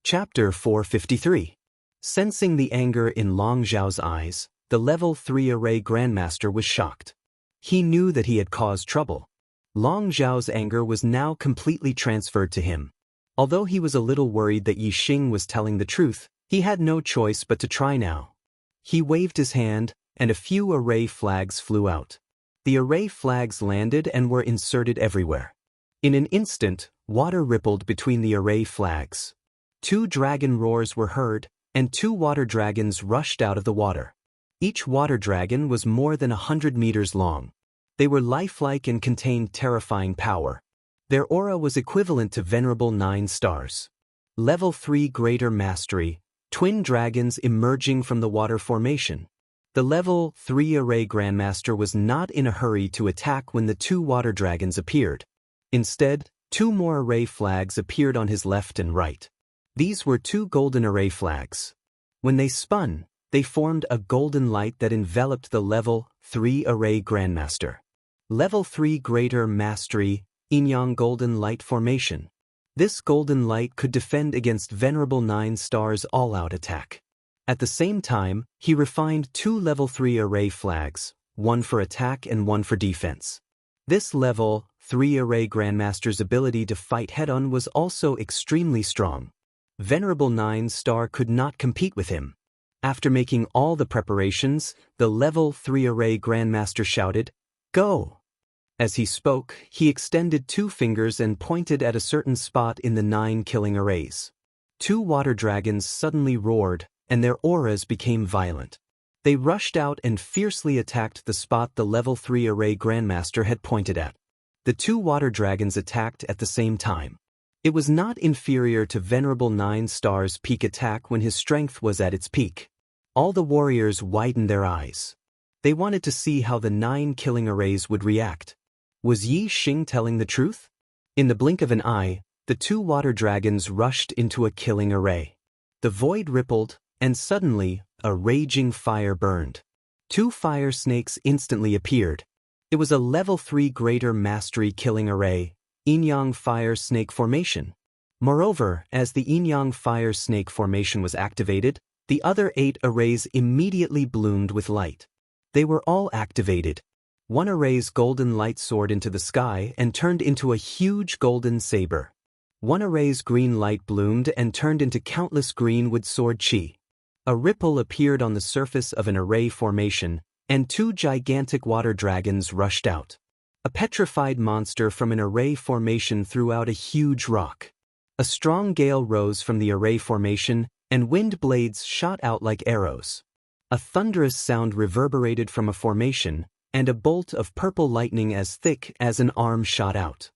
Chapter 453. Sensing the anger in Long Zhao's eyes, the level 3 array grandmaster was shocked. He knew that he had caused trouble. Long Zhao's anger was now completely transferred to him. Although he was a little worried that Yi Xing was telling the truth, he had no choice but to try now. He waved his hand, and a few array flags flew out. The array flags landed and were inserted everywhere. In an instant, water rippled between the array flags. 2 dragon roars were heard, and 2 water dragons rushed out of the water. Each water dragon was more than 100 meters long. They were lifelike and contained terrifying power. Their aura was equivalent to venerable 9 stars. Level 3 Greater Mastery, twin dragons emerging from the water formation. The level 3 array grandmaster was not in a hurry to attack when the 2 water dragons appeared. Instead, 2 more array flags appeared on his left and right. These were 2 golden array flags. When they spun, they formed a golden light that enveloped the level 3 array grandmaster. Level 3 Greater Mastery, Yin-Yang Golden Light Formation. This golden light could defend against venerable 9 stars all-out attack. At the same time, he refined 2 level 3 array flags, 1 for attack and 1 for defense. This level 3 array grandmaster's ability to fight head-on was also extremely strong. Venerable 9 star could not compete with him. After making all the preparations, the level 3 array grandmaster shouted, "Go!" As he spoke, he extended 2 fingers and pointed at a certain spot in the 9 killing arrays. 2 water dragons suddenly roared, and their auras became violent. They rushed out and fiercely attacked the spot the level 3 array grandmaster had pointed at. The 2 water dragons attacked at the same time. It was not inferior to venerable 9 stars' peak attack when his strength was at its peak. All the warriors widened their eyes. They wanted to see how the 9 killing arrays would react. Was Yi Xing telling the truth? In the blink of an eye, the 2 water dragons rushed into a killing array. The void rippled, and suddenly, a raging fire burned. 2 fire snakes instantly appeared. It was a level 3 Greater Mastery killing array, Yin-Yang Fire Snake Formation. Moreover, as the Yin-Yang Fire Snake Formation was activated, the other 8 arrays immediately bloomed with light. They were all activated. 1 array's golden light soared into the sky and turned into a huge golden saber. 1 array's green light bloomed and turned into countless green wood sword chi. A ripple appeared on the surface of an array formation, and 2 gigantic water dragons rushed out. A petrified monster from an array formation threw out a huge rock. A strong gale rose from the array formation, and wind blades shot out like arrows. A thunderous sound reverberated from a formation, and a bolt of purple lightning as thick as an arm shot out.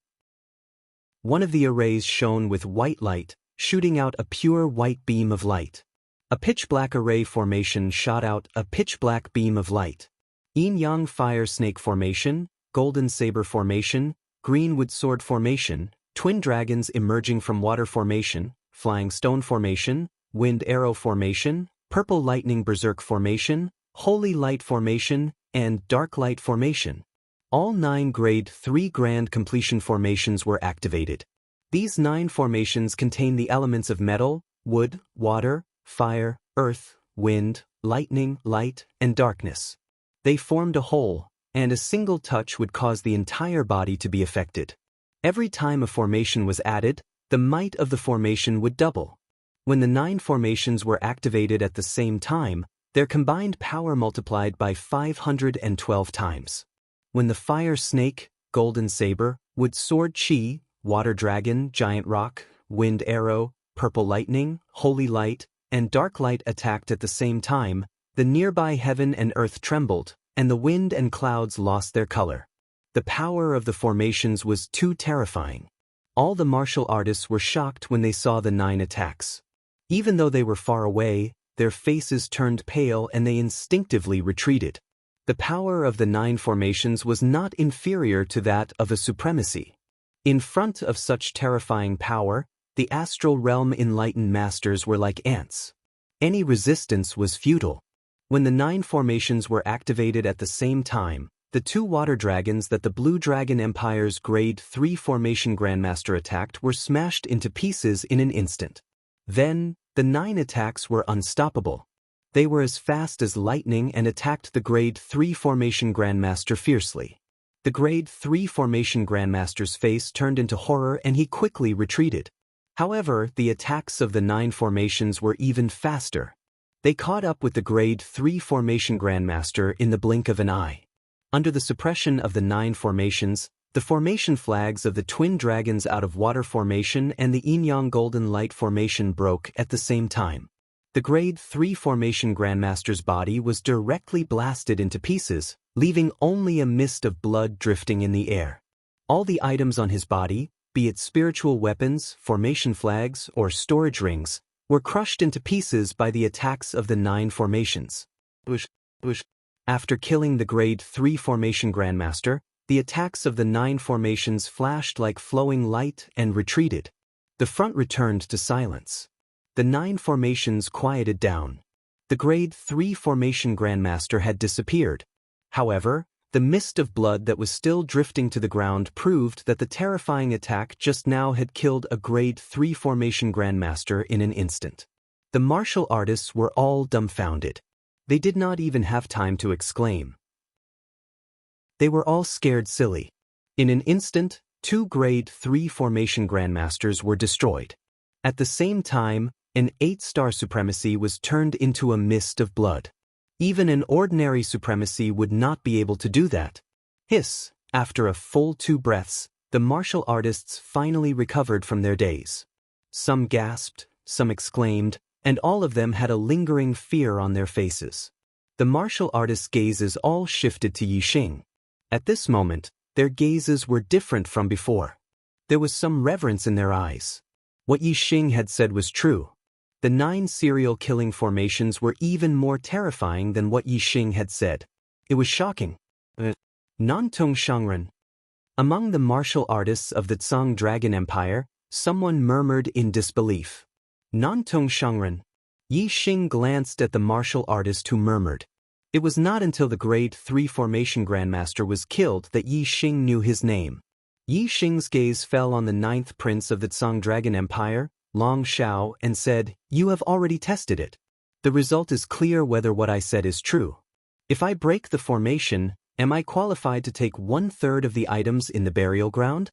One of the arrays shone with white light, shooting out a pure white beam of light. A pitch-black array formation shot out a pitch-black beam of light. Yin-Yang Fire Snake Formation, Golden Saber Formation, Green Wood Sword Formation, Twin Dragons emerging from Water Formation, Flying Stone Formation, Wind Arrow Formation, Purple Lightning Berserk Formation, Holy Light Formation, and Dark Light Formation. All 9 Grade 3 Grand Completion formations were activated. These 9 formations contain the elements of metal, wood, water, fire, earth, wind, lightning, light, and darkness. They formed a whole, and a single touch would cause the entire body to be affected. Every time a formation was added, the might of the formation would double. When the 9 formations were activated at the same time, their combined power multiplied by 512 times. When the fire snake, golden saber, wood sword chi, water dragon, giant rock, wind arrow, purple lightning, holy light, and dark light attacked at the same time, the nearby heaven and earth trembled, and the wind and clouds lost their color. The power of the formations was too terrifying. All the martial artists were shocked when they saw the 9 attacks. Even though they were far away, their faces turned pale and they instinctively retreated. The power of the 9 formations was not inferior to that of a supremacy. In front of such terrifying power, the astral realm enlightened masters were like ants. Any resistance was futile. When the 9 formations were activated at the same time, the 2 water dragons that the Blue Dragon Empire's Grade 3 Formation Grandmaster attacked were smashed into pieces in an instant. Then, the 9 attacks were unstoppable. They were as fast as lightning and attacked the Grade 3 Formation Grandmaster fiercely. The Grade 3 Formation Grandmaster's face turned into horror and he quickly retreated. However, the attacks of the 9 formations were even faster. They caught up with the Grade 3 Formation Grandmaster in the blink of an eye. Under the suppression of the 9 formations, the formation flags of the Twin Dragons out of Water Formation and the Yin-Yang Golden Light Formation broke at the same time. The Grade 3 Formation Grandmaster's body was directly blasted into pieces, leaving only a mist of blood drifting in the air. All the items on his body, be it spiritual weapons, formation flags, or storage rings, were crushed into pieces by the attacks of the 9 formations. After killing the Grade 3 Formation Grandmaster, the attacks of the 9 formations flashed like flowing light and retreated. The front returned to silence. The 9 formations quieted down. The Grade 3 Formation Grandmaster had disappeared. However, the mist of blood that was still drifting to the ground proved that the terrifying attack just now had killed a Grade 3 Formation Grandmaster in an instant. The martial artists were all dumbfounded. They did not even have time to exclaim. They were all scared silly. In an instant, 2 Grade 3 Formation Grandmasters were destroyed. At the same time, an 8-star supremacy was turned into a mist of blood. Even an ordinary supremacy would not be able to do that. Hiss, after a full 2 breaths, the martial artists finally recovered from their daze. Some gasped, some exclaimed, and all of them had a lingering fear on their faces. The martial artists' gazes all shifted to Yixing. At this moment, their gazes were different from before. There was some reverence in their eyes. What Yixing had said was true. The 9 serial killing formations were even more terrifying than what Yixing had said. It was shocking. Nantong Shangren. Among the martial artists of the Tsang Dragon Empire, someone murmured in disbelief. Nantong Shangren. Yixing glanced at the martial artist who murmured. It was not until the Grade 3 Formation Grandmaster was killed that Yixing knew his name. Yixing's gaze fell on the 9th Prince of the Tsang Dragon Empire, Long Xiao, and said, "You have already tested it. The result is clear whether what I said is true. If I break the formation, am I qualified to take 1/3 of the items in the burial ground?"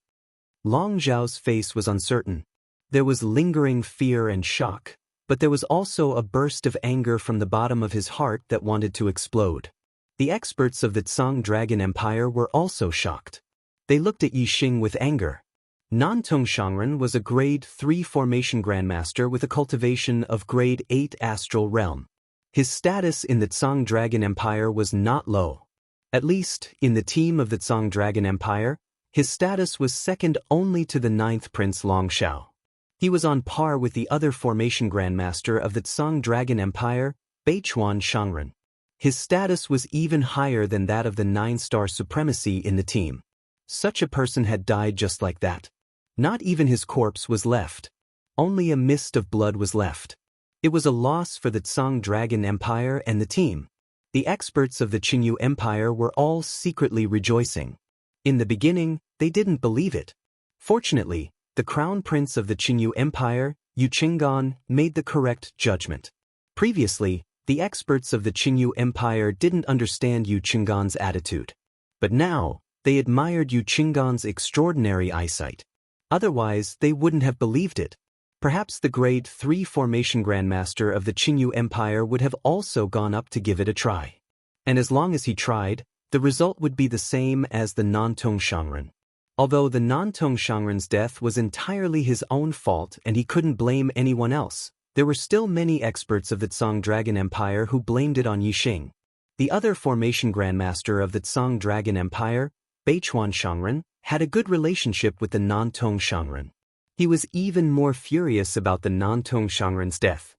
Long Xiao's face was uncertain. There was lingering fear and shock, but there was also a burst of anger from the bottom of his heart that wanted to explode. The experts of the Tsang Dragon Empire were also shocked. They looked at Yixing with anger. Nantong Shangren was a Grade 3 Formation Grandmaster with a cultivation of Grade 8 Astral Realm. His status in the Tsang Dragon Empire was not low. At least, in the team of the Tsang Dragon Empire, his status was second only to the 9th Prince Long Xiao. He was on par with the other Formation Grandmaster of the Tsang Dragon Empire, Beichuan Shangren. His status was even higher than that of the 9-star supremacy in the team. Such a person had died just like that. Not even his corpse was left. Only a mist of blood was left. It was a loss for the Tsang Dragon Empire and the team. The experts of the Qingyu Empire were all secretly rejoicing. In the beginning, they didn't believe it. Fortunately, the Crown Prince of the Qingyu Empire, Yu Qinggan, made the correct judgment. Previously, the experts of the Qingyu Empire didn't understand Yu Qinggan's attitude. But now, they admired Yu Qinggan's extraordinary eyesight. Otherwise, they wouldn't have believed it. Perhaps the Grade 3 Formation Grandmaster of the Qingyu Empire would have also gone up to give it a try. And as long as he tried, the result would be the same as the Nantong Shangren. Although the Nantong Shangren's death was entirely his own fault and he couldn't blame anyone else, there were still many experts of the Tsang Dragon Empire who blamed it on Yixing. The other Formation Grandmaster of the Tsang Dragon Empire, Beichuan Shangren, had a good relationship with the Nantong Shangren. He was even more furious about the Nantong Shangren's death.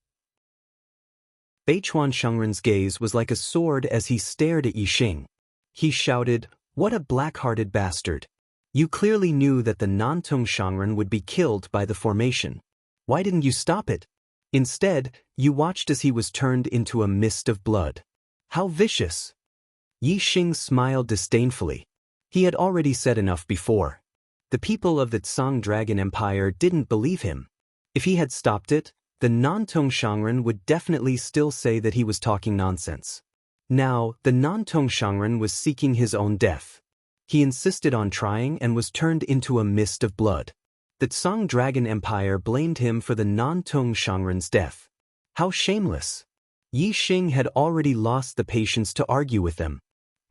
Beichuan Shangren's gaze was like a sword as he stared at Yixing. He shouted, "What a black-hearted bastard! You clearly knew that the Nantong Shangren would be killed by the formation. Why didn't you stop it? Instead, you watched as he was turned into a mist of blood. How vicious!" Yixing smiled disdainfully. He had already said enough before. The people of the Tsang Dragon Empire didn't believe him. If he had stopped it, the non-Tong Shangren would definitely still say that he was talking nonsense. Now, the non-Tong Shangren was seeking his own death. He insisted on trying and was turned into a mist of blood. The Tsang Dragon Empire blamed him for the non-Tong Shangren's death. How shameless! Yi Xing had already lost the patience to argue with them.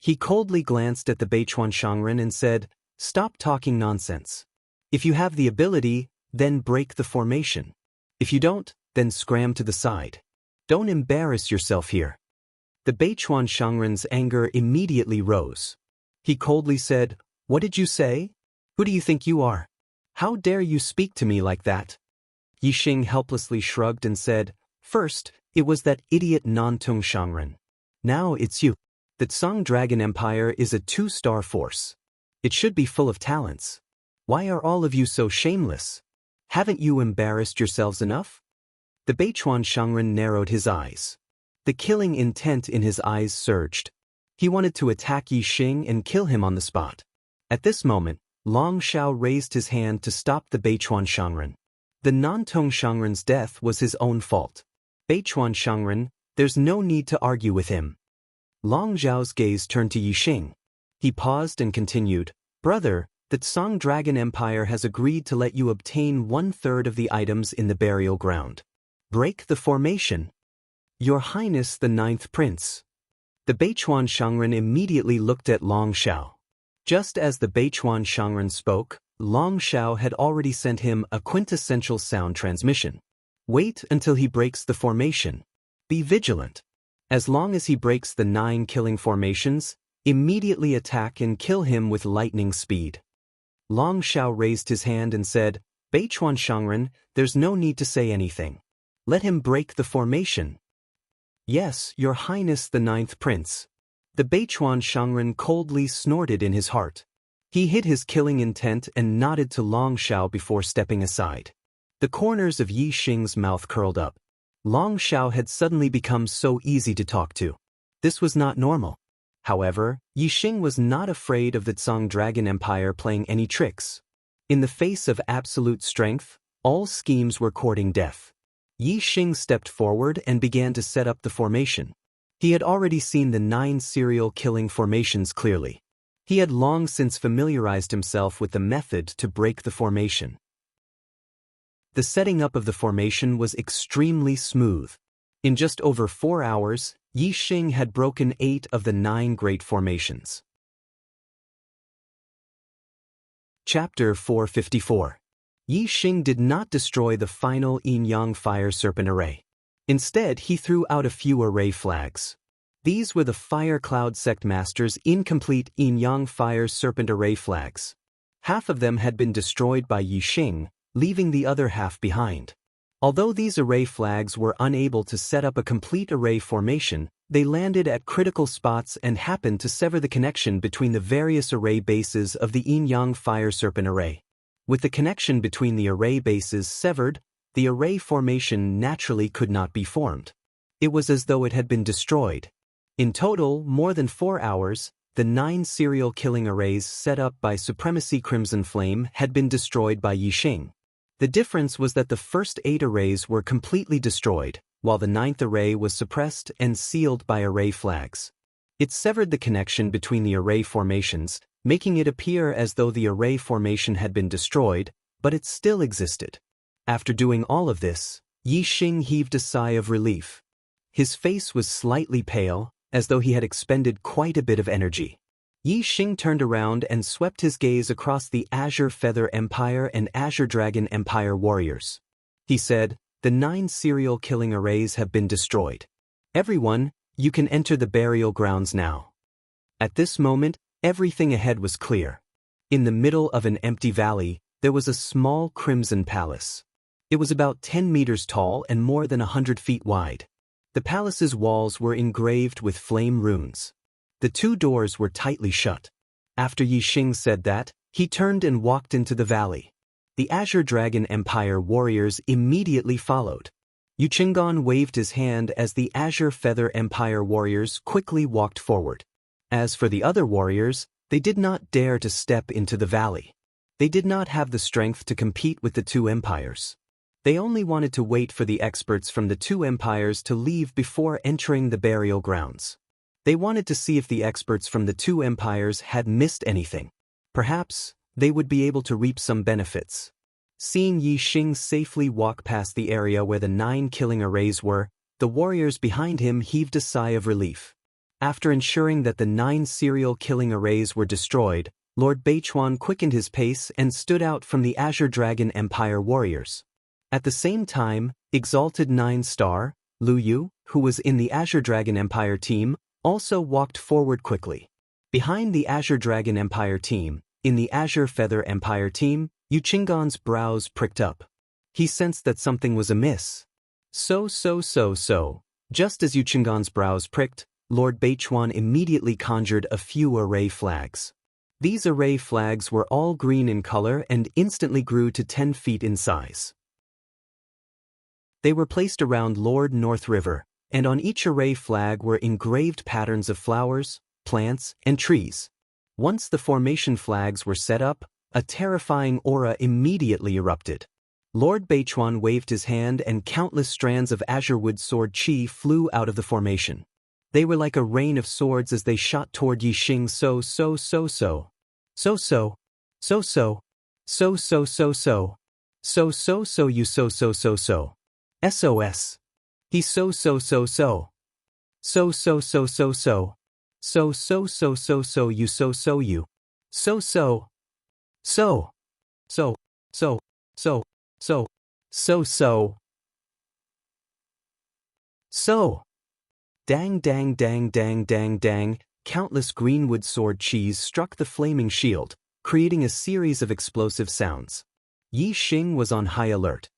He coldly glanced at the Beichuan Shangren and said, "Stop talking nonsense. If you have the ability, then break the formation. If you don't, then scram to the side. Don't embarrass yourself here." The Beichuan Shangren's anger immediately rose. He coldly said, "What did you say? Who do you think you are? How dare you speak to me like that?" Yi Xing helplessly shrugged and said, "First, it was that idiot non-Tong Shangren. Now it's you. The Tsang Dragon Empire is a 2-star force. It should be full of talents. Why are all of you so shameless? Haven't you embarrassed yourselves enough?" The Beichuan Shangren narrowed his eyes. The killing intent in his eyes surged. He wanted to attack Yi Xing and kill him on the spot. At this moment, Long Xiao raised his hand to stop the Beichuan Shangren. The non-Tong Shangren's death was his own fault. "Beichuan Shangren, there's no need to argue with him." Long Xiao's gaze turned to Yi Xing. He paused and continued, "Brother, the Tsang Dragon Empire has agreed to let you obtain 1/3 of the items in the burial ground. Break the formation." "Your Highness the 9th Prince." The Beichuan Shangren immediately looked at Long Xiao. Just as the Beichuan Shangren spoke, Long Xiao had already sent him a quintessential sound transmission. "Wait until he breaks the formation. Be vigilant. As long as he breaks the 9 killing formations, immediately attack and kill him with lightning speed." Long Xiao raised his hand and said, "Beichuan Shangren, there's no need to say anything. Let him break the formation." "Yes, Your Highness the 9th Prince." The Beichuan Shangren coldly snorted in his heart. He hid his killing intent and nodded to Long Xiao before stepping aside. The corners of Yi Xing's mouth curled up. Long Xiao had suddenly become so easy to talk to. This was not normal. However, Yi Xing was not afraid of the Tsang Dragon Empire playing any tricks. In the face of absolute strength, all schemes were courting death. Yi Xing stepped forward and began to set up the formation. He had already seen the 9 serial killing formations clearly. He had long since familiarized himself with the method to break the formation. The setting up of the formation was extremely smooth. In just over 4 hours, Yi Xing had broken 8 of the 9 great formations. Chapter 454. Yi Xing did not destroy the final Yin-Yang Fire Serpent array. Instead, he threw out a few array flags. These were the Fire Cloud Sect Master's incomplete Yin-Yang Fire Serpent array flags. Half of them had been destroyed by Yi Xing, leaving the other half behind. Although these array flags were unable to set up a complete array formation, they landed at critical spots and happened to sever the connection between the various array bases of the Yin-Yang Fire Serpent array. With the connection between the array bases severed, the array formation naturally could not be formed. It was as though it had been destroyed. In total, more than 4 hours, the 9 serial killing arrays set up by Supremacy Crimson Flame had been destroyed by Yi Xing. The difference was that the first 8 arrays were completely destroyed, while the 9th array was suppressed and sealed by array flags. It severed the connection between the array formations, making it appear as though the array formation had been destroyed, but it still existed. After doing all of this, Yi Xing heaved a sigh of relief. His face was slightly pale, as though he had expended quite a bit of energy. Yi Xing turned around and swept his gaze across the Azure Feather Empire and Azure Dragon Empire warriors. He said, "The 9 serial killing arrays have been destroyed. Everyone, you can enter the burial grounds now." At this moment, everything ahead was clear. In the middle of an empty valley, there was a small crimson palace. It was about 10 meters tall and more than 100 feet wide. The palace's walls were engraved with flame runes. The 2 doors were tightly shut. After Yi Xing said that, he turned and walked into the valley. The Azure Dragon Empire warriors immediately followed. Yu Qinggan waved his hand as the Azure Feather Empire warriors quickly walked forward. As for the other warriors, they did not dare to step into the valley. They did not have the strength to compete with the 2 empires. They only wanted to wait for the experts from the two empires to leave before entering the burial grounds. They wanted to see if the experts from the two empires had missed anything. Perhaps they would be able to reap some benefits. Seeing Yi Xing safely walk past the area where the 9 killing arrays were, the warriors behind him heaved a sigh of relief. After ensuring that the 9 serial killing arrays were destroyed, Lord Beichuan quickened his pace and stood out from the Azure Dragon Empire warriors. At the same time, Exalted 9-star, Lu Yu, who was in the Azure Dragon Empire team, also walked forward quickly. Behind the Azure Dragon Empire team, in the Azure Feather Empire team, Yu Qinggan's brows pricked up. He sensed that something was amiss. Just as Yu Qinggan's brows pricked, Lord Beichuan immediately conjured a few array flags. These array flags were all green in color and instantly grew to 10 feet in size. They were placed around Lord North River, and on each array flag were engraved patterns of flowers, plants, and trees. Once the formation flags were set up, a terrifying aura immediately erupted. Lord Beichuan waved his hand and countless strands of azure wood sword chi flew out of the formation. They were like a rain of swords as they shot toward Yi Xing. SOS. He Dang dang dang dang dang dang, countless greenwood sword cheese struck the flaming shield, creating a series of explosive sounds. Yi Xing was on high alert.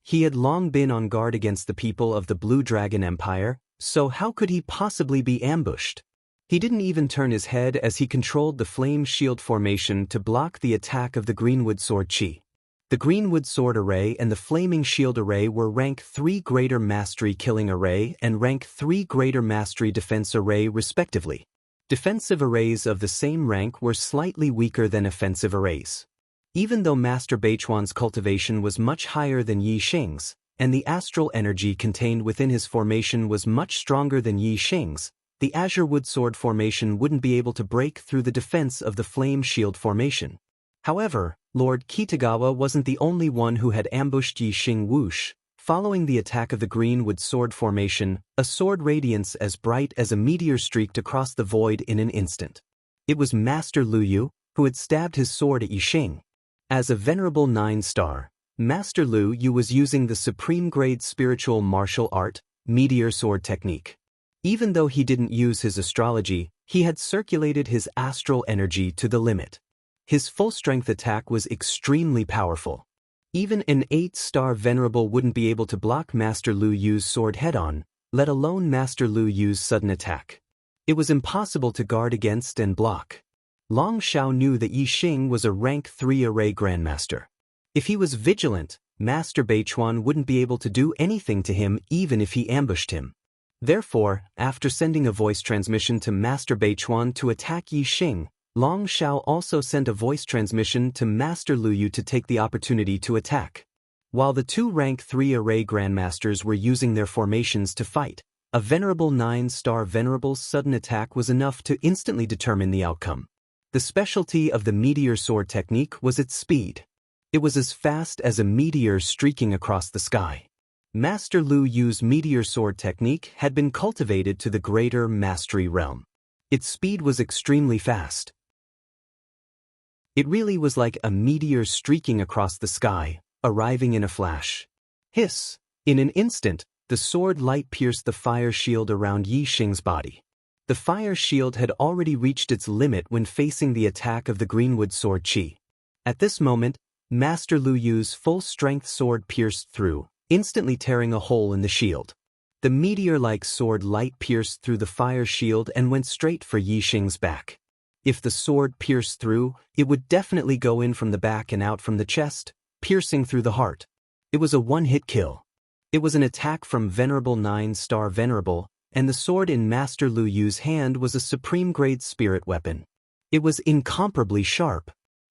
He had long been on guard against the people of the Blue Dragon Empire, so how could he possibly be ambushed? He didn't even turn his head as he controlled the flame shield formation to block the attack of the greenwood sword chi. The greenwood sword array and the flaming shield array were rank 3 greater mastery killing array and rank 3 greater mastery defense array respectively. Defensive arrays of the same rank were slightly weaker than offensive arrays. Even though Master Beichuan's cultivation was much higher than Yi Xing's, and the astral energy contained within his formation was much stronger than Yi Xing's, the azure wood sword formation wouldn't be able to break through the defense of the flame shield formation. However, Lord Kitagawa wasn't the only one who had ambushed Yi Xing whoosh. Following the attack of the greenwood sword formation, a sword radiance as bright as a meteor streaked across the void in an instant. It was Master Lu Yu, who had stabbed his sword at Yi Xing. As a venerable 9-star, Master Lu Yu was using the supreme grade spiritual martial art, meteor sword technique. Even though he didn't use his astrology, he had circulated his astral energy to the limit. His full-strength attack was extremely powerful. Even an 8-star venerable wouldn't be able to block Master Lu Yu's sword head-on, let alone Master Lu Yu's sudden attack. It was impossible to guard against and block. Long Xiao knew that Yi Xing was a rank 3 array grandmaster. If he was vigilant, Master Beichuan wouldn't be able to do anything to him even if he ambushed him. Therefore, after sending a voice transmission to Master Beichuan to attack Yi Xing, Long Xiao also sent a voice transmission to Master Lu Yu to take the opportunity to attack. While the 2 rank 3 array grandmasters were using their formations to fight, a venerable 9-star venerable's sudden attack was enough to instantly determine the outcome. The specialty of the meteor sword technique was its speed. It was as fast as a meteor streaking across the sky. Master Lu Yu's meteor sword technique had been cultivated to the greater mastery realm. Its speed was extremely fast. It really was like a meteor streaking across the sky, arriving in a flash. Hiss! In an instant, the sword light pierced the fire shield around Yi Xing's body. The fire shield had already reached its limit when facing the attack of the greenwood sword chi. At this moment, Master Lu Yu's full-strength sword pierced through, instantly tearing a hole in the shield. The meteor-like sword light pierced through the fire shield and went straight for Yi Xing's back. If the sword pierced through, it would definitely go in from the back and out from the chest, piercing through the heart. It was a one-hit kill. It was an attack from Venerable 9-star Venerable, and the sword in Master Lu Yu's hand was a supreme-grade spirit weapon. It was incomparably sharp.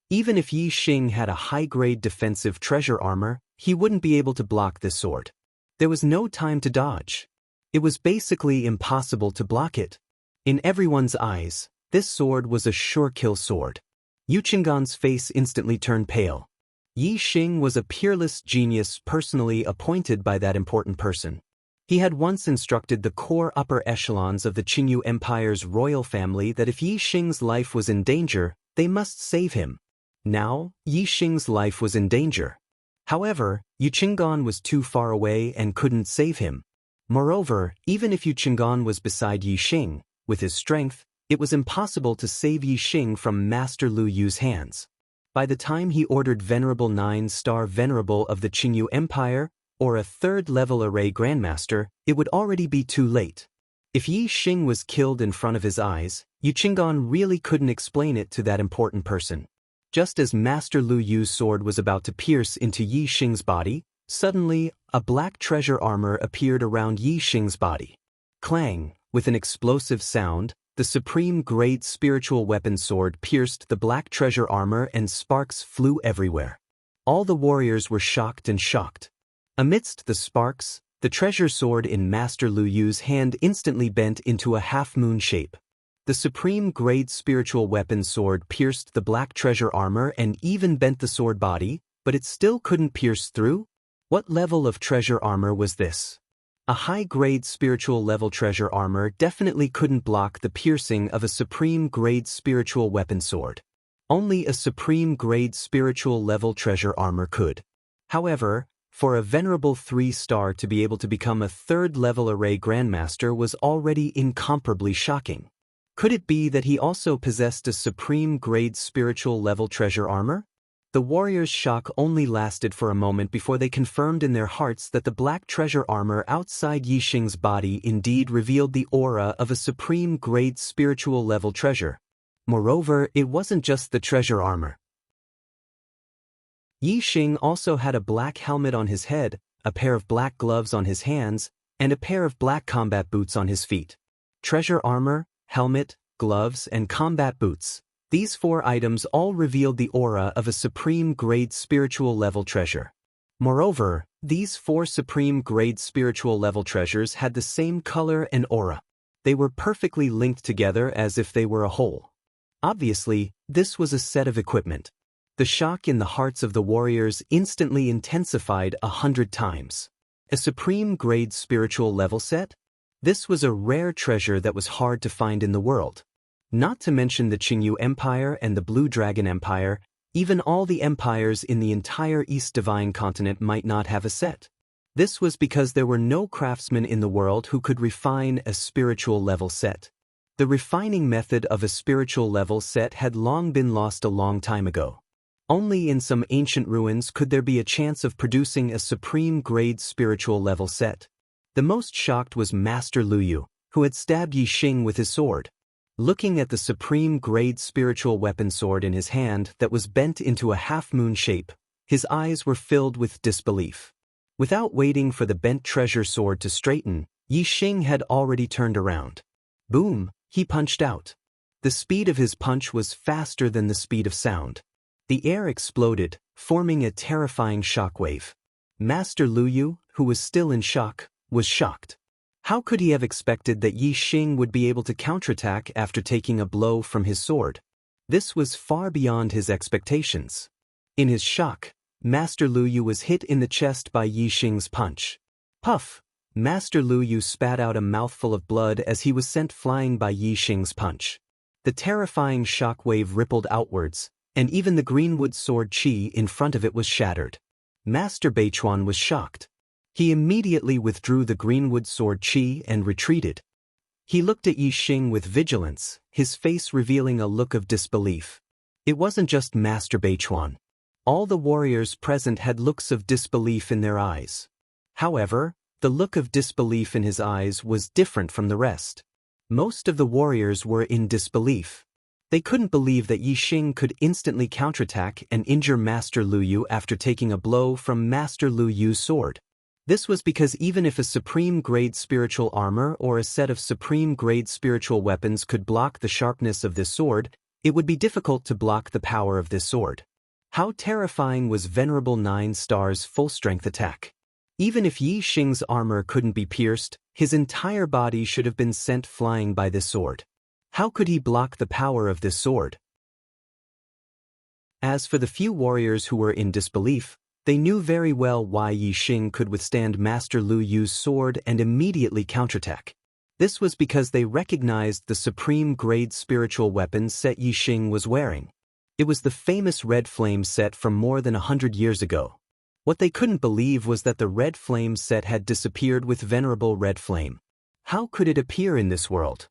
Even if Yi Xing had a high-grade defensive treasure armor, he wouldn't be able to block this sword. There was no time to dodge. It was basically impossible to block it. In everyone's eyes, this sword was a sure-kill sword. Yu Qinggan's face instantly turned pale. Yi Xing was a peerless genius personally appointed by that important person. He had once instructed the core upper echelons of the Qingyu Empire's royal family that if Yi Xing's life was in danger, they must save him. Now, Yi Xing's life was in danger. However, Yu Qinggan was too far away and couldn't save him. Moreover, even if Yu Qinggan was beside Yi Xing, with his strength, it was impossible to save Yi Xing from Master Lu Yu's hands. By the time he ordered Venerable 9-star Venerable of the Qingyu Empire, or a third-level array Grandmaster, it would already be too late. If Yi Xing was killed in front of his eyes, Yu Qinggan really couldn't explain it to that important person. Just as Master Lu Yu's sword was about to pierce into Yi Xing's body, suddenly, a black treasure armor appeared around Yi Xing's body. Clang, with an explosive sound, the supreme grade spiritual weapon sword pierced the black treasure armor and sparks flew everywhere. All the warriors were shocked and shocked. Amidst the sparks, the treasure sword in Master Lu Yu's hand instantly bent into a half-moon shape. The supreme grade spiritual weapon sword pierced the black treasure armor and even bent the sword body, but it still couldn't pierce through? What level of treasure armor was this? A high-grade spiritual level treasure armor definitely couldn't block the piercing of a supreme-grade spiritual weapon sword. Only a supreme-grade spiritual level treasure armor could. However, for a Venerable 3-star to be able to become a third-level array Grandmaster was already incomparably shocking. Could it be that he also possessed a supreme-grade spiritual level treasure armor? The warriors' shock only lasted for a moment before they confirmed in their hearts that the black treasure armor outside Yi Xing's body indeed revealed the aura of a supreme-grade spiritual level treasure. Moreover, it wasn't just the treasure armor. Yi Xing also had a black helmet on his head, a pair of black gloves on his hands, and a pair of black combat boots on his feet. Treasure armor, helmet, gloves, and combat boots. These 4 items all revealed the aura of a supreme-grade spiritual level treasure. Moreover, these 4 supreme-grade spiritual level treasures had the same color and aura. They were perfectly linked together as if they were a whole. Obviously, this was a set of equipment. The shock in the hearts of the warriors instantly intensified 100 times. A supreme-grade spiritual level set? This was a rare treasure that was hard to find in the world. Not to mention the Qingyu Empire and the Blue Dragon Empire, even all the empires in the entire East Divine Continent might not have a set. This was because there were no craftsmen in the world who could refine a spiritual level set. The refining method of a spiritual level set had long been lost a long time ago. Only in some ancient ruins could there be a chance of producing a supreme-grade spiritual level set. The most shocked was Master Lu Yu, who had stabbed Yi Xing with his sword. Looking at the supreme-grade spiritual weapon sword in his hand that was bent into a half-moon shape, his eyes were filled with disbelief. Without waiting for the bent treasure sword to straighten, Yi Xing had already turned around. Boom, he punched out. The speed of his punch was faster than the speed of sound. The air exploded, forming a terrifying shockwave. Master Lu Yu, who was still in shock, was shocked. How could he have expected that Yi Xing would be able to counterattack after taking a blow from his sword? This was far beyond his expectations. In his shock, Master Lu Yu was hit in the chest by Yi Xing's punch. Puff! Master Lu Yu spat out a mouthful of blood as he was sent flying by Yi Xing's punch. The terrifying shockwave rippled outwards, and even the greenwood sword qi in front of it was shattered. Master Beichuan was shocked. He immediately withdrew the greenwood sword qi and retreated. He looked at Yi Xing with vigilance, his face revealing a look of disbelief. It wasn't just Master Beichuan. All the warriors present had looks of disbelief in their eyes. However, the look of disbelief in his eyes was different from the rest. Most of the warriors were in disbelief. They couldn't believe that Yi Xing could instantly counterattack and injure Master Lu Yu after taking a blow from Master Lu Yu's sword. This was because even if a supreme-grade spiritual armor or a set of supreme-grade spiritual weapons could block the sharpness of this sword, it would be difficult to block the power of this sword. How terrifying was Venerable 9 Star's full-strength attack? Even if Yi Xing's armor couldn't be pierced, his entire body should have been sent flying by this sword. How could he block the power of this sword? As for the few warriors who were in disbelief, they knew very well why Yi Xing could withstand Master Lu Yu's sword and immediately counterattack. This was because they recognized the supreme-grade spiritual weapon set Yi Xing was wearing. It was the famous Red Flame set from more than 100 years ago. What they couldn't believe was that the Red Flame set had disappeared with Venerable Red Flame. How could it appear in this world?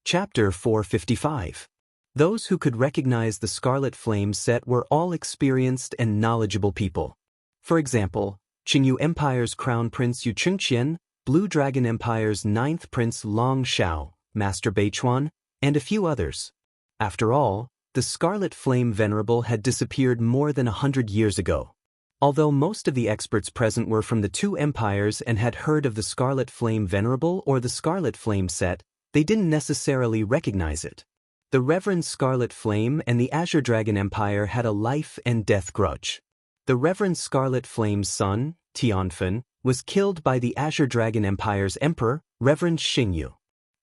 Chapter 455. Those who could recognize the Scarlet Flame set were all experienced and knowledgeable people. For example, Qingyu Empire's Crown Prince Yu Chengqian, Blue Dragon Empire's 9th Prince Long Xiao, Master Beichuan, and a few others. After all, the Scarlet Flame Venerable had disappeared more than 100 years ago. Although most of the experts present were from the two empires and had heard of the Scarlet Flame Venerable or the Scarlet Flame set, they didn't necessarily recognize it. The Reverend Scarlet Flame and the Azure Dragon Empire had a life and death grudge. The Reverend Scarlet Flame's son, Tianfen, was killed by the Azure Dragon Empire's emperor, Reverend Xingyu.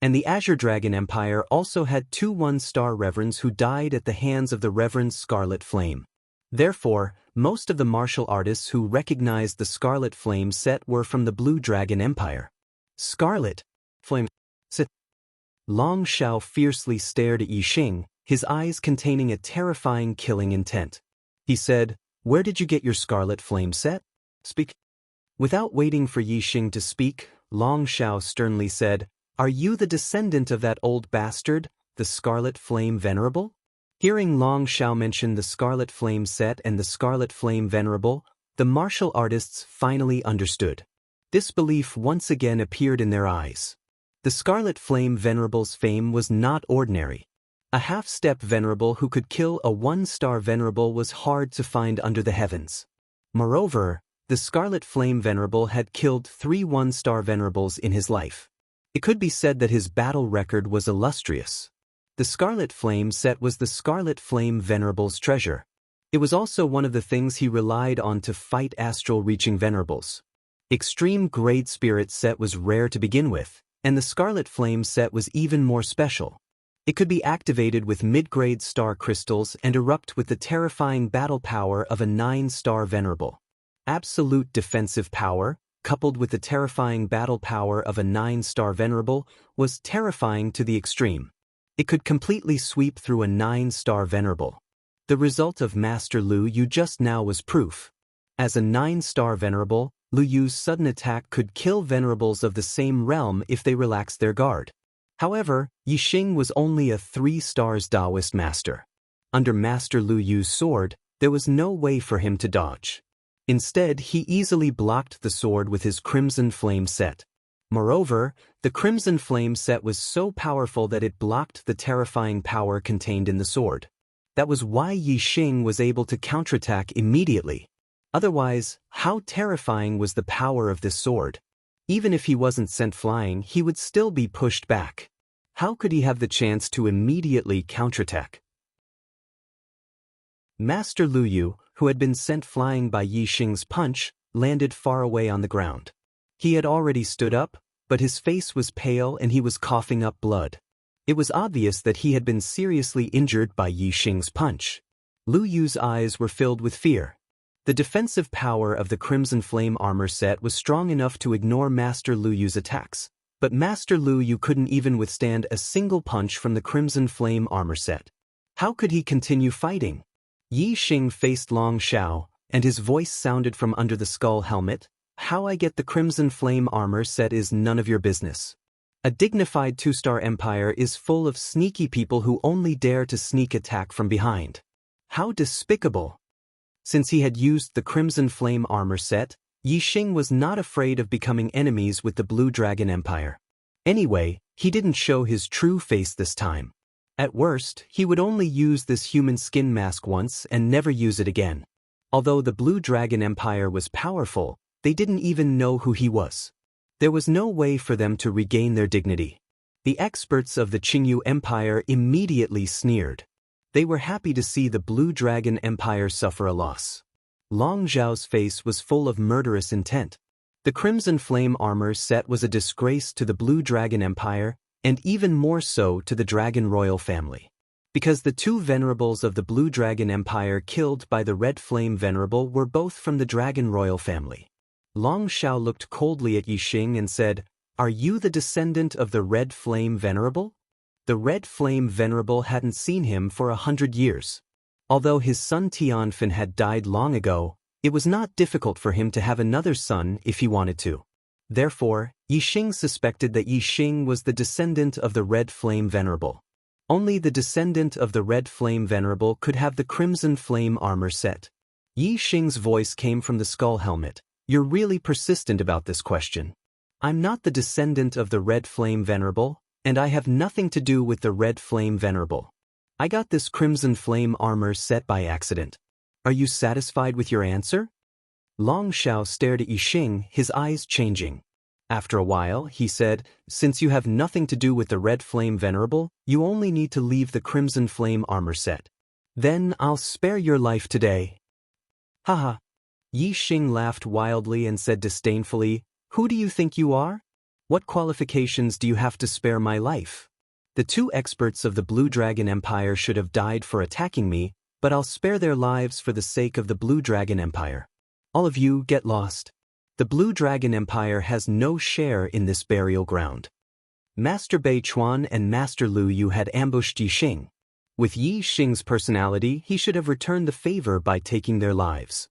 And the Azure Dragon Empire also had two one-star reverends who died at the hands of the Reverend Scarlet Flame. Therefore, most of the martial artists who recognized the Scarlet Flame set were from the Blue Dragon Empire. Scarlet Flame set. Long Xiao fiercely stared at Yi Xing, his eyes containing a terrifying killing intent. He said, "Where did you get your Scarlet Flame set? Speak." Without waiting for Yi Xing to speak, Long Xiao sternly said, "Are you the descendant of that old bastard, the Scarlet Flame Venerable?" Hearing Long Xiao mention the Scarlet Flame set and the Scarlet Flame Venerable, the martial artists finally understood. Disbelief once again appeared in their eyes. The Scarlet Flame Venerable's fame was not ordinary. A half-step venerable who could kill a one-star venerable was hard to find under the heavens. Moreover, the Scarlet Flame Venerable had killed 3 one-star venerables in his life. It could be said that his battle record was illustrious. The Scarlet Flame set was the Scarlet Flame Venerable's treasure. It was also one of the things he relied on to fight astral-reaching venerables. Extreme Grade Spirit set was rare to begin with, and the Scarlet Flame set was even more special. It could be activated with mid-grade star crystals and erupt with the terrifying battle power of a 9-star venerable. Absolute defensive power, coupled with the terrifying battle power of a 9-star venerable, was terrifying to the extreme. It could completely sweep through a 9-star venerable. The result of Master Lu Yu just now was proof. As a 9-star venerable, Lu Yu's sudden attack could kill venerables of the same realm if they relaxed their guard. However, Yi Xing was only a 3-star Taoist master. Under Master Lu Yu's sword, there was no way for him to dodge. Instead, he easily blocked the sword with his Crimson Flame set. Moreover, the Crimson Flame set was so powerful that it blocked the terrifying power contained in the sword. That was why Yi Xing was able to counterattack immediately. Otherwise, how terrifying was the power of this sword? Even if he wasn't sent flying, he would still be pushed back. How could he have the chance to immediately counterattack? Master Lu Yu, who had been sent flying by Yi Xing's punch, landed far away on the ground. He had already stood up, but his face was pale and he was coughing up blood. It was obvious that he had been seriously injured by Yi Xing's punch. Lu Yu's eyes were filled with fear. The defensive power of the Crimson Flame armor set was strong enough to ignore Master Lu Yu's attacks, but Master Lu Yu couldn't even withstand a single punch from the Crimson Flame armor set. How could he continue fighting? Yi Xing faced Long Xiao, and his voice sounded from under the skull helmet. "How I get the Crimson Flame armor set is none of your business. A dignified 2-star empire is full of sneaky people who only dare to sneak attack from behind. How despicable!" Since he had used the Crimson Flame armor set, Yi Xing was not afraid of becoming enemies with the Blue Dragon Empire. Anyway, he didn't show his true face this time. At worst, he would only use this human skin mask once and never use it again. Although the Blue Dragon Empire was powerful, they didn't even know who he was. There was no way for them to regain their dignity. The experts of the Qingyu Empire immediately sneered. They were happy to see the Blue Dragon Empire suffer a loss. Long Zhao's face was full of murderous intent. The Crimson Flame armor set was a disgrace to the Blue Dragon Empire, and even more so to the Dragon Royal family. Because the two venerables of the Blue Dragon Empire killed by the Red Flame Venerable were both from the Dragon Royal family. Long Zhao looked coldly at Yixing and said, "Are you the descendant of the Red Flame Venerable?" The Red Flame Venerable hadn't seen him for 100 years. Although his son Tianfan had died long ago, it was not difficult for him to have another son if he wanted to. Therefore, Yixing suspected that Yixing was the descendant of the Red Flame Venerable. Only the descendant of the Red Flame Venerable could have the Crimson Flame armor set. Yixing's voice came from the skull helmet. "You're really persistent about this question. I'm not the descendant of the Red Flame Venerable, and I have nothing to do with the Red Flame Venerable. I got this Crimson Flame armor set by accident. Are you satisfied with your answer?" Long Zhao stared at Yixing, his eyes changing. After a while, he said, "Since you have nothing to do with the Red Flame Venerable, you only need to leave the Crimson Flame armor set. Then I'll spare your life today." Haha. Yixing laughed wildly and said disdainfully, "Who do you think you are? What qualifications do you have to spare my life? The two experts of the Blue Dragon Empire should have died for attacking me, but I'll spare their lives for the sake of the Blue Dragon Empire. All of you get lost. The Blue Dragon Empire has no share in this burial ground." Master Bei Chuan and Master Lu Yu had ambushed Yixing. With Yixing's personality, he should have returned the favor by taking their lives.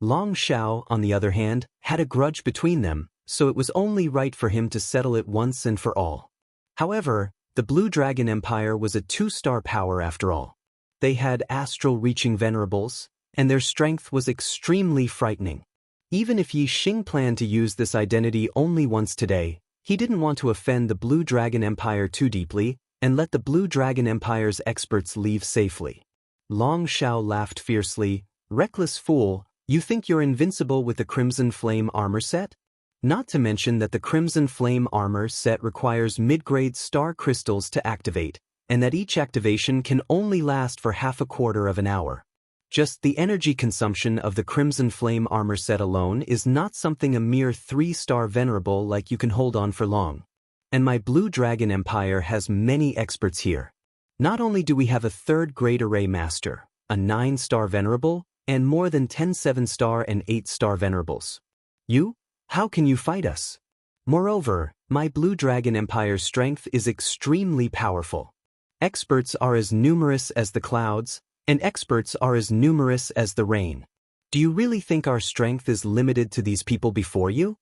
Long Zhao, on the other hand, had a grudge between them, so it was only right for him to settle it once and for all. However, the Blue Dragon Empire was a two-star power after all. They had astral-reaching venerables, and their strength was extremely frightening. Even if Yixing planned to use this identity only once today, he didn't want to offend the Blue Dragon Empire too deeply and let the Blue Dragon Empire's experts leave safely. Long Zhao laughed fiercely, "Reckless fool, you think you're invincible with the Crimson Flame armor set? Not to mention that the Crimson Flame armor set requires mid-grade star crystals to activate, and that each activation can only last for half a quarter of an hour. Just the energy consumption of the Crimson Flame armor set alone is not something a mere 3-star venerable like you can hold on for long. And my Blue Dragon Empire has many experts here. Not only do we have a 3rd-grade array master, a 9-star venerable, and more than 10 7-star and 8-star venerables. How can you fight us? Moreover, my Blue Dragon Empire's strength is extremely powerful. Experts are as numerous as the clouds, and experts are as numerous as the rain. Do you really think our strength is limited to these people before you?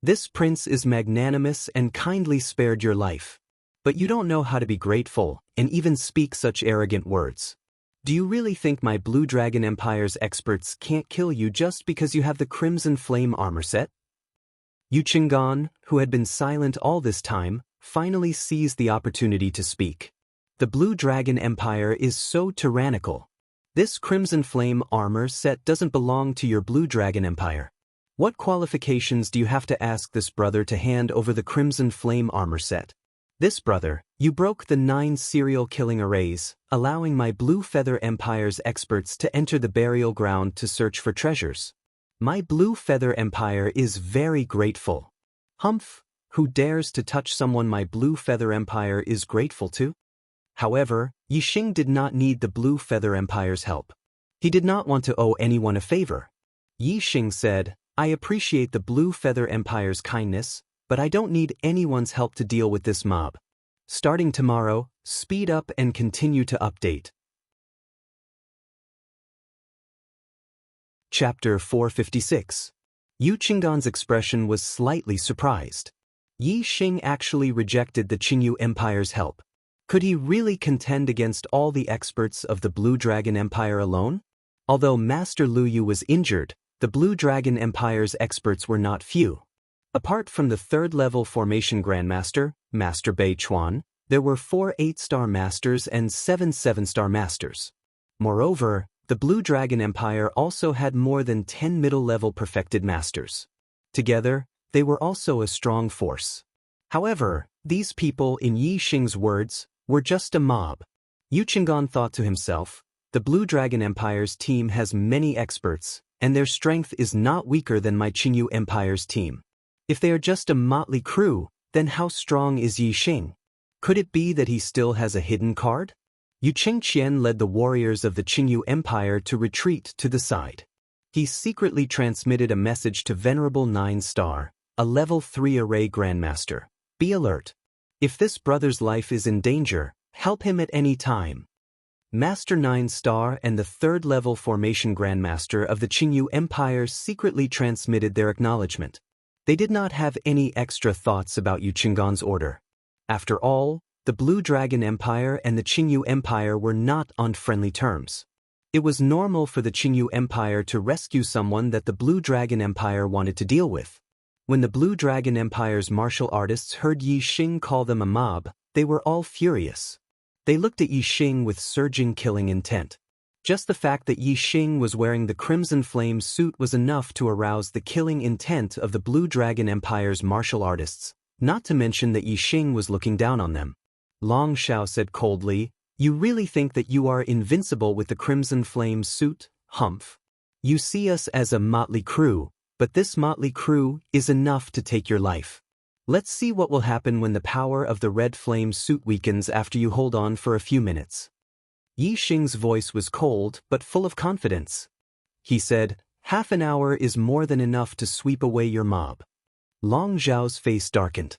This prince is magnanimous and kindly spared your life. But you don't know how to be grateful, and even speak such arrogant words. Do you really think my Blue Dragon Empire's experts can't kill you just because you have the Crimson Flame armor set?" Yu Qinggan, who had been silent all this time, finally seized the opportunity to speak. "The Blue Dragon Empire is so tyrannical. This Crimson Flame armor set doesn't belong to your Blue Dragon Empire. What qualifications do you have to ask this brother to hand over the Crimson Flame armor set? This brother, you broke the 9 serial killing arrays, allowing my Blue Feather Empire's experts to enter the burial ground to search for treasures. My Blue Feather Empire is very grateful. Humph, who dares to touch someone my Blue Feather Empire is grateful to?" However, Yixing did not need the Blue Feather Empire's help. He did not want to owe anyone a favor. Yixing said, "I appreciate the Blue Feather Empire's kindness, but I don't need anyone's help to deal with this mob. Starting tomorrow, speed up and continue to update." Chapter 456. Yu Qinggan's expression was slightly surprised. Yixing actually rejected the Qingyu Empire's help. Could he really contend against all the experts of the Blue Dragon Empire alone? Although Master Lu Yu was injured, the Blue Dragon Empire's experts were not few. Apart from the 3rd-level formation Grandmaster, Master Bei Chuan, there were 4 8-star masters and 7 7-star masters. Moreover, the Blue Dragon Empire also had more than 10 middle-level perfected masters. Together, they were also a strong force. However, these people, in Yi Xing's words, were just a mob. Yu Qinggan thought to himself, the Blue Dragon Empire's team has many experts, and their strength is not weaker than my Qingyu Empire's team. If they are just a motley crew, then how strong is Yi Xing? Could it be that he still has a hidden card? Yu Qingqian led the warriors of the Qingyu Empire to retreat to the side. He secretly transmitted a message to Venerable 9-Star, a level 3 array grandmaster. Be alert. If this brother's life is in danger, help him at any time. Master 9-Star and the 3rd level formation grandmaster of the Qingyu Empire secretly transmitted their acknowledgement. They did not have any extra thoughts about Yu Qinggan's order. After all, the Blue Dragon Empire and the Qingyu Empire were not on friendly terms. It was normal for the Qingyu Empire to rescue someone that the Blue Dragon Empire wanted to deal with. When the Blue Dragon Empire's martial artists heard Yi Xing call them a mob, they were all furious. They looked at Yi Xing with surging killing intent. Just the fact that Yi Xing was wearing the Crimson Flame suit was enough to arouse the killing intent of the Blue Dragon Empire's martial artists, not to mention that Yi Xing was looking down on them. Long Xiao said coldly, "You really think that you are invincible with the Crimson Flame suit, humph? You see us as a motley crew, but this motley crew is enough to take your life. Let's see what will happen when the power of the Red Flame suit weakens after you hold on for a few minutes." Yi Xing's voice was cold but full of confidence. He said, "Half an hour is more than enough to sweep away your mob." Long Zhao's face darkened.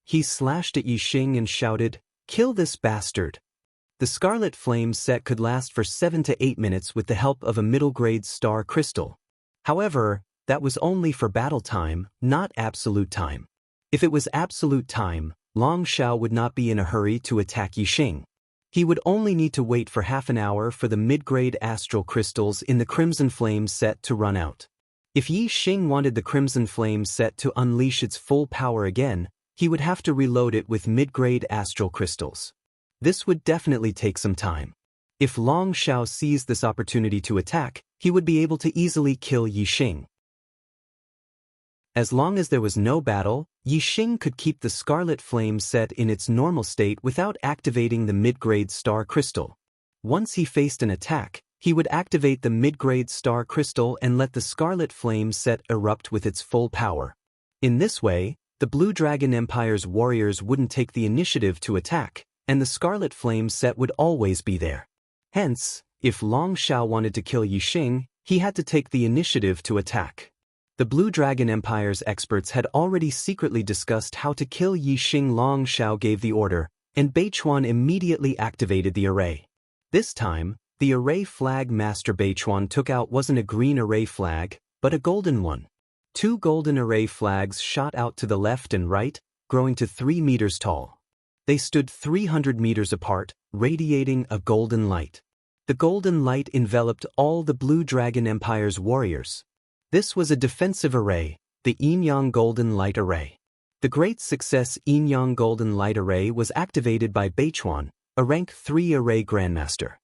He slashed at Yi Xing and shouted, "Kill this bastard." The Scarlet Flame set could last for 7 to 8 minutes with the help of a middle-grade star crystal. However, that was only for battle time, not absolute time. If it was absolute time, Long Xiao would not be in a hurry to attack Yi Xing. He would only need to wait for half an hour for the mid-grade astral crystals in the Crimson Flame set to run out. If Yi Xing wanted the Crimson Flame set to unleash its full power again, he would have to reload it with mid-grade astral crystals. This would definitely take some time. If Long Xiao seized this opportunity to attack, he would be able to easily kill Yi Xing. As long as there was no battle, Yi Xing could keep the Scarlet Flame set in its normal state without activating the mid-grade star crystal. Once he faced an attack, he would activate the mid-grade star crystal and let the Scarlet Flame set erupt with its full power. In this way, the Blue Dragon Empire's warriors wouldn't take the initiative to attack, and the Scarlet Flame set would always be there. Hence, if Long Xiao wanted to kill Yi Xing, he had to take the initiative to attack. The Blue Dragon Empire's experts had already secretly discussed how to kill Yi Xing. Long Xiao gave the order, and Beichuan immediately activated the array. This time, the array flag Master Beichuan took out wasn't a green array flag, but a golden one. 2 golden array flags shot out to the left and right, growing to 3 meters tall. They stood 300 meters apart, radiating a golden light. The golden light enveloped all the Blue Dragon Empire's warriors. This was a defensive array, the Yin-Yang Golden Light Array. The great success Yin-Yang Golden Light Array was activated by Beichuan, a rank 3 array grandmaster.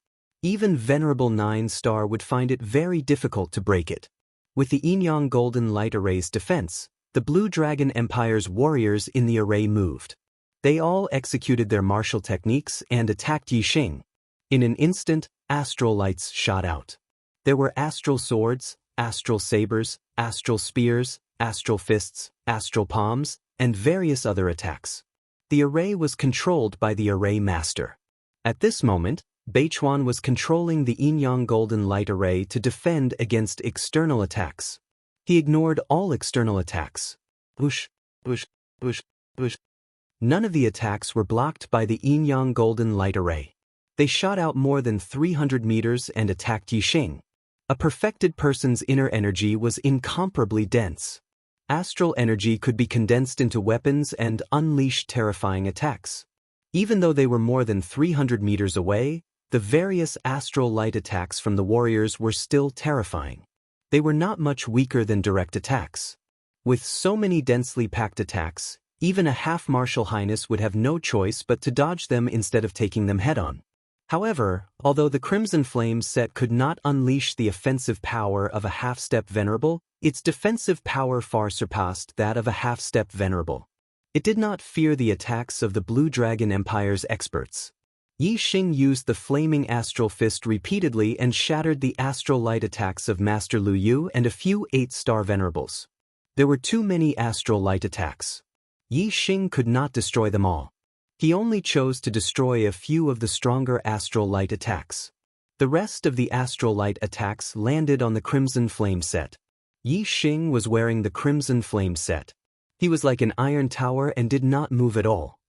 Even Venerable 9-Star would find it very difficult to break it. With the Yin-Yang Golden Light Array's defense, the Blue Dragon Empire's warriors in the array moved. They all executed their martial techniques and attacked Yi Xing. In an instant, astral lights shot out. There were astral swords, astral sabers, astral spears, astral fists, astral palms, and various other attacks. The array was controlled by the array master. At this moment, Beichuan was controlling the Yin-Yang Golden Light Array to defend against external attacks. He ignored all external attacks. Whoosh, whoosh, whoosh, whoosh. None of the attacks were blocked by the Yin-Yang Golden Light Array. They shot out more than 300 meters and attacked Yi Xing. A perfected person's inner energy was incomparably dense. Astral energy could be condensed into weapons and unleash terrifying attacks. Even though they were more than 300 meters away, the various astral light attacks from the warriors were still terrifying. They were not much weaker than direct attacks. With so many densely packed attacks, even a half-martial highness would have no choice but to dodge them instead of taking them head-on. However, although the Crimson Flame set could not unleash the offensive power of a half-step venerable, its defensive power far surpassed that of a half-step venerable. It did not fear the attacks of the Blue Dragon Empire's experts. Yi Xing used the flaming astral fist repeatedly and shattered the astral light attacks of Master Lu Yu and a few 8-star venerables. There were too many astral light attacks. Yi Xing could not destroy them all. He only chose to destroy a few of the stronger astral light attacks. The rest of the astral light attacks landed on the Crimson Flame set. Yi Xing was wearing the Crimson Flame set. He was like an iron tower and did not move at all.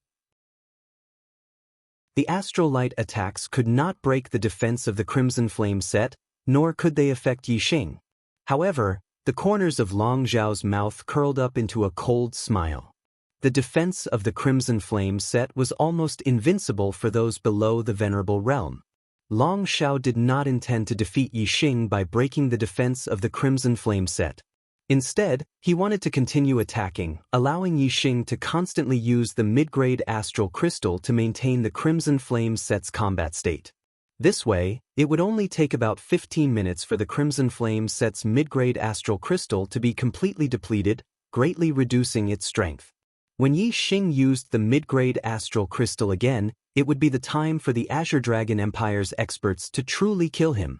The astral light attacks could not break the defense of the Crimson Flame set, nor could they affect Yi Xing. However, the corners of Long Zhao's mouth curled up into a cold smile. The defense of the Crimson Flame set was almost invincible for those below the Venerable Realm. Long Zhao did not intend to defeat Yi Xing by breaking the defense of the Crimson Flame set. Instead, he wanted to continue attacking, allowing Yi Xing to constantly use the mid-grade astral crystal to maintain the Crimson Flame set's combat state. This way, it would only take about 15 minutes for the Crimson Flame set's mid-grade astral crystal to be completely depleted, greatly reducing its strength. When Yi Xing used the mid-grade astral crystal again, it would be the time for the Azure Dragon Empire's experts to truly kill him.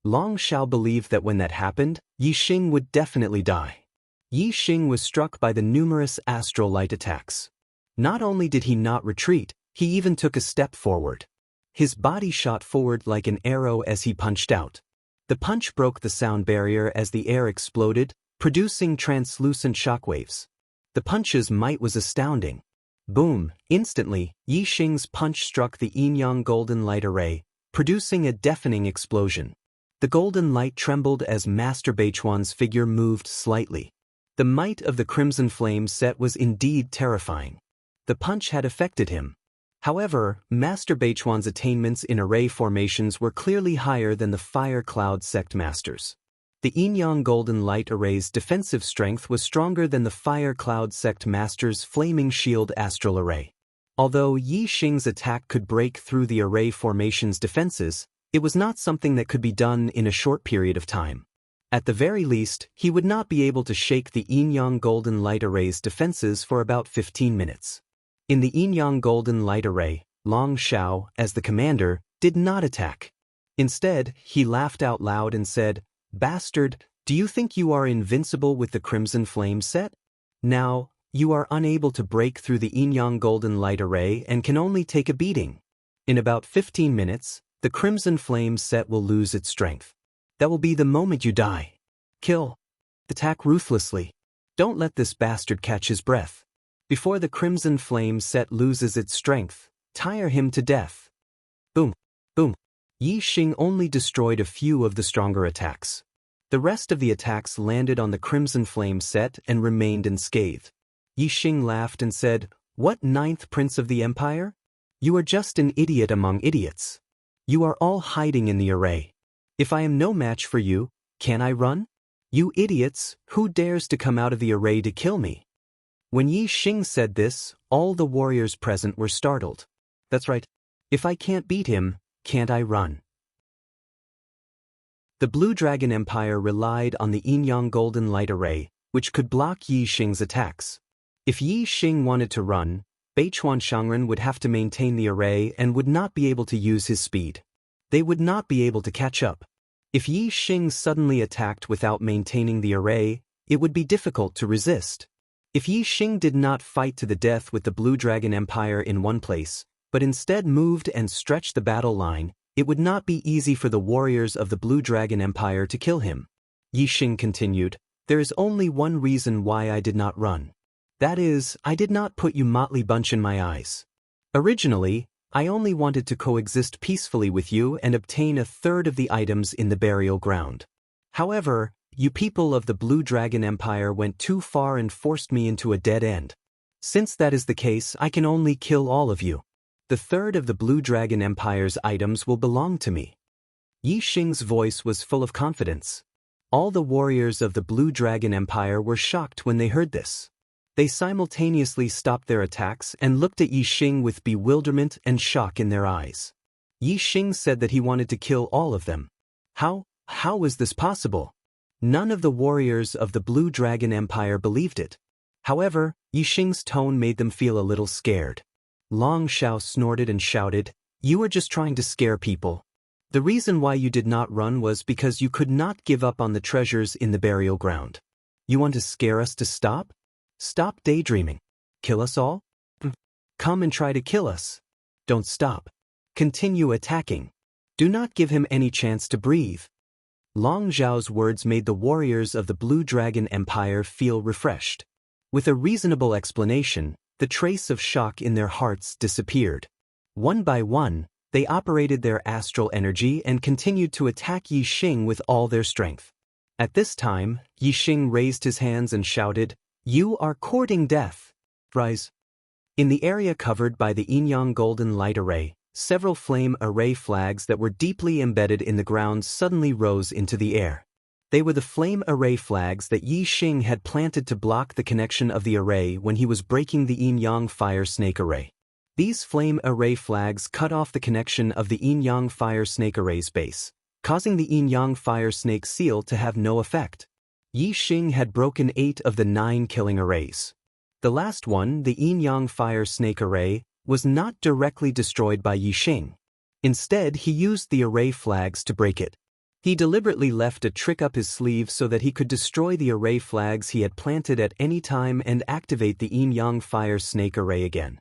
Long Zhao believed that when that happened, Yi Xing would definitely die. Yi Xing was struck by the numerous astral light attacks. Not only did he not retreat, he even took a step forward. His body shot forward like an arrow as he punched out. The punch broke the sound barrier as the air exploded, producing translucent shockwaves. The punch's might was astounding. Boom! Instantly, Yi Xing's punch struck the yin-yang golden light array, producing a deafening explosion. The golden light trembled as Master Beichuan's figure moved slightly. The might of the Crimson Flame set was indeed terrifying. The punch had affected him. However, Master Beichuan's attainments in array formations were clearly higher than the Fire Cloud sect masters. The yin-yang golden light array's defensive strength was stronger than the Fire Cloud sect master's Flaming Shield astral array. Although Yi Xing's attack could break through the array formation's defenses, it was not something that could be done in a short period of time. At the very least, he would not be able to shake the yin-yang golden light array's defenses for about 15 minutes. In the yin-yang golden light array, Long Zhao, as the commander, did not attack. Instead, he laughed out loud and said, "Bastard, do you think you are invincible with the Crimson Flame set? Now, you are unable to break through the yin-yang golden light array and can only take a beating. In about 15 minutes, the Crimson Flame set will lose its strength. That will be the moment you die. Kill. Attack ruthlessly. Don't let this bastard catch his breath. Before the Crimson Flame set loses its strength, tire him to death." Boom. Boom. Yi Xing only destroyed a few of the stronger attacks. The rest of the attacks landed on the Crimson Flame set and remained unscathed. Yi Xing laughed and said, "What, ninth prince of the empire? You are just an idiot among idiots. You are all hiding in the array. If I am no match for you, can I run? You idiots, who dares to come out of the array to kill me?" When Yi Xing said this, all the warriors present were startled. That's right. If I can't beat him, can't I run? The Blue Dragon Empire relied on the yin-yang golden light array, which could block Yi Xing's attacks. If Yi Xing wanted to run, Beichuan Shangren would have to maintain the array and would not be able to use his speed. They would not be able to catch up. If Yi Xing suddenly attacked without maintaining the array, it would be difficult to resist. If Yi Xing did not fight to the death with the Blue Dragon Empire in one place, but instead moved and stretched the battle line, it would not be easy for the warriors of the Blue Dragon Empire to kill him. Yi Xing continued, "There is only one reason why I did not run. That is, I did not put you motley bunch in my eyes. Originally, I only wanted to coexist peacefully with you and obtain a third of the items in the burial ground. However, you people of the Blue Dragon Empire went too far and forced me into a dead end. Since that is the case, I can only kill all of you. The third of the Blue Dragon Empire's items will belong to me." Yi Xing's voice was full of confidence. All the warriors of the Blue Dragon Empire were shocked when they heard this. They simultaneously stopped their attacks and looked at Yi Xing with bewilderment and shock in their eyes. Yi Xing said that he wanted to kill all of them. How is this possible? None of the warriors of the Blue Dragon Empire believed it. However, Yixing's tone made them feel a little scared. Long Xiao snorted and shouted, "You were just trying to scare people. The reason why you did not run was because you could not give up on the treasures in the burial ground. You want to scare us to stop? Stop daydreaming. Kill us all? Come and try to kill us. Don't stop. Continue attacking. Do not give him any chance to breathe." Long Zhao's words made the warriors of the Blue Dragon Empire feel refreshed. With a reasonable explanation, the trace of shock in their hearts disappeared. One by one, they operated their astral energy and continued to attack Yixing with all their strength. At this time, Yixing raised his hands and shouted, "You are courting death. Rise." In the area covered by the Yin-Yang Golden Light Array, several flame array flags that were deeply embedded in the ground suddenly rose into the air. They were the flame array flags that Yixing had planted to block the connection of the array when he was breaking the Yin-Yang Fire Snake Array. These flame array flags cut off the connection of the Yin-Yang Fire Snake Array's base, causing the Yin-Yang Fire Snake seal to have no effect. Yixing had broken 8 of the 9 killing arrays. The last one, the Yin-Yang Fire Snake Array, was not directly destroyed by Yixing. Instead, he used the array flags to break it. He deliberately left a trick up his sleeve so that he could destroy the array flags he had planted at any time and activate the Yin-Yang Fire Snake Array again.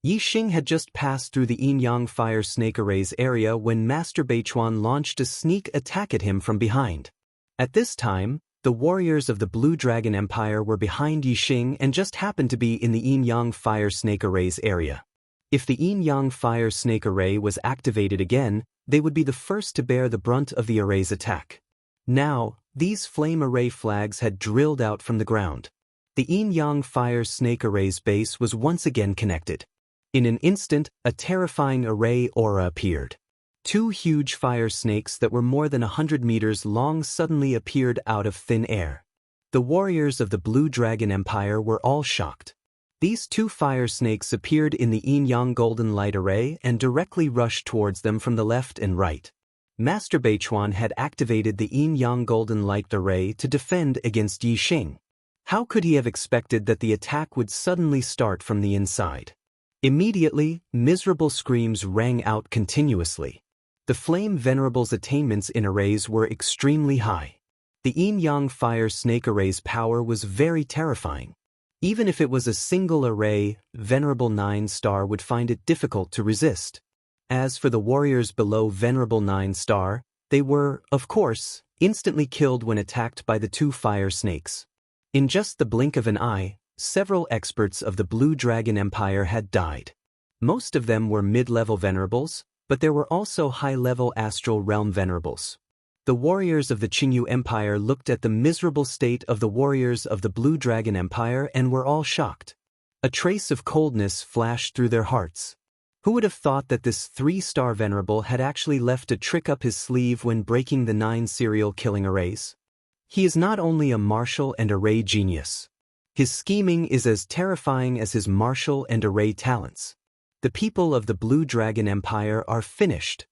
Yixing had just passed through the Yin-Yang Fire Snake Array's area when Master Beichuan launched a sneak attack at him from behind. At this time, the warriors of the Blue Dragon Empire were behind Yixing and just happened to be in the Yin-Yang Fire Snake Array's area. If the Yin-Yang Fire Snake Array was activated again, they would be the first to bear the brunt of the array's attack. Now, these flame array flags had drilled out from the ground. The Yin-Yang Fire Snake Array's base was once again connected. In an instant, a terrifying array aura appeared. 2 huge fire snakes that were more than 100 meters long suddenly appeared out of thin air. The warriors of the Blue Dragon Empire were all shocked. These 2 fire snakes appeared in the Yin-Yang Golden Light Array and directly rushed towards them from the left and right. Master Beichuan had activated the Yin-Yang Golden Light Array to defend against Yixing. How could he have expected that the attack would suddenly start from the inside? Immediately, miserable screams rang out continuously. The Flame Venerable's attainments in arrays were extremely high. The Yin-Yang Fire Snake Array's power was very terrifying. Even if it was a single array, Venerable 9-star would find it difficult to resist. As for the warriors below Venerable 9-star, they were, of course, instantly killed when attacked by the 2 fire snakes. In just the blink of an eye, several experts of the Blue Dragon Empire had died. Most of them were mid-level venerables, but there were also high-level astral realm venerables. The warriors of the Qingyu Empire looked at the miserable state of the warriors of the Blue Dragon Empire and were all shocked. A trace of coldness flashed through their hearts. Who would have thought that this 3-star venerable had actually left a trick up his sleeve when breaking the 9 serial killing arrays? He is not only a martial and array genius. His scheming is as terrifying as his martial and array talents. The people of the Blue Dragon Empire are finished.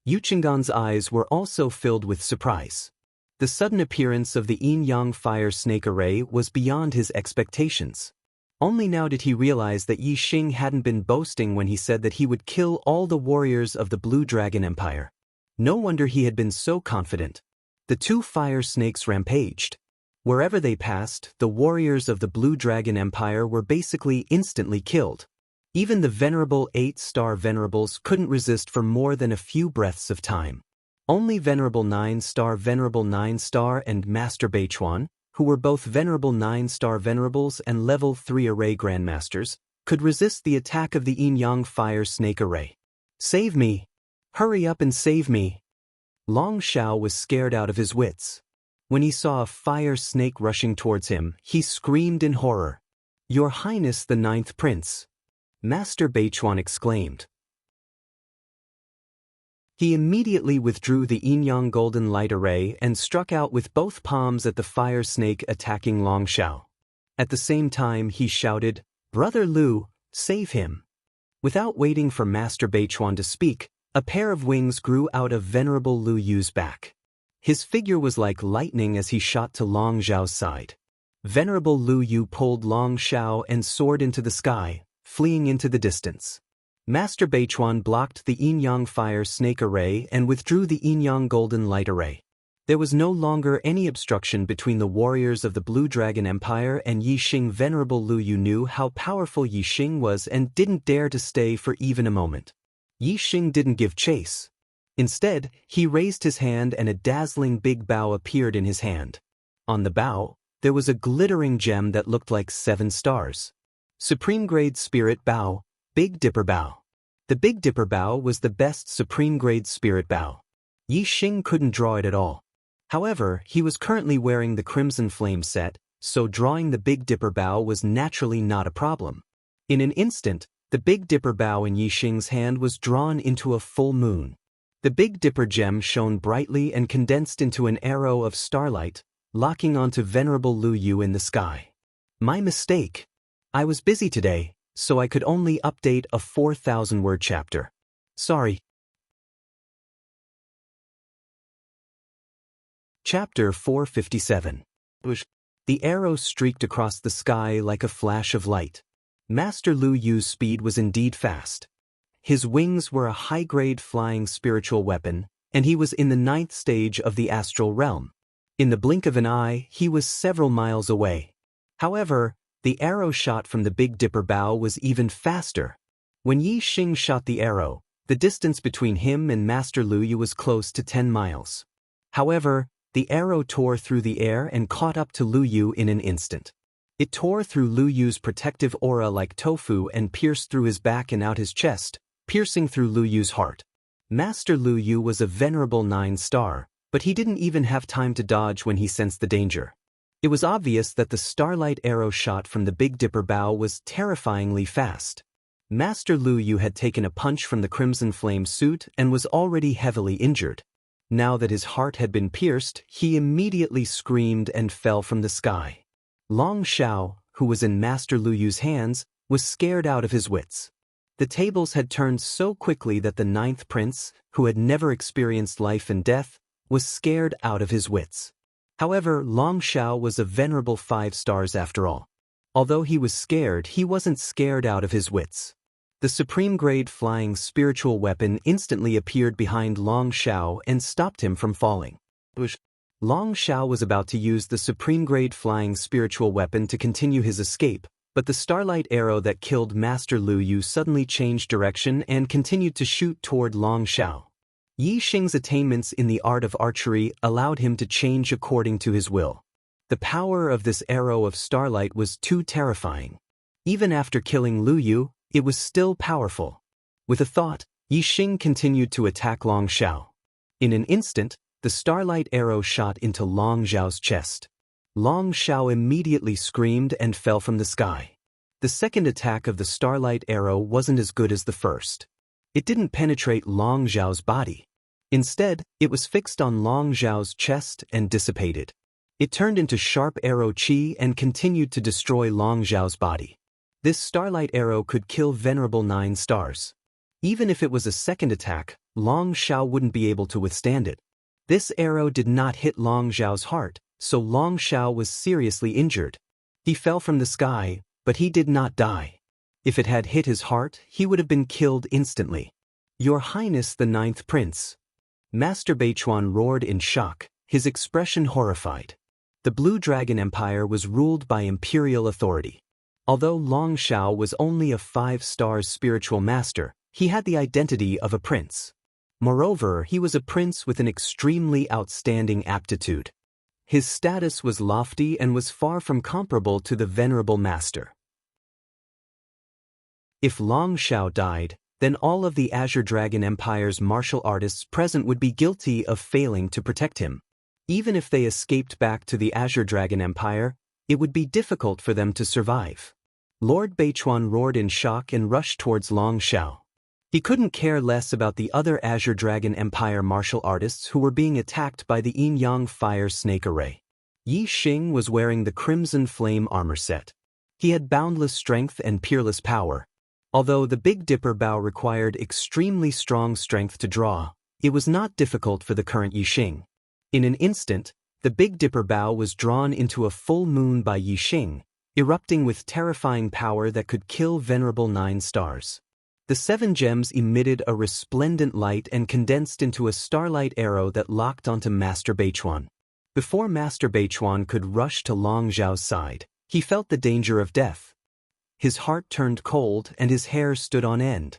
Yuchingan's eyes were also filled with surprise. The sudden appearance of the Yin-Yang Fire Snake Array was beyond his expectations. Only now did he realize that Yixing hadn't been boasting when he said that he would kill all the warriors of the Blue Dragon Empire. No wonder he had been so confident. The 2 fire snakes rampaged. Wherever they passed, the warriors of the Blue Dragon Empire were basically instantly killed. Even the venerable 8-star venerables couldn't resist for more than a few breaths of time. Only Venerable 9-star and Master Beichuan, who were both Venerable 9-star venerables and Level 3 Array Grandmasters, could resist the attack of the Yin-Yang Fire Snake Array. "Save me! Hurry up and save me!" Long Xiao was scared out of his wits. When he saw a fire snake rushing towards him, he screamed in horror. "Your Highness the 9th Prince!" Master Beichuan exclaimed. He immediately withdrew the Yin-Yang Golden Light Array and struck out with both palms at the fire snake attacking Long Xiao. At the same time he shouted, "Brother Lu, save him!" Without waiting for Master Beichuan to speak, a pair of wings grew out of Venerable Lu Yu's back. His figure was like lightning as he shot to Long Xiao's side. Venerable Lu Yu pulled Long Shao and soared into the sky, fleeing into the distance. Master Beichuan blocked the yin-yang fire snake array and withdrew the yin-yang golden light array. There was no longer any obstruction between the warriors of the Blue Dragon Empire and Yi Xing. Venerable Lu Yu knew how powerful Yi Xing was and didn't dare to stay for even a moment. Yi Xing didn't give chase. Instead, he raised his hand and a dazzling big bow appeared in his hand. On the bow, there was a glittering gem that looked like 7 stars. Supreme Grade Spirit Bow, Big Dipper Bow. The Big Dipper Bow was the best Supreme Grade Spirit Bow. Yi Xing couldn't draw it at all. However, he was currently wearing the Crimson Flame set, so drawing the Big Dipper Bow was naturally not a problem. In an instant, the Big Dipper Bow in Yi Xing's hand was drawn into a full moon. The Big Dipper gem shone brightly and condensed into an arrow of starlight, locking onto Venerable Lu Yu in the sky. My mistake. I was busy today, so I could only update a 4,000-word chapter. Sorry. Chapter 457. The arrow streaked across the sky like a flash of light. Master Lu Yu's speed was indeed fast. His wings were a high-grade flying spiritual weapon, and he was in the 9th stage of the astral realm. In the blink of an eye, he was several miles away. However, the arrow shot from the Big Dipper Bow was even faster. When Yi Xing shot the arrow, the distance between him and Master Lu Yu was close to 10 miles. However, the arrow tore through the air and caught up to Lu Yu in an instant. It tore through Lu Yu's protective aura like tofu and pierced through his back and out his chest, piercing through Lu Yu's heart. Master Lu Yu was a venerable 9-star, but he didn't even have time to dodge when he sensed the danger. It was obvious that the starlight arrow shot from the Big Dipper Bow was terrifyingly fast. Master Lu Yu had taken a punch from the Crimson Flame suit and was already heavily injured. Now that his heart had been pierced, he immediately screamed and fell from the sky. Long Shao, who was in Master Lu Yu's hands, was scared out of his wits. The tables had turned so quickly that the 9th prince, who had never experienced life and death, was scared out of his wits. However, Long Shao was a venerable 5 stars after all. Although he was scared, he wasn't scared out of his wits. The Supreme Grade flying spiritual weapon instantly appeared behind Long Shao and stopped him from falling. Long Shao was about to use the Supreme Grade flying spiritual weapon to continue his escape, but the starlight arrow that killed Master Lu Yu suddenly changed direction and continued to shoot toward Long Shao. Yi Xing's attainments in the art of archery allowed him to change according to his will. The power of this arrow of starlight was too terrifying. Even after killing Lu Yu, it was still powerful. With a thought, Yi Xing continued to attack Long Shao. In an instant, the starlight arrow shot into Long Zhao's chest. Long Shao immediately screamed and fell from the sky. The second attack of the starlight arrow wasn't as good as the first. It didn't penetrate Long Zhao's body. Instead, it was fixed on Long Zhao's chest and dissipated. It turned into sharp arrow chi and continued to destroy Long Zhao's body. This starlight arrow could kill venerable 9 stars. Even if it was a second attack, Long Shao wouldn't be able to withstand it. This arrow did not hit Long Zhao's heart, so Long Shao was seriously injured. He fell from the sky, but he did not die. If it had hit his heart, he would have been killed instantly. Your Highness the 9th Prince. Master Beichuan roared in shock, his expression horrified. The Blue Dragon Empire was ruled by imperial authority. Although Long Shao was only a 5-star spiritual master, he had the identity of a prince. Moreover, he was a prince with an extremely outstanding aptitude. His status was lofty and was far from comparable to the venerable master. If Long Shao died, then all of the Azure Dragon Empire's martial artists present would be guilty of failing to protect him. Even if they escaped back to the Azure Dragon Empire, it would be difficult for them to survive. Lord Beichuan roared in shock and rushed towards Long Shao. He couldn't care less about the other Azure Dragon Empire martial artists who were being attacked by the yin-yang fire snake array. Yi Xing was wearing the Crimson Flame armor set. He had boundless strength and peerless power. Although the Big Dipper Bow required extremely strong strength to draw, it was not difficult for the current Yi Xing. In an instant, The Big Dipper bow was drawn into a full moon by Yixing, erupting with terrifying power that could kill venerable 9 stars. The 7 gems emitted a resplendent light and condensed into a starlight arrow that locked onto Master Beichuan. Before Master Beichuan could rush to Long Zhao's side, he felt the danger of death. His heart turned cold and his hair stood on end.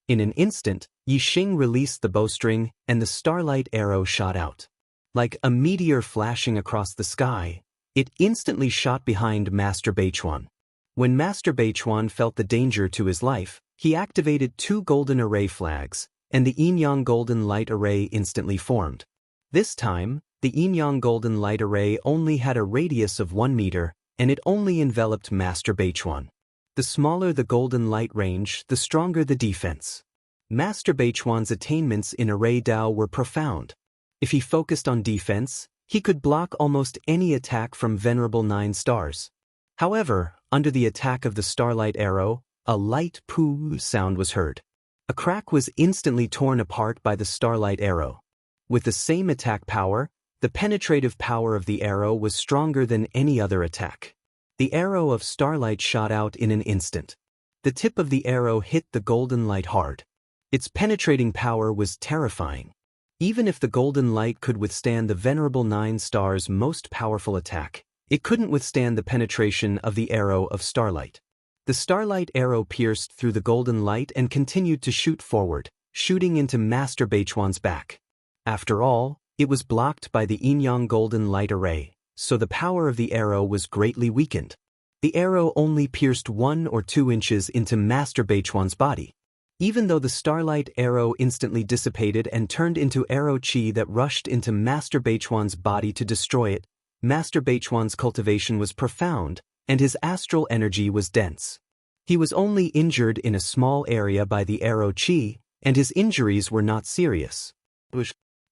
In an instant, Yixing released the bowstring and the starlight arrow shot out. Like a meteor flashing across the sky, it instantly shot behind Master Beichuan. When Master Beichuan felt the danger to his life, he activated 2 golden array flags, and the Yin-Yang golden light array instantly formed. This time, the Yin-Yang golden light array only had a radius of 1 meter, and it only enveloped Master Beichuan. The smaller the golden light range, the stronger the defense. Master Beichuan's attainments in Array Dao were profound. If he focused on defense, he could block almost any attack from venerable 9 stars. However, under the attack of the starlight arrow, a light poo sound was heard. A crack was instantly torn apart by the starlight arrow. With the same attack power, the penetrative power of the arrow was stronger than any other attack. The arrow of starlight shot out in an instant. The tip of the arrow hit the golden light hard. Its penetrating power was terrifying. Even if the golden light could withstand the venerable 9 stars' most powerful attack, it couldn't withstand the penetration of the arrow of starlight. The starlight arrow pierced through the golden light and continued to shoot forward, shooting into Master Beichuan's back. After all, it was blocked by the Yin-Yang golden light array, so the power of the arrow was greatly weakened. The arrow only pierced 1 or 2 inches into Master Beichuan's body. Even though the starlight arrow instantly dissipated and turned into arrow chi that rushed into Master Beichuan's body to destroy it, Master Beichuan's cultivation was profound, and his astral energy was dense. He was only injured in a small area by the arrow chi, and his injuries were not serious.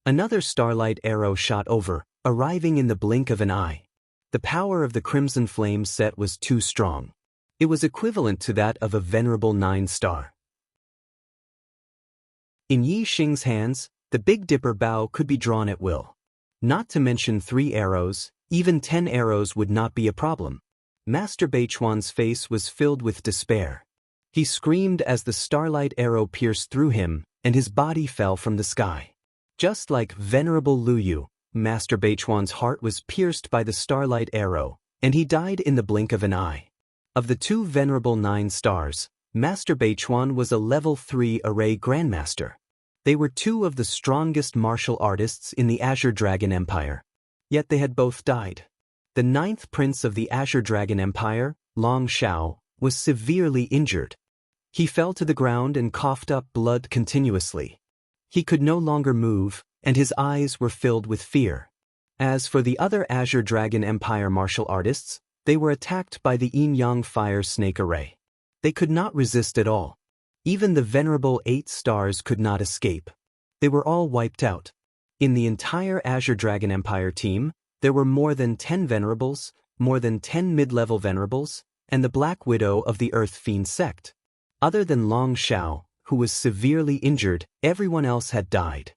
Another starlight arrow shot over, arriving in the blink of an eye. The power of the Crimson Flame set was too strong. It was equivalent to that of a venerable 9 star. In Yixing's hands, the Big Dipper bow could be drawn at will. Not to mention 3 arrows, even 10 arrows would not be a problem. Master Beichuan's face was filled with despair. He screamed as the starlight arrow pierced through him, and his body fell from the sky. Just like Venerable Lu Yu, Master Beichuan's heart was pierced by the starlight arrow, and he died in the blink of an eye. Of the 2 venerable 9 stars, Master Beichuan was a level 3 array grandmaster. They were 2 of the strongest martial artists in the Azure Dragon Empire. Yet they had both died. The 9th prince of the Azure Dragon Empire, Long Zhao, was severely injured. He fell to the ground and coughed up blood continuously. He could no longer move, and his eyes were filled with fear. As for the other Azure Dragon Empire martial artists, they were attacked by the Yin-Yang Fire Snake Array. They could not resist at all. Even the venerable 8 stars could not escape. They were all wiped out. In the entire Azure Dragon Empire team, there were more than 10 venerables, more than 10 mid-level venerables, and the Black Widow of the Earth Fiend sect. Other than Long Zhao, who was severely injured, everyone else had died.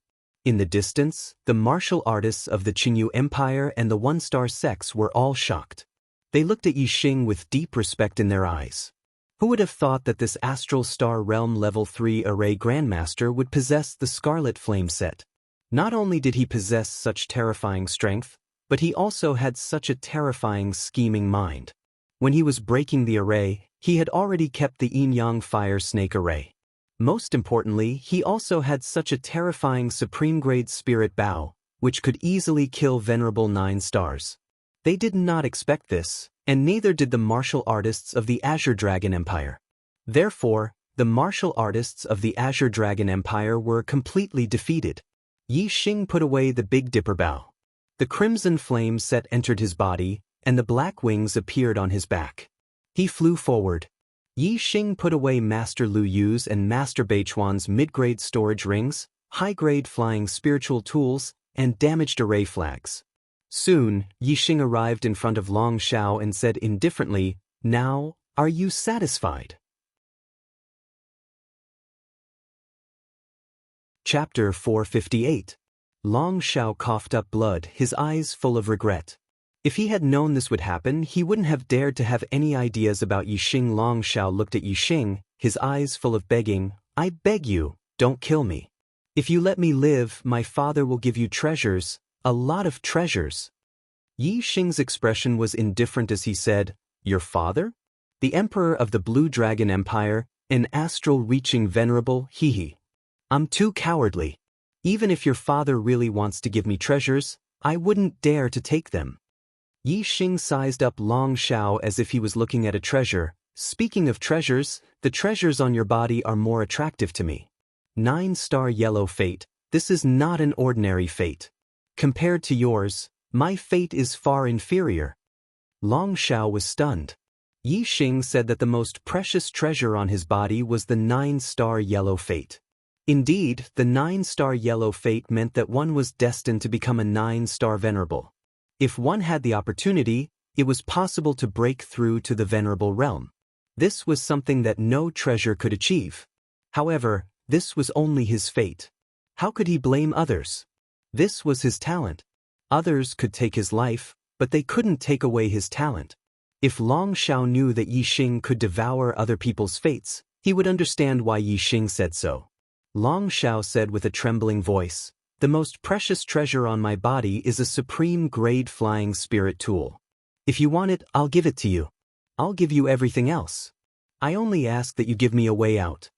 In the distance, the martial artists of the Qinyu Empire and the 1-star sects were all shocked. They looked at Yixing with deep respect in their eyes. Who would have thought that this Astral Star Realm Level 3 Array Grandmaster would possess the Scarlet Flame set? Not only did he possess such terrifying strength, but he also had such a terrifying scheming mind. When he was breaking the array, he had already kept the Yin-Yang Fire Snake Array. Most importantly, he also had such a terrifying supreme-grade spirit bow, which could easily kill venerable 9 stars. They did not expect this, and neither did the martial artists of the Azure Dragon Empire. Therefore, the martial artists of the Azure Dragon Empire were completely defeated. Yixing put away the Big Dipper bow. The Crimson Flame set entered his body, and the black wings appeared on his back. He flew forward. Yixing put away Master Lu Yu's and Master Beichuan's mid-grade storage rings, high-grade flying spiritual tools, and damaged array flags. Soon, Yixing arrived in front of Long Zhao and said indifferently, "Now, are you satisfied?" Chapter 458. Long Xiao coughed up blood, his eyes full of regret. If he had known this would happen, he wouldn't have dared to have any ideas about Yixing. Long Xiao looked at Yixing, his eyes full of begging. I beg you, don't kill me. If you let me live, my father will give you treasures, a lot of treasures. Yixing's expression was indifferent as he said, Your father? The emperor of the Blue Dragon Empire, an astral-reaching venerable, hee. I'm too cowardly. Even if your father really wants to give me treasures, I wouldn't dare to take them. Yixing sized up Long Xiao as if he was looking at a treasure. Speaking of treasures, the treasures on your body are more attractive to me. 9-star yellow fate, this is not an ordinary fate. Compared to yours, my fate is far inferior. Long Xiao was stunned. Yixing said that the most precious treasure on his body was the 9-star yellow fate. Indeed, the 9-star yellow fate meant that one was destined to become a 9-star venerable. If one had the opportunity, it was possible to break through to the venerable realm. This was something that no treasure could achieve. However, this was only his fate. How could he blame others? This was his talent. Others could take his life, but they couldn't take away his talent. If Long Xiao knew that Yixing could devour other people's fates, he would understand why Yixing said so. Long Xiao said with a trembling voice, The most precious treasure on my body is a supreme-grade flying spirit tool. If you want it, I'll give it to you. I'll give you everything else. I only ask that you give me a way out.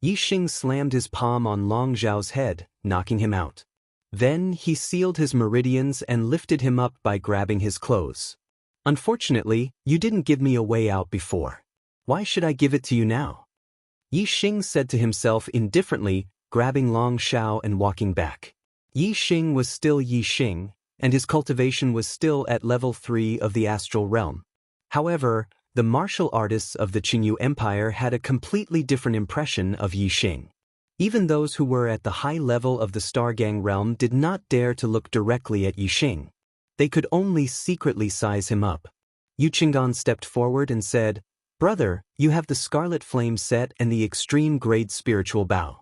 Yixing slammed his palm on Long Xiao's head, knocking him out. Then he sealed his meridians and lifted him up by grabbing his clothes. Unfortunately, you didn't give me a way out before. Why should I give it to you now? Yixing said to himself indifferently, grabbing Long Xiao and walking back. Yixing was still Yixing, and his cultivation was still at level 3 of the astral realm. However, the martial artists of the Qingyu Empire had a completely different impression of Yixing. Even those who were at the high level of the Star Gang realm did not dare to look directly at Yixing. They could only secretly size him up. Yu Qinggan stepped forward and said, Brother, you have the Scarlet Flame set and the extreme grade spiritual bow.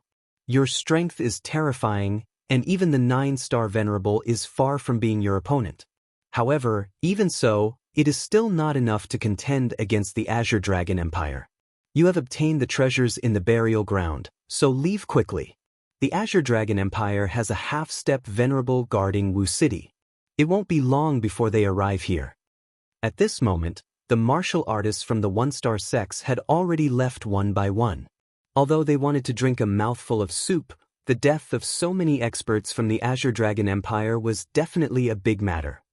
Your strength is terrifying, and even the 9-star venerable is far from being your opponent. However, even so, it is still not enough to contend against the Azure Dragon Empire. You have obtained the treasures in the burial ground, so leave quickly. The Azure Dragon Empire has a half-step venerable guarding Wu City. It won't be long before they arrive here. At this moment, the martial artists from the 1-star sects had already left one by one. Although they wanted to drink a mouthful of soup, the death of so many experts from the Azure Dragon Empire was definitely a big matter.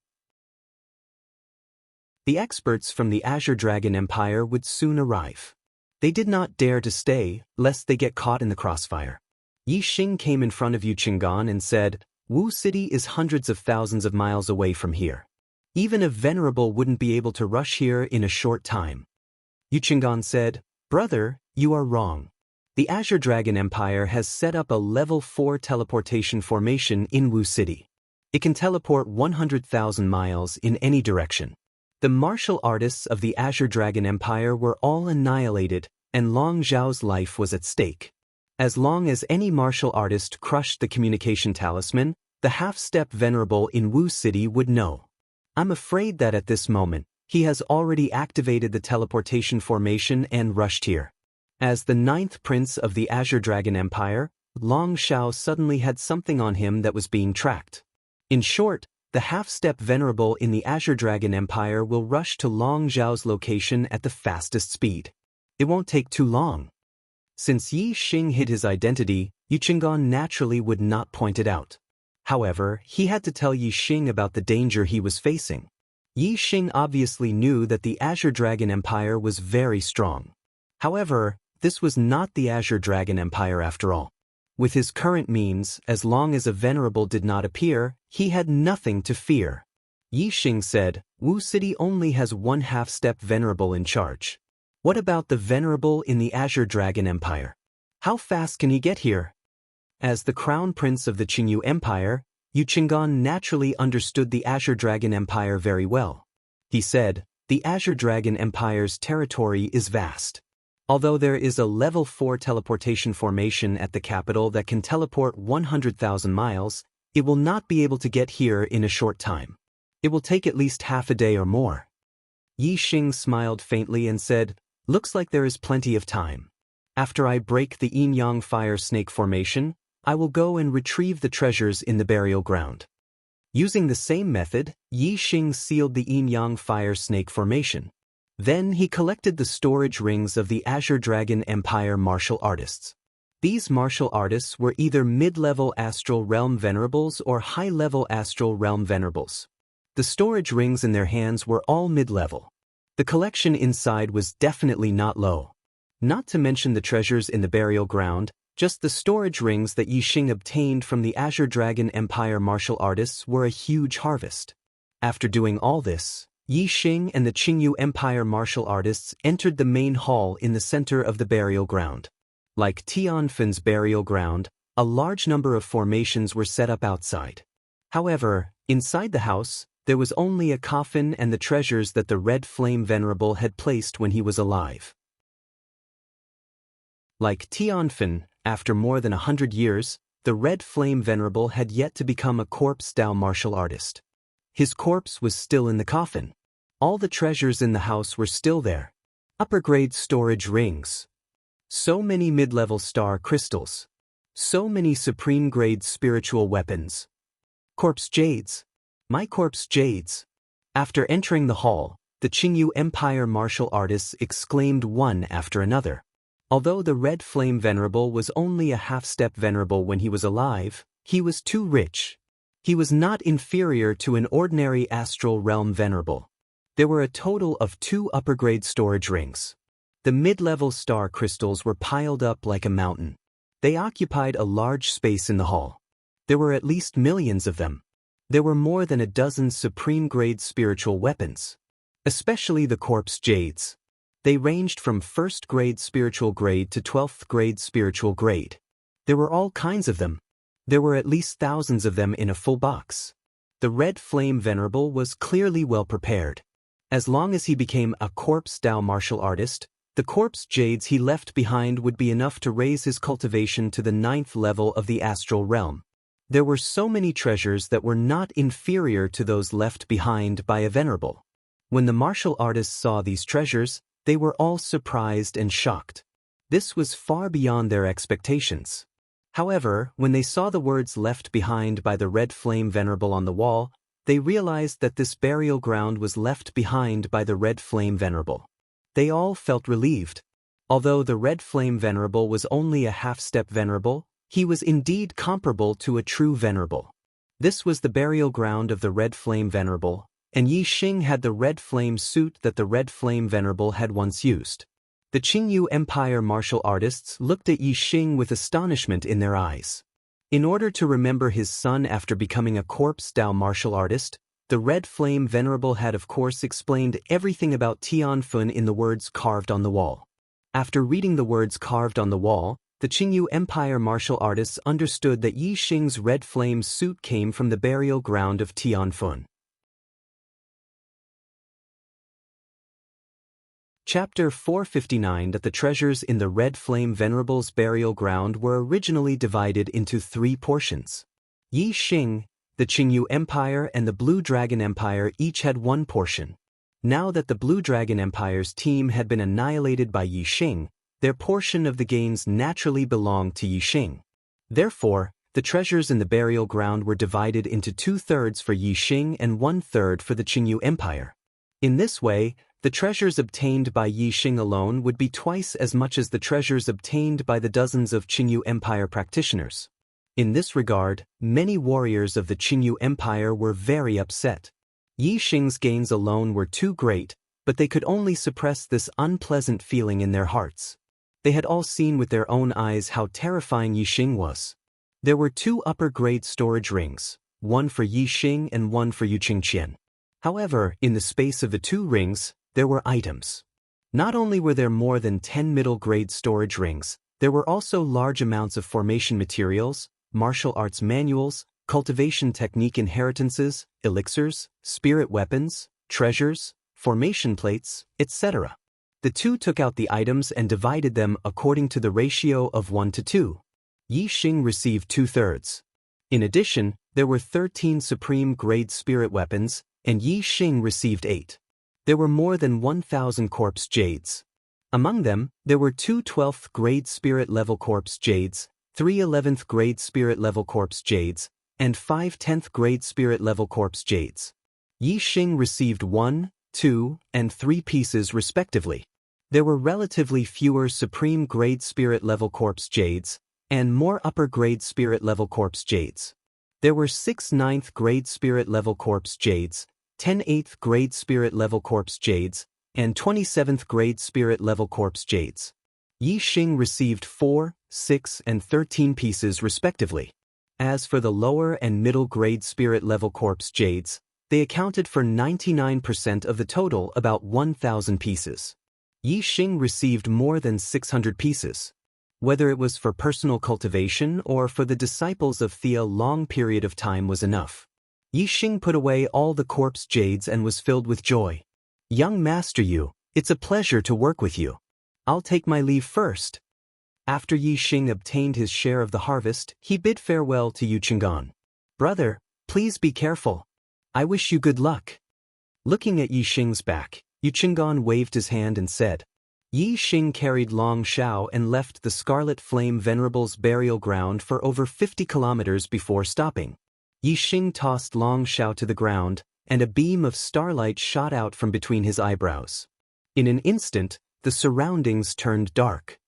The experts from the Azure Dragon Empire would soon arrive. They did not dare to stay, lest they get caught in the crossfire. Yixing came in front of Yu Qinggan and said, Wu City is hundreds of thousands of miles away from here. Even a venerable wouldn't be able to rush here in a short time. Yu Qinggan said, Brother, you are wrong. The Azure Dragon Empire has set up a level 4 teleportation formation in Wu City. It can teleport 100,000 miles in any direction. The martial artists of the Azure Dragon Empire were all annihilated, and Long Xiao's life was at stake. As long as any martial artist crushed the communication talisman, the half-step venerable in Wu City would know. I'm afraid that at this moment, he has already activated the teleportation formation and rushed here. As the 9th prince of the Azure Dragon Empire, Long Xiao suddenly had something on him that was being tracked. In short, the half-step venerable in the Azure Dragon Empire will rush to Long Xiao's location at the fastest speed. It won't take too long. Since Yixing hid his identity, Yu Qinggan naturally would not point it out. However, he had to tell Yixing about the danger he was facing. Yixing obviously knew that the Azure Dragon Empire was very strong. However, this was not the Azure Dragon Empire after all. With his current means, as long as a venerable did not appear, he had nothing to fear. Yixing said, Wu City only has one half-step venerable in charge. What about the venerable in the Azure Dragon Empire? How fast can he get here? As the crown prince of the Qingyu Empire, Yu Qinggan naturally understood the Azure Dragon Empire very well. He said, the Azure Dragon Empire's territory is vast. Although there is a level 4 teleportation formation at the capital that can teleport 100,000 miles, It will not be able to get here in a short time. It will take at least half a day or more. Yi Xing smiled faintly and said, "Looks like there is plenty of time. After I break the yin-yang fire snake formation, I will go and retrieve the treasures in the burial ground." Using the same method, Yi Xing sealed the yin-yang fire snake formation. Then he collected the storage rings of the Azure Dragon Empire martial artists. These martial artists were either mid-level Astral Realm Venerables or high-level Astral Realm Venerables. The storage rings in their hands were all mid-level. The collection inside was definitely not low. Not to mention the treasures in the burial ground, just the storage rings that Yi Xing obtained from the Azure Dragon Empire martial artists were a huge harvest. After doing all this, Yi Xing and the Qingyu Empire martial artists entered the main hall in the center of the burial ground. Like Tianfun's burial ground, a large number of formations were set up outside. However, inside the house, there was only a coffin and the treasures that the Red Flame Venerable had placed when he was alive. Like Tianfun, after more than 100 years, the Red Flame Venerable had yet to become a corpse-style martial artist. His corpse was still in the coffin. All the treasures in the house were still there. Upper-grade storage rings. So many mid-level star crystals. So many supreme-grade spiritual weapons. Corpse jades. My corpse jades. After entering the hall, the Qingyu Empire martial artists exclaimed one after another. Although the Red Flame Venerable was only a half-step venerable when he was alive, he was too rich. He was not inferior to an ordinary Astral Realm Venerable. There were a total of 2 upper-grade storage rings. The mid-level star crystals were piled up like a mountain. They occupied a large space in the hall. There were at least millions of them. There were more than a dozen supreme-grade spiritual weapons. Especially the corpse jades. They ranged from 1st grade spiritual grade to 12th grade spiritual grade. There were all kinds of them. There were at least thousands of them in a full box. The Red Flame Venerable was clearly well prepared. As long as he became a corpse-style martial artist, the corpse jades he left behind would be enough to raise his cultivation to the 9th level of the astral realm. There were so many treasures that were not inferior to those left behind by a venerable. When the martial artists saw these treasures, they were all surprised and shocked. This was far beyond their expectations. However, when they saw the words left behind by the Red Flame Venerable on the wall, they realized that this burial ground was left behind by the Red Flame Venerable. They all felt relieved. Although the Red Flame Venerable was only a half-step venerable, he was indeed comparable to a true venerable. This was the burial ground of the Red Flame Venerable, and Yi Xing had the red flame suit that the Red Flame Venerable had once used. The Qingyu Empire martial artists looked at Yi Xing with astonishment in their eyes. In order to remember his son after becoming a corpse-style martial artist, the Red Flame Venerable had of course explained everything about Tianfun in the words carved on the wall. After reading the words carved on the wall, the Qingyu Empire martial artists understood that Yi Xing's red flame suit came from the burial ground of Tianfun. Chapter 459. That the treasures in the Red Flame Venerable's burial ground were originally divided into 3 portions. Yi Xing, the Qingyu Empire and the Blue Dragon Empire each had 1 portion. Now that the Blue Dragon Empire's team had been annihilated by Yi Xing, their portion of the gains naturally belonged to Yi Xing. Therefore, the treasures in the burial ground were divided into 2/3 for Yi Xing and 1/3 for the Qingyu Empire. In this way, the treasures obtained by Yi Xing alone would be twice as much as the treasures obtained by the dozens of Qingyu Empire practitioners. In this regard, many warriors of the Qingyu Empire were very upset. Yi Xing's gains alone were too great, but they could only suppress this unpleasant feeling in their hearts. They had all seen with their own eyes how terrifying Yi Xing was. There were 2 upper-grade storage rings, one for Yi Xing and one for Yu Qingqian. However, in the space of the 2 rings, there were items. Not only were there more than 10 middle-grade storage rings, there were also large amounts of formation materials, martial arts manuals, cultivation technique inheritances, elixirs, spirit weapons, treasures, formation plates, etc. The 2 took out the items and divided them according to the ratio of 1 to 2. Yi Xing received 2/3. In addition, there were 13 supreme-grade spirit weapons, and Yi Xing received 8. There were more than 1,000 corpse jades. Among them, there were 2 12th-grade spirit-level corpse jades, 3 11th-grade spirit-level corpse jades, and 5 10th-grade spirit-level corpse jades. Yi Xing received 1, 2, and 3 pieces respectively. There were relatively fewer supreme-grade spirit-level corpse jades, and more upper-grade spirit-level corpse jades. There were 6 9th-grade spirit-level corpse jades, 10 8th-grade spirit-level corpse jades, and 27th-grade spirit-level corpse jades. Yi Xing received 4, 6, and 13 pieces respectively. As for the lower and middle-grade spirit-level corpse jades, they accounted for 99% of the total, about 1,000 pieces. Yi Xing received more than 600 pieces. Whether it was for personal cultivation or for the disciples of Thea, a long period of time was enough. Yi Xing put away all the corpse jades and was filled with joy. "Young Master Yu, it's a pleasure to work with you. I'll take my leave first." After Yi Xing obtained his share of the harvest, he bid farewell to Yu Qinggan. "Brother, please be careful. I wish you good luck." Looking at Yi Xing's back, Yu Qinggan waved his hand and said. Yi Xing carried Long Shao and left the Scarlet Flame Venerable's burial ground for over 50 kilometers before stopping. Yi Xing tossed Long Shao to the ground, and a beam of starlight shot out from between his eyebrows. In an instant, the surroundings turned dark.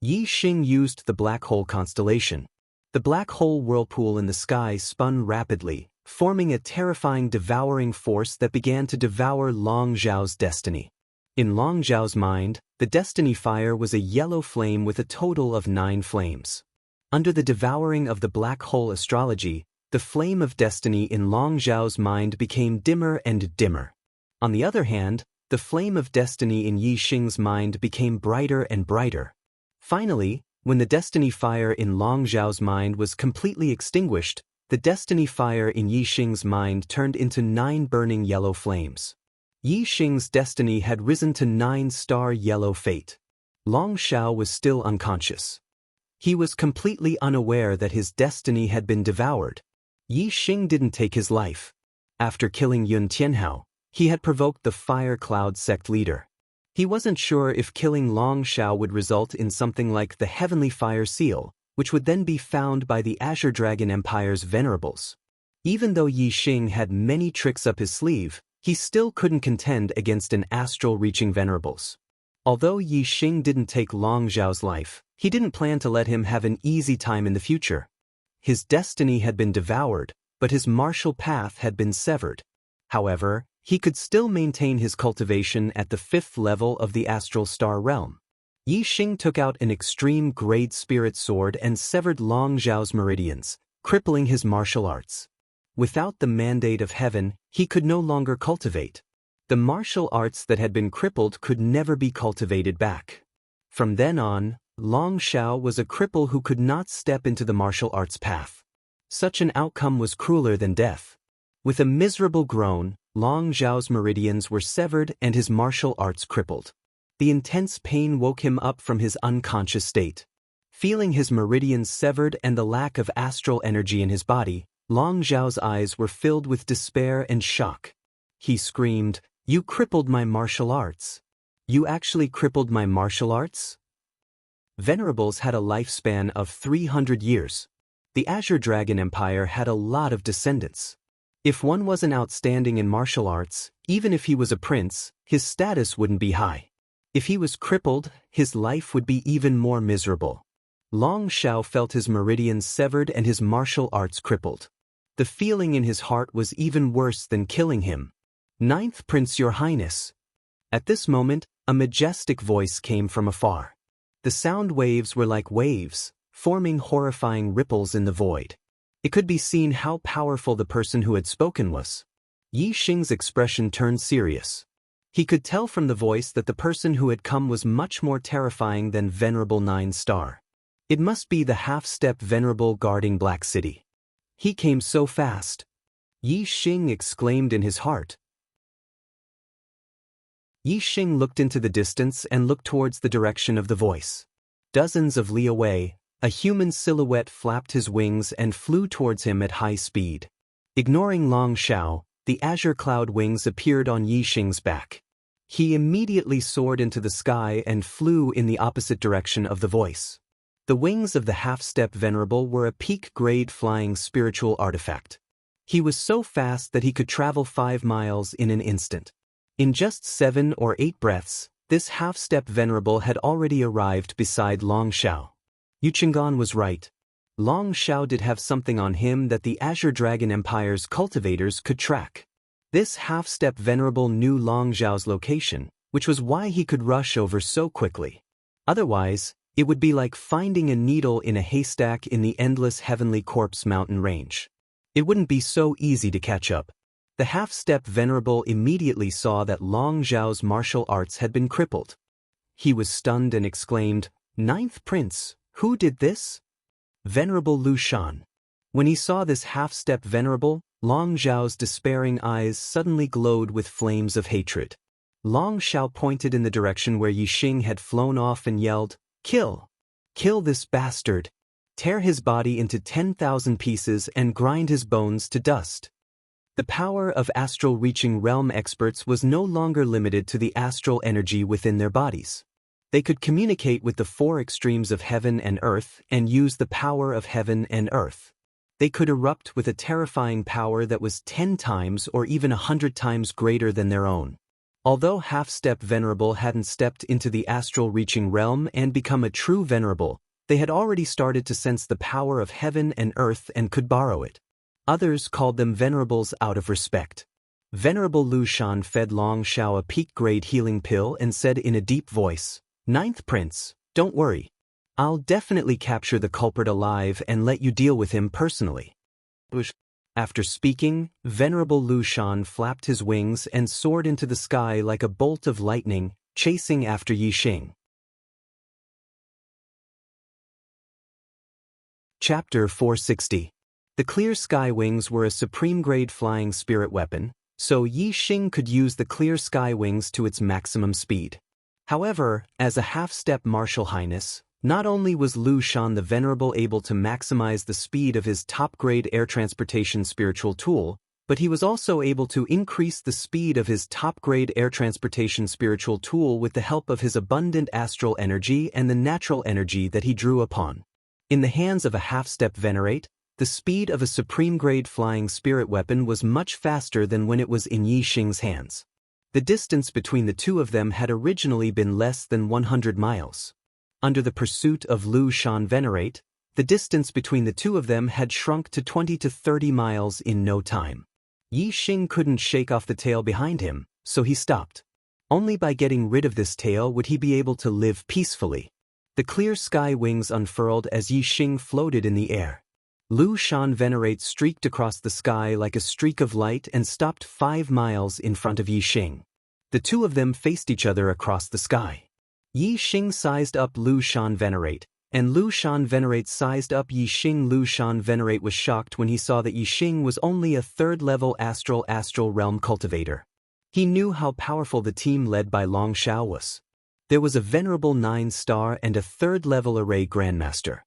Yi Xing used the black hole constellation. The black hole whirlpool in the sky spun rapidly, forming a terrifying devouring force that began to devour Long Zhao's destiny. In Long Zhao's mind, the destiny fire was a yellow flame with a total of 9 flames. Under the devouring of the black hole astrology, the flame of destiny in Long Zhao's mind became dimmer and dimmer. On the other hand, the flame of destiny in Yi Xing's mind became brighter and brighter. Finally, when the destiny fire in Long Zhao's mind was completely extinguished, the destiny fire in Yi Xing's mind turned into 9 burning yellow flames. Yi Xing's destiny had risen to 9-star yellow fate. Long Shao was still unconscious. He was completely unaware that his destiny had been devoured. Yi Xing didn't take his life. After killing Yun Tianhao, he had provoked the Fire Cloud sect leader. He wasn't sure if killing Long Shao would result in something like the Heavenly Fire Seal, which would then be found by the Azure Dragon Empire's venerables. Even though Yi Xing had many tricks up his sleeve, he still couldn't contend against an astral-reaching venerables. Although Yi Xing didn't take Long Zhao's life, he didn't plan to let him have an easy time in the future. His destiny had been devoured, but his martial path had been severed. However, he could still maintain his cultivation at the 5th level of the Astral Star Realm. Yi Xing took out an extreme-grade spirit sword and severed Long Zhao's meridians, crippling his martial arts. Without the mandate of heaven, he could no longer cultivate. The martial arts that had been crippled could never be cultivated back. From then on, Long Shao was a cripple who could not step into the martial arts path. Such an outcome was crueler than death. With a miserable groan, Long Zhao's meridians were severed and his martial arts crippled. The intense pain woke him up from his unconscious state. Feeling his meridians severed and the lack of astral energy in his body, Long Zhao's eyes were filled with despair and shock. He screamed, "You crippled my martial arts. You actually crippled my martial arts?" Venerables had a lifespan of 300 years. The Azure Dragon Empire had a lot of descendants. If one wasn't outstanding in martial arts, even if he was a prince, his status wouldn't be high. If he was crippled, his life would be even more miserable. Long Shao felt his meridians severed and his martial arts crippled. The feeling in his heart was even worse than killing him. "Ninth Prince, Your Highness." At this moment, a majestic voice came from afar. The sound waves were like waves, forming horrifying ripples in the void. It could be seen how powerful the person who had spoken was. Yi Xing's expression turned serious. He could tell from the voice that the person who had come was much more terrifying than Venerable 9-star. It must be the half-step Venerable guarding Black City. He came so fast. Yi Xing exclaimed in his heart. Yi Xing looked into the distance and looked towards the direction of the voice. Dozens of li away, A human silhouette flapped his wings and flew towards him at high speed. Ignoring Long Xiao, the azure cloud wings appeared on Yixing's back. He immediately soared into the sky and flew in the opposite direction of the voice. The wings of the half-step venerable were a peak-grade flying spiritual artifact. He was so fast that he could travel 5 miles in an instant. In just 7 or 8 breaths, this half-step venerable had already arrived beside Long Xiao. Yu Qinggan was right. Long Xiao did have something on him that the Azure Dragon Empire's cultivators could track. This half-step venerable knew Long Xiao's location, which was why he could rush over so quickly. Otherwise, it would be like finding a needle in a haystack in the endless Heavenly Corpse mountain range. It wouldn't be so easy to catch up. The half-step venerable immediately saw that Long Xiao's martial arts had been crippled. He was stunned and exclaimed, "Ninth Prince, who did this?" "Venerable Lu Shan." When he saw this half-step venerable, Long Xiao's despairing eyes suddenly glowed with flames of hatred. Long Xiao pointed in the direction where Yixing had flown off and yelled, "Kill! Kill this bastard! Tear his body into 10,000 pieces and grind his bones to dust." The power of astral-reaching realm experts was no longer limited to the astral energy within their bodies. They could communicate with the 4 extremes of heaven and earth and use the power of heaven and earth. They could erupt with a terrifying power that was 10 times or even 100 times greater than their own. Although half-step venerable hadn't stepped into the astral-reaching realm and become a true venerable, they had already started to sense the power of heaven and earth and could borrow it. Others called them venerables out of respect. Venerable Lu Shan fed Long Xiao a peak-grade healing pill and said in a deep voice, "Ninth Prince, don't worry. I'll definitely capture the culprit alive and let you deal with him personally." After speaking, Venerable Lu Shan flapped his wings and soared into the sky like a bolt of lightning, chasing after Yixing. Chapter 460. The clear sky wings were a supreme-grade flying spirit weapon, so Yixing could use the clear sky wings to its maximum speed. However, as a half-step martial highness, not only was Lu Shan the Venerable able to maximize the speed of his top-grade air transportation spiritual tool, but he was also able to increase the speed of his top-grade air transportation spiritual tool with the help of his abundant astral energy and the natural energy that he drew upon. In the hands of a half-step venerate, the speed of a supreme-grade flying spirit weapon was much faster than when it was in Yixing's hands. The distance between the two of them had originally been less than 100 miles. Under the pursuit of Lu Shan Venerate, the distance between the two of them had shrunk to 20 to 30 miles in no time. Yixing couldn't shake off the tail behind him, so he stopped. Only by getting rid of this tail would he be able to live peacefully. The clear sky wings unfurled as Yixing floated in the air. Lu Shan Venerate streaked across the sky like a streak of light and stopped 5 miles in front of Yixing. The two of them faced each other across the sky. Yixing sized up Lu Shan Venerate, and Lu Shan Venerate sized up Yixing. Lu Shan Venerate was shocked when he saw that Yixing was only a 3rd-level astral realm cultivator. He knew how powerful the team led by Long Xiao was. There was a venerable 9-star and a 3rd-level array grandmaster.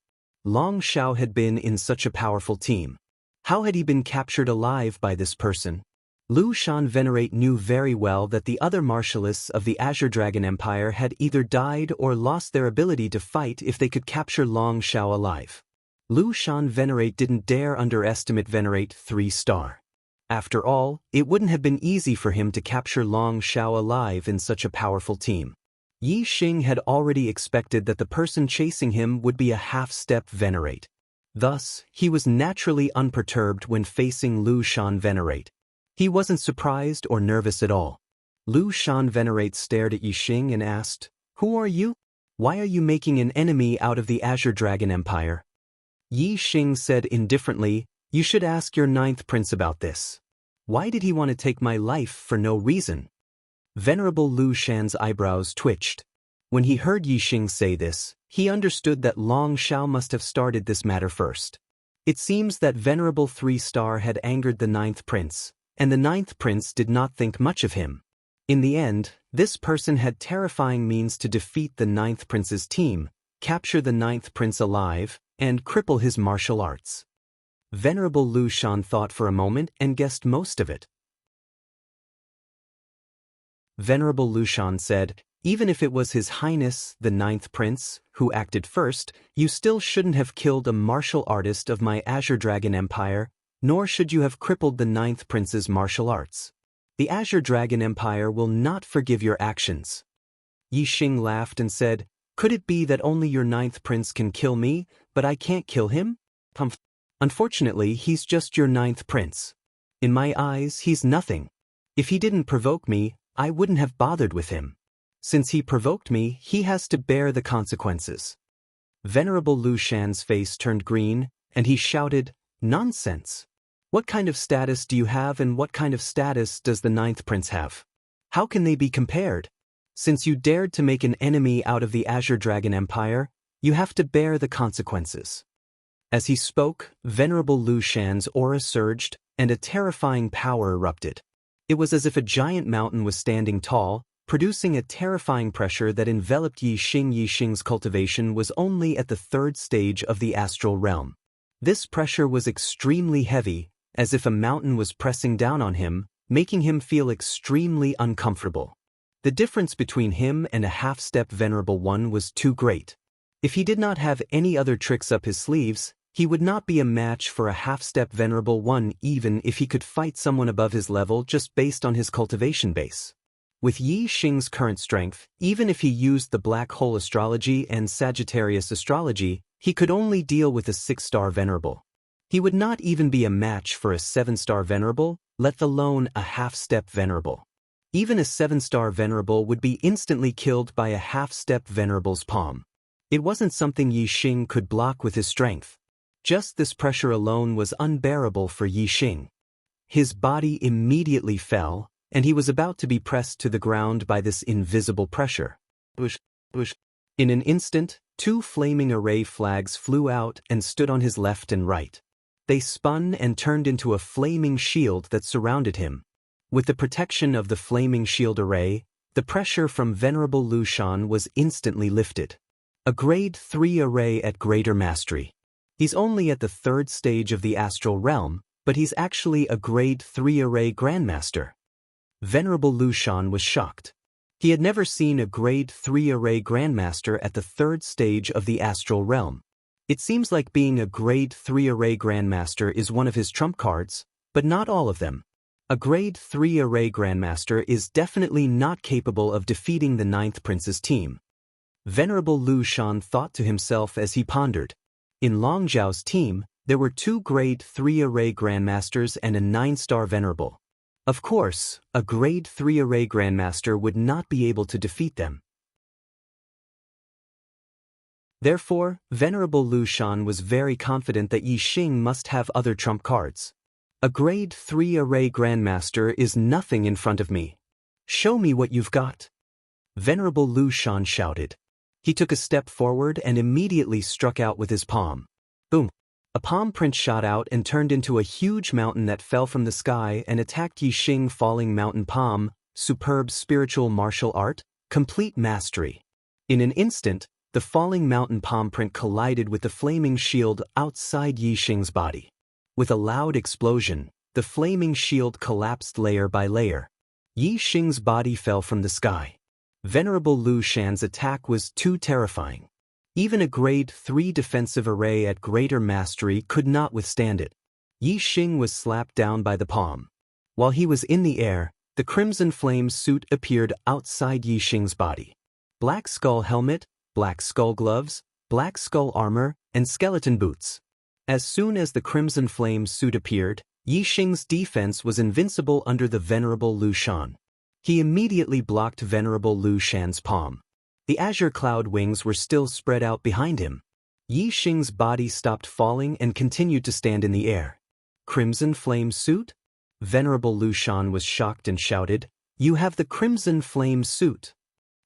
Long Xiao had been in such a powerful team. How had he been captured alive by this person? Lu Shan Venerate knew very well that the other martialists of the Azure Dragon Empire had either died or lost their ability to fight if they could capture Long Xiao alive. Lu Shan Venerate didn't dare underestimate Venerate 3-star. After all, it wouldn't have been easy for him to capture Long Xiao alive in such a powerful team. Yixing had already expected that the person chasing him would be a half-step Venerate. Thus, he was naturally unperturbed when facing Lu Shan Venerate. He wasn't surprised or nervous at all. Lu Shan Venerate stared at Yixing and asked, "Who are you? Why are you making an enemy out of the Azure Dragon Empire?" Yixing said indifferently, "You should ask your 9th prince about this. Why did he want to take my life for no reason?" Venerable Lu Shan's eyebrows twitched. When he heard Yixing say this, he understood that Long Xiao must have started this matter first. It seems that Venerable 3-star had angered the 9th prince, and the 9th prince did not think much of him. In the end, this person had terrifying means to defeat the 9th prince's team, capture the 9th prince alive, and cripple his martial arts. Venerable Lu Shan thought for a moment and guessed most of it. Venerable Lu Shan said, "Even if it was His Highness, the Ninth Prince, who acted first, you still shouldn't have killed a martial artist of my Azure Dragon Empire, nor should you have crippled the Ninth Prince's martial arts. The Azure Dragon Empire will not forgive your actions." Yi Xing laughed and said, "Could it be that only your Ninth Prince can kill me, but I can't kill him? Unfortunately, he's just your Ninth Prince. In my eyes, he's nothing. If he didn't provoke me, I wouldn't have bothered with him. Since he provoked me, he has to bear the consequences." Venerable Lu Shan's face turned green, and he shouted, "Nonsense! What kind of status do you have and what kind of status does the Ninth Prince have? How can they be compared? Since you dared to make an enemy out of the Azure Dragon Empire, you have to bear the consequences." As he spoke, Venerable Lu Shan's aura surged, and a terrifying power erupted. It was as if a giant mountain was standing tall, producing a terrifying pressure that enveloped Yi Xing. Yi Xing's cultivation was only at the third stage of the astral realm. This pressure was extremely heavy, as if a mountain was pressing down on him, making him feel extremely uncomfortable. The difference between him and a half-step Venerable One was too great. If he did not have any other tricks up his sleeves, he would not be a match for a half-step Venerable One even if he could fight someone above his level just based on his cultivation base. With Yi Xing's current strength, even if he used the Black Hole Astrology and Sagittarius Astrology, he could only deal with a 6-star Venerable. He would not even be a match for a 7-star Venerable, let alone a half-step Venerable. Even a 7-star Venerable would be instantly killed by a half-step Venerable's palm. It wasn't something Yi Xing could block with his strength. Just this pressure alone was unbearable for Yi Xing. His body immediately fell, and he was about to be pressed to the ground by this invisible pressure. In an instant, 2 flaming array flags flew out and stood on his left and right. They spun and turned into a flaming shield that surrounded him. With the protection of the flaming shield array, the pressure from Venerable Lu Shan was instantly lifted. A grade 3 array at greater mastery. He's only at the third stage of the astral realm, but he's actually a grade 3 array grandmaster. Venerable Lu Shan was shocked. He had never seen a grade 3 array grandmaster at the third stage of the astral realm. It seems like being a grade 3 array grandmaster is one of his trump cards, but not all of them. A grade 3 array grandmaster is definitely not capable of defeating the Ninth Prince's team. Venerable Lu Shan thought to himself as he pondered. In Long Zhao's team, there were 2 grade 3 array grandmasters and a 9-star Venerable. Of course, a grade 3 array grandmaster would not be able to defeat them. Therefore, Venerable Lu Shan was very confident that Yi Xing must have other trump cards. A grade 3 array grandmaster is nothing in front of me. Show me what you've got. Venerable Lu Shan shouted. He took a step forward and immediately struck out with his palm. Boom! A palm print shot out and turned into a huge mountain that fell from the sky and attacked Yi Xing. Falling mountain palm, superb spiritual martial art, complete mastery. In an instant, the falling mountain palm print collided with the flaming shield outside Yi Xing's body. With a loud explosion, the flaming shield collapsed layer by layer. Yi Xing's body fell from the sky. Venerable Lu Shan's attack was too terrifying. Even a grade 3 defensive array at greater mastery could not withstand it. Yi Xing was slapped down by the palm. While he was in the air, the Crimson Flame suit appeared outside Yi Xing's body. Black skull helmet, black skull gloves, black skull armor, and skeleton boots. As soon as the Crimson Flame suit appeared, Yi Xing's defense was invincible under the Venerable Lu Shan. He immediately blocked Venerable Lu Shan's palm. The azure cloud wings were still spread out behind him. Yi Xing's body stopped falling and continued to stand in the air. Crimson Flame suit? Venerable Lu Shan was shocked and shouted, "You have the Crimson Flame suit."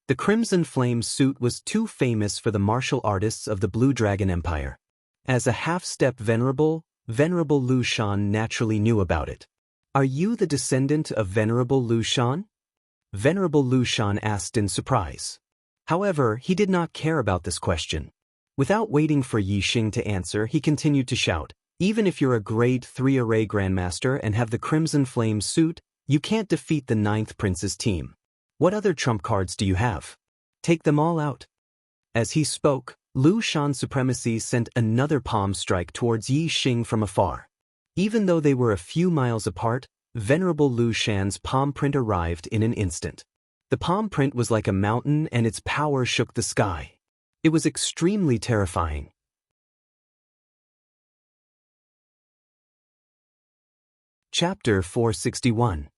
The Crimson Flame suit was too famous for the martial artists of the Blue Dragon Empire. As a half-step Venerable Lu Shan naturally knew about it. "Are you the descendant of Venerable Lu Shan?" Venerable Lu Shan asked in surprise. However, he did not care about this question. Without waiting for Yi Xing to answer, he continued to shout, "Even if you're a grade 3 array grandmaster and have the Crimson Flame suit, you can't defeat the 9th Prince's team. What other trump cards do you have? Take them all out." As he spoke, Lu Shan's supremacy sent another palm strike towards Yi Xing from afar. Even though they were a few miles apart, Venerable Lu Shan's palm print arrived in an instant. The palm print was like a mountain and its power shook the sky. It was extremely terrifying. Chapter 461.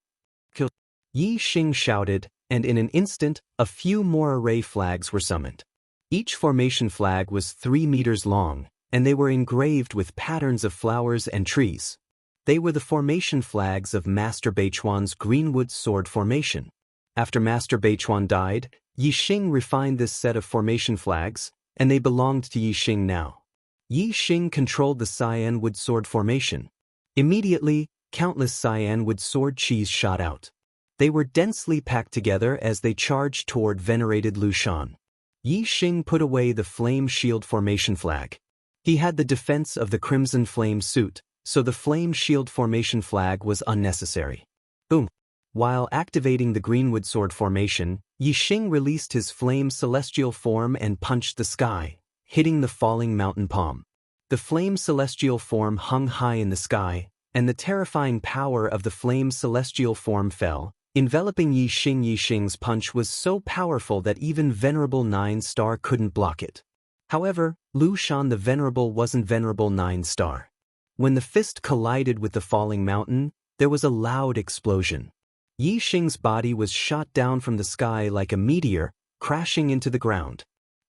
Kill. Yi Xing shouted, and in an instant, a few more array flags were summoned. Each formation flag was 3 meters long, and they were engraved with patterns of flowers and trees. They were the formation flags of Master Beichuan's Greenwood Sword Formation. After Master Beichuan died, Yi Xing refined this set of formation flags, and they belonged to Yi Xing now. Yi Xing controlled the Cyan Wood Sword Formation. Immediately, countless Cyan Wood Sword Chis shot out. They were densely packed together as they charged toward venerated Lu Shan. Yi Xing put away the Flame Shield Formation flag. He had the defense of the Crimson Flame suit, so the Flame Shield Formation flag was unnecessary. Boom! While activating the Greenwood Sword Formation, Yi Xing released his Flame Celestial form and punched the sky, hitting the falling mountain palm. The Flame Celestial form hung high in the sky, and the terrifying power of the Flame Celestial form fell, enveloping Yi Xing. Yi Xing's punch was so powerful that even Venerable 9-star couldn't block it. However, Lu Shan the Venerable wasn't Venerable 9-star. When the fist collided with the falling mountain, there was a loud explosion. Yi Xing's body was shot down from the sky like a meteor, crashing into the ground.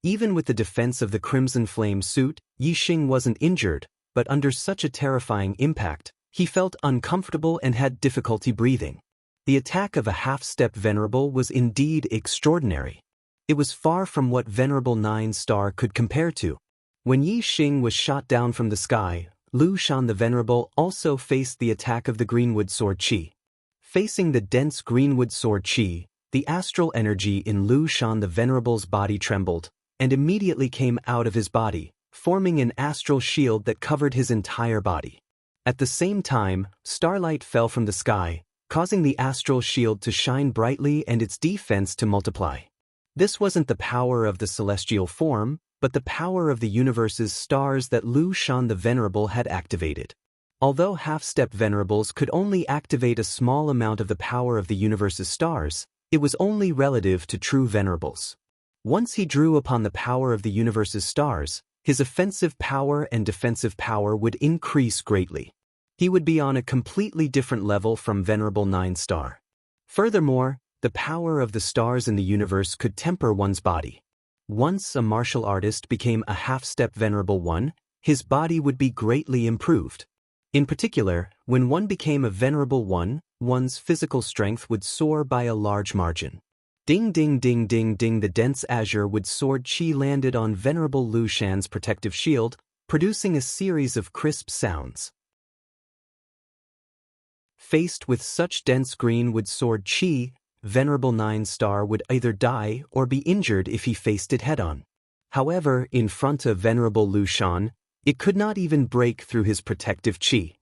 Even with the defense of the Crimson Flame suit, Yi Xing wasn't injured, but under such a terrifying impact, he felt uncomfortable and had difficulty breathing. The attack of a half-step Venerable was indeed extraordinary. It was far from what Venerable 9-star could compare to. When Yi Xing was shot down from the sky, Lu Shan the Venerable also faced the attack of the Greenwood Sword Chi. Facing the dense Greenwood Sword Chi, the astral energy in Lu Shan the Venerable's body trembled, and immediately came out of his body, forming an astral shield that covered his entire body. At the same time, starlight fell from the sky, causing the astral shield to shine brightly and its defense to multiply. This wasn't the power of the celestial form, but the power of the universe's stars that Lu Shan the Venerable had activated. Although half-step Venerables could only activate a small amount of the power of the universe's stars, it was only relative to true Venerables. Once he drew upon the power of the universe's stars, his offensive power and defensive power would increase greatly. He would be on a completely different level from Venerable 9-star. Furthermore, the power of the stars in the universe could temper one's body. Once a martial artist became a half-step Venerable 1, his body would be greatly improved. In particular, when one became a Venerable 1, one's physical strength would soar by a large margin. Ding ding ding ding ding, the dense azure wood sword chi landed on Venerable Lu Shan's protective shield, producing a series of crisp sounds. Faced with such dense greenwood sword chi, Venerable 9-star would either die or be injured if he faced it head-on. However, in front of Venerable Lu Shan, it could not even break through his protective chi.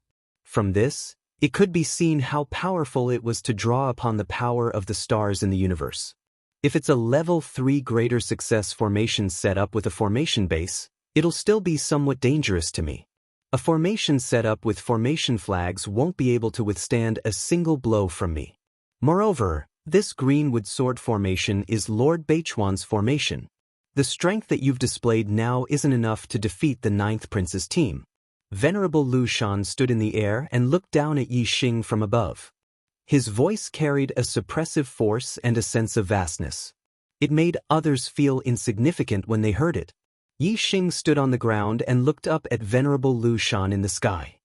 From this, it could be seen how powerful it was to draw upon the power of the stars in the universe. If it's a level 3 greater success formation set up with a formation base, it'll still be somewhat dangerous to me. A formation set up with formation flags won't be able to withstand a single blow from me. Moreover, this greenwood sword formation is Lord Beichuan's formation. The strength that you've displayed now isn't enough to defeat the 9th Prince's team. Venerable Lu Shan stood in the air and looked down at Yi Xing from above. His voice carried a suppressive force and a sense of vastness. It made others feel insignificant when they heard it. Yi Xing stood on the ground and looked up at Venerable Lu Shan in the sky.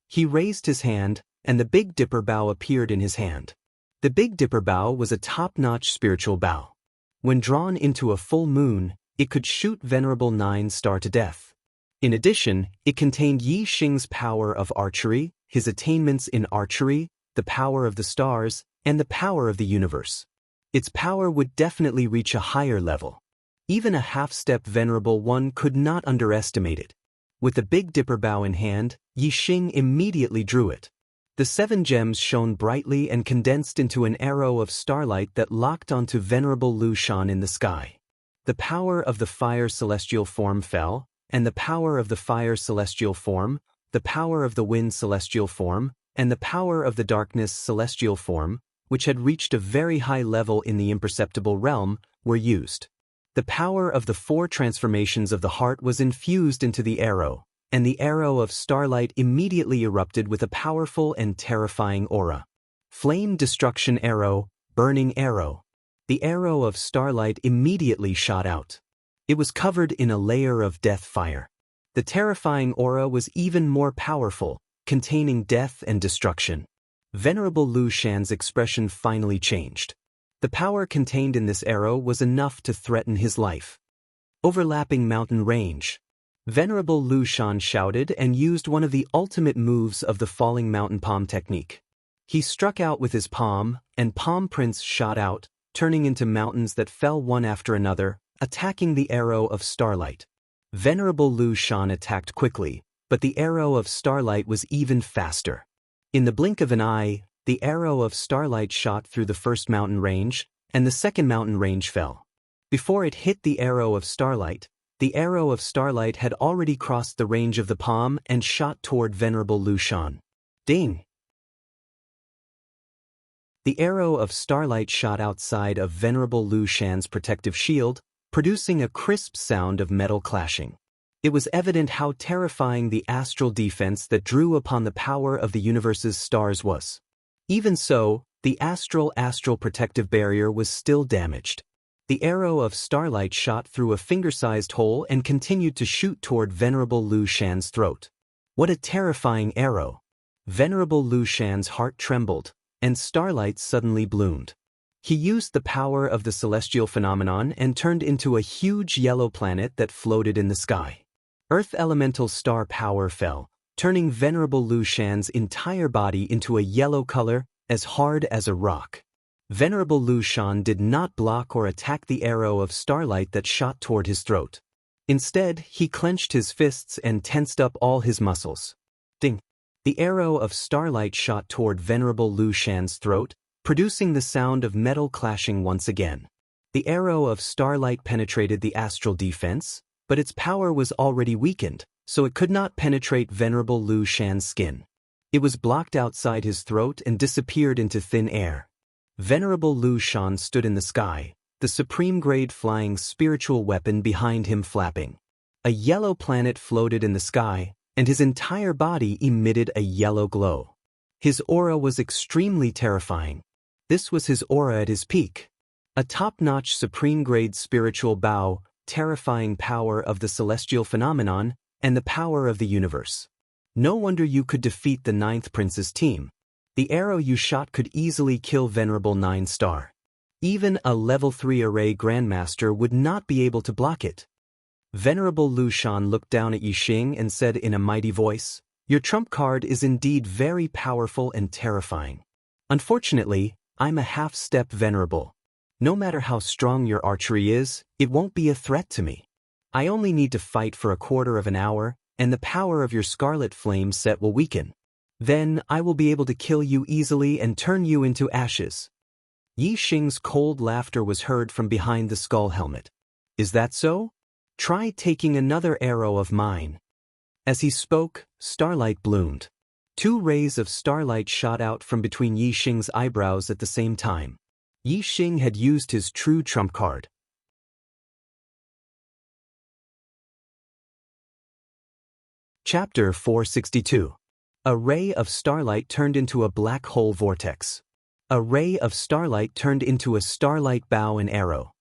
He raised his hand, and the Big Dipper bow appeared in his hand. The Big Dipper bow was a top-notch spiritual bow. When drawn into a full moon, it could shoot Venerable 9-star to death. In addition, it contained Yi Xing's power of archery, his attainments in archery, the power of the stars, and the power of the universe. Its power would definitely reach a higher level. Even a half-step venerable one could not underestimate it. With the Big Dipper bow in hand, Yixing immediately drew it. The 7 gems shone brightly and condensed into an arrow of starlight that locked onto Venerable Lu Shan in the sky. The power of the fire celestial form fell, and the power of the fire celestial form, the power of the wind celestial form, and the power of the darkness celestial form, which had reached a very high level in the imperceptible realm, were used. The power of the 4 transformations of the heart was infused into the arrow, and the arrow of starlight immediately erupted with a powerful and terrifying aura. Flame destruction arrow, burning arrow. The arrow of starlight immediately shot out. It was covered in a layer of death fire. The terrifying aura was even more powerful, containing death and destruction. Venerable Lu Shan's expression finally changed. The power contained in this arrow was enough to threaten his life. Overlapping mountain range. Venerable Lu Shan shouted and used one of the ultimate moves of the falling mountain palm technique. He struck out with his palm, and palm prints shot out, turning into mountains that fell one after another, attacking the arrow of starlight. Venerable Lu Shan attacked quickly, but the arrow of starlight was even faster. In the blink of an eye, the arrow of starlight shot through the first mountain range, and the second mountain range fell. Before it hit the arrow of starlight had already crossed the range of the palm and shot toward Venerable Lu Shan. Ding! The arrow of starlight shot outside of Venerable Lu Shan's protective shield, producing a crisp sound of metal clashing. It was evident how terrifying the astral defense that drew upon the power of the universe's stars was. Even so, the astral protective barrier was still damaged. The arrow of starlight shot through a finger-sized hole and continued to shoot toward Venerable Lu Shan's throat. What a terrifying arrow! Venerable Lu Shan's heart trembled, and starlight suddenly bloomed. He used the power of the celestial phenomenon and turned into a huge yellow planet that floated in the sky. Earth elemental star power fell, turning Venerable Lu Shan's entire body into a yellow color, as hard as a rock. Venerable Lu Shan did not block or attack the arrow of starlight that shot toward his throat. Instead, he clenched his fists and tensed up all his muscles. Ding! The arrow of starlight shot toward Venerable Lu Shan's throat, producing the sound of metal clashing once again. The arrow of starlight penetrated the astral defense, but its power was already weakened, so it could not penetrate Venerable Lu Shan's skin. It was blocked outside his throat and disappeared into thin air. Venerable Lu Shan stood in the sky, the supreme-grade flying spiritual weapon behind him flapping. A yellow planet floated in the sky, and his entire body emitted a yellow glow. His aura was extremely terrifying. This was his aura at his peak. A top-notch supreme-grade spiritual bow, terrifying power of the celestial phenomenon, and the power of the universe. No wonder you could defeat the 9th Prince's team. The arrow you shot could easily kill Venerable 9-star. Even a level 3 array Grandmaster would not be able to block it. Venerable Lu Shan looked down at Yixing and said in a mighty voice, "Your trump card is indeed very powerful and terrifying. Unfortunately, I'm a half-step venerable. No matter how strong your archery is, it won't be a threat to me. I only need to fight for a quarter of an hour, and the power of your scarlet flame set will weaken. Then I will be able to kill you easily and turn you into ashes." Yixing's cold laughter was heard from behind the skull helmet. "Is that so? Try taking another arrow of mine." As he spoke, starlight bloomed. 2 rays of starlight shot out from between Yixing's eyebrows at the same time. Yixing had used his true trump card. Chapter 462. A ray of starlight turned into a black hole vortex. A ray of starlight turned into a starlight bow and arrow.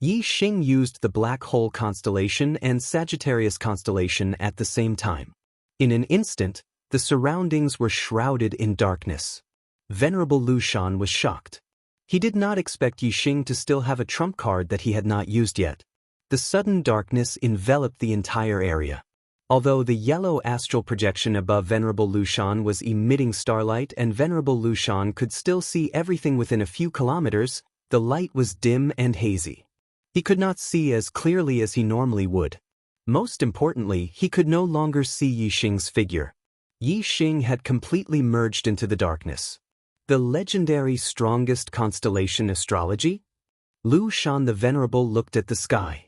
Yixing used the black hole constellation and Sagittarius constellation at the same time. In an instant, the surroundings were shrouded in darkness. Venerable Lu Shan was shocked. He did not expect Yixing to still have a trump card that he had not used yet. The sudden darkness enveloped the entire area. Although the yellow astral projection above Venerable Lu Shan was emitting starlight and Venerable Lu Shan could still see everything within a few kilometers, the light was dim and hazy. He could not see as clearly as he normally would. Most importantly, he could no longer see Yi Xing's figure. Yi Xing had completely merged into the darkness. The legendary strongest constellation astrology? Lu Shan the Venerable looked at the sky.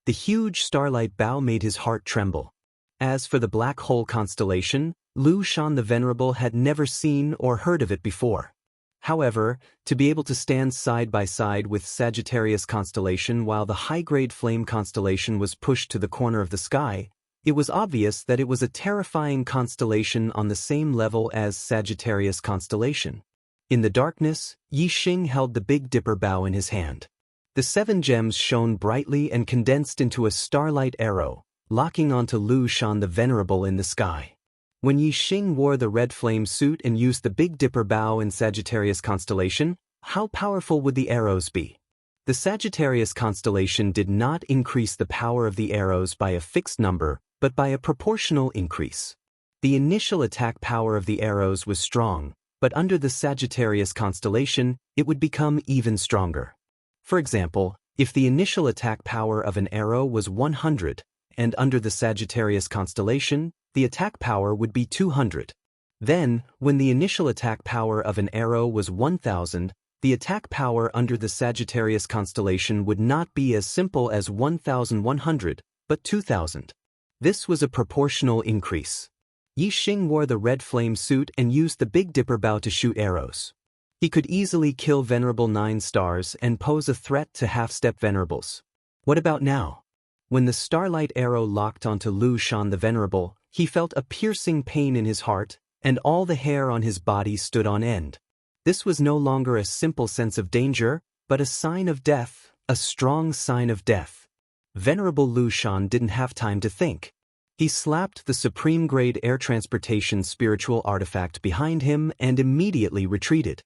The huge starlight bow made his heart tremble. As for the black hole constellation, Lu Shan the Venerable had never seen or heard of it before. However, to be able to stand side by side with Sagittarius constellation while the high-grade flame constellation was pushed to the corner of the sky, it was obvious that it was a terrifying constellation on the same level as Sagittarius constellation. In the darkness, Yi Xing held the Big Dipper bow in his hand. The 7 gems shone brightly and condensed into a starlight arrow, locking onto Lu Shan the Venerable in the sky. When Yi Xing wore the red flame suit and used the Big Dipper bow in Sagittarius constellation, how powerful would the arrows be? The Sagittarius constellation did not increase the power of the arrows by a fixed number, but by a proportional increase. The initial attack power of the arrows was strong, but under the Sagittarius constellation, it would become even stronger. For example, if the initial attack power of an arrow was 100, and under the Sagittarius constellation, the attack power would be 200. Then, when the initial attack power of an arrow was 1000, the attack power under the Sagittarius constellation would not be as simple as 1100, but 2000. This was a proportional increase. Yi Xing wore the red flame suit and used the Big Dipper bow to shoot arrows. He could easily kill Venerable 9 stars and pose a threat to half-step Venerables. What about now? When the starlight arrow locked onto Lu Shan the Venerable, he felt a piercing pain in his heart, and all the hair on his body stood on end. This was no longer a simple sense of danger, but a sign of death, a strong sign of death. Venerable Lu Shan didn't have time to think. He slapped the supreme-grade air transportation spiritual artifact behind him and immediately retreated.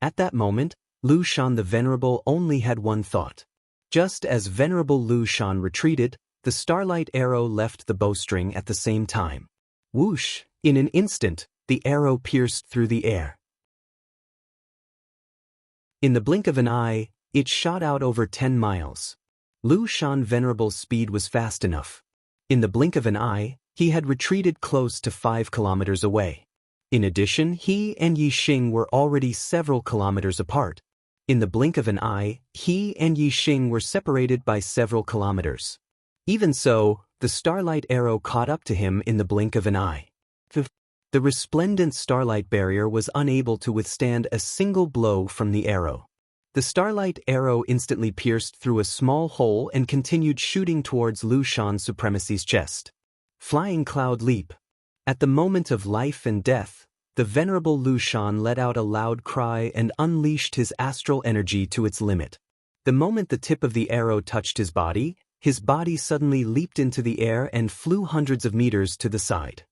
At that moment, Lu Shan the Venerable only had one thought. Just as Venerable Lu Shan retreated, the starlight arrow left the bowstring at the same time. Whoosh! In an instant, the arrow pierced through the air. In the blink of an eye, it shot out over 10 miles. Lu Shan Venerable's speed was fast enough. In the blink of an eye, he had retreated close to 5 kilometers away. In addition, he and Yi Xing were already several kilometers apart. In the blink of an eye, he and Yi Xing were separated by several kilometers. Even so, the starlight arrow caught up to him in the blink of an eye. The resplendent starlight barrier was unable to withstand a single blow from the arrow. The starlight arrow instantly pierced through a small hole and continued shooting towards Lu Shan's supremacy's chest. Flying Cloud Leap. At the moment of life and death, the venerable Lu Shan let out a loud cry and unleashed his astral energy to its limit. The moment the tip of the arrow touched his body suddenly leaped into the air and flew hundreds of meters to the side.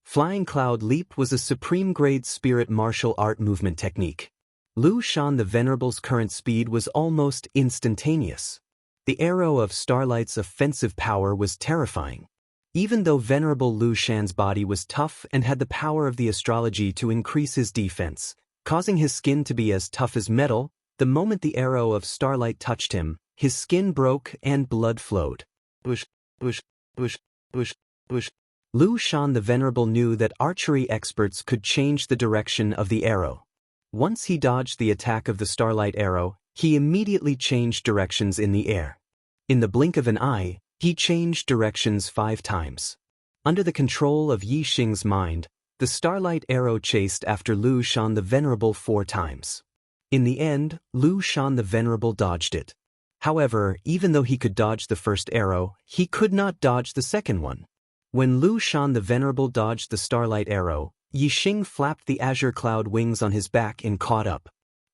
Flying Cloud Leap was a supreme-grade spirit martial art movement technique. Lu Shan the Venerable's current speed was almost instantaneous. The arrow of Starlight's offensive power was terrifying. Even though Venerable Lu Shan's body was tough and had the power of the astrology to increase his defense, causing his skin to be as tough as metal, the moment the arrow of Starlight touched him, his skin broke and blood flowed. Bush, bush, bush, bush, bush. Lu Shan the Venerable knew that archery experts could change the direction of the arrow. Once he dodged the attack of the starlight arrow, he immediately changed directions in the air. In the blink of an eye, he changed directions 5 times. Under the control of Yi Xing's mind, the starlight arrow chased after Lu Shan the Venerable 4 times. In the end, Lu Shan the Venerable dodged it. However, even though he could dodge the first arrow, he could not dodge the second one. When Lu Shan the Venerable dodged the starlight arrow, Yi Xing flapped the azure cloud wings on his back and caught up.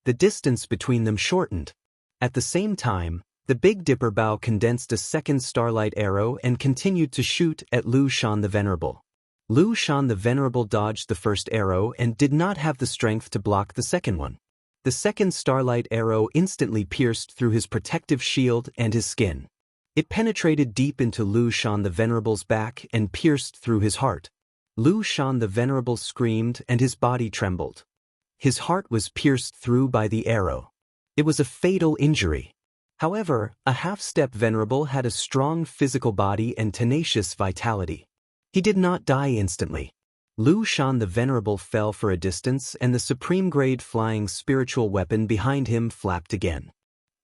The distance between them shortened. At the same time, the Big Dipper bow condensed a second starlight arrow and continued to shoot at Lu Shan the Venerable. Lu Shan the Venerable dodged the first arrow and did not have the strength to block the second one. The second starlight arrow instantly pierced through his protective shield and his skin. It penetrated deep into Lu Shan the Venerable's back and pierced through his heart. Lu Shan the Venerable screamed and his body trembled. His heart was pierced through by the arrow. It was a fatal injury. However, a half-step venerable had a strong physical body and tenacious vitality. He did not die instantly. Lu Shan the Venerable fell for a distance and the supreme-grade flying spiritual weapon behind him flapped again.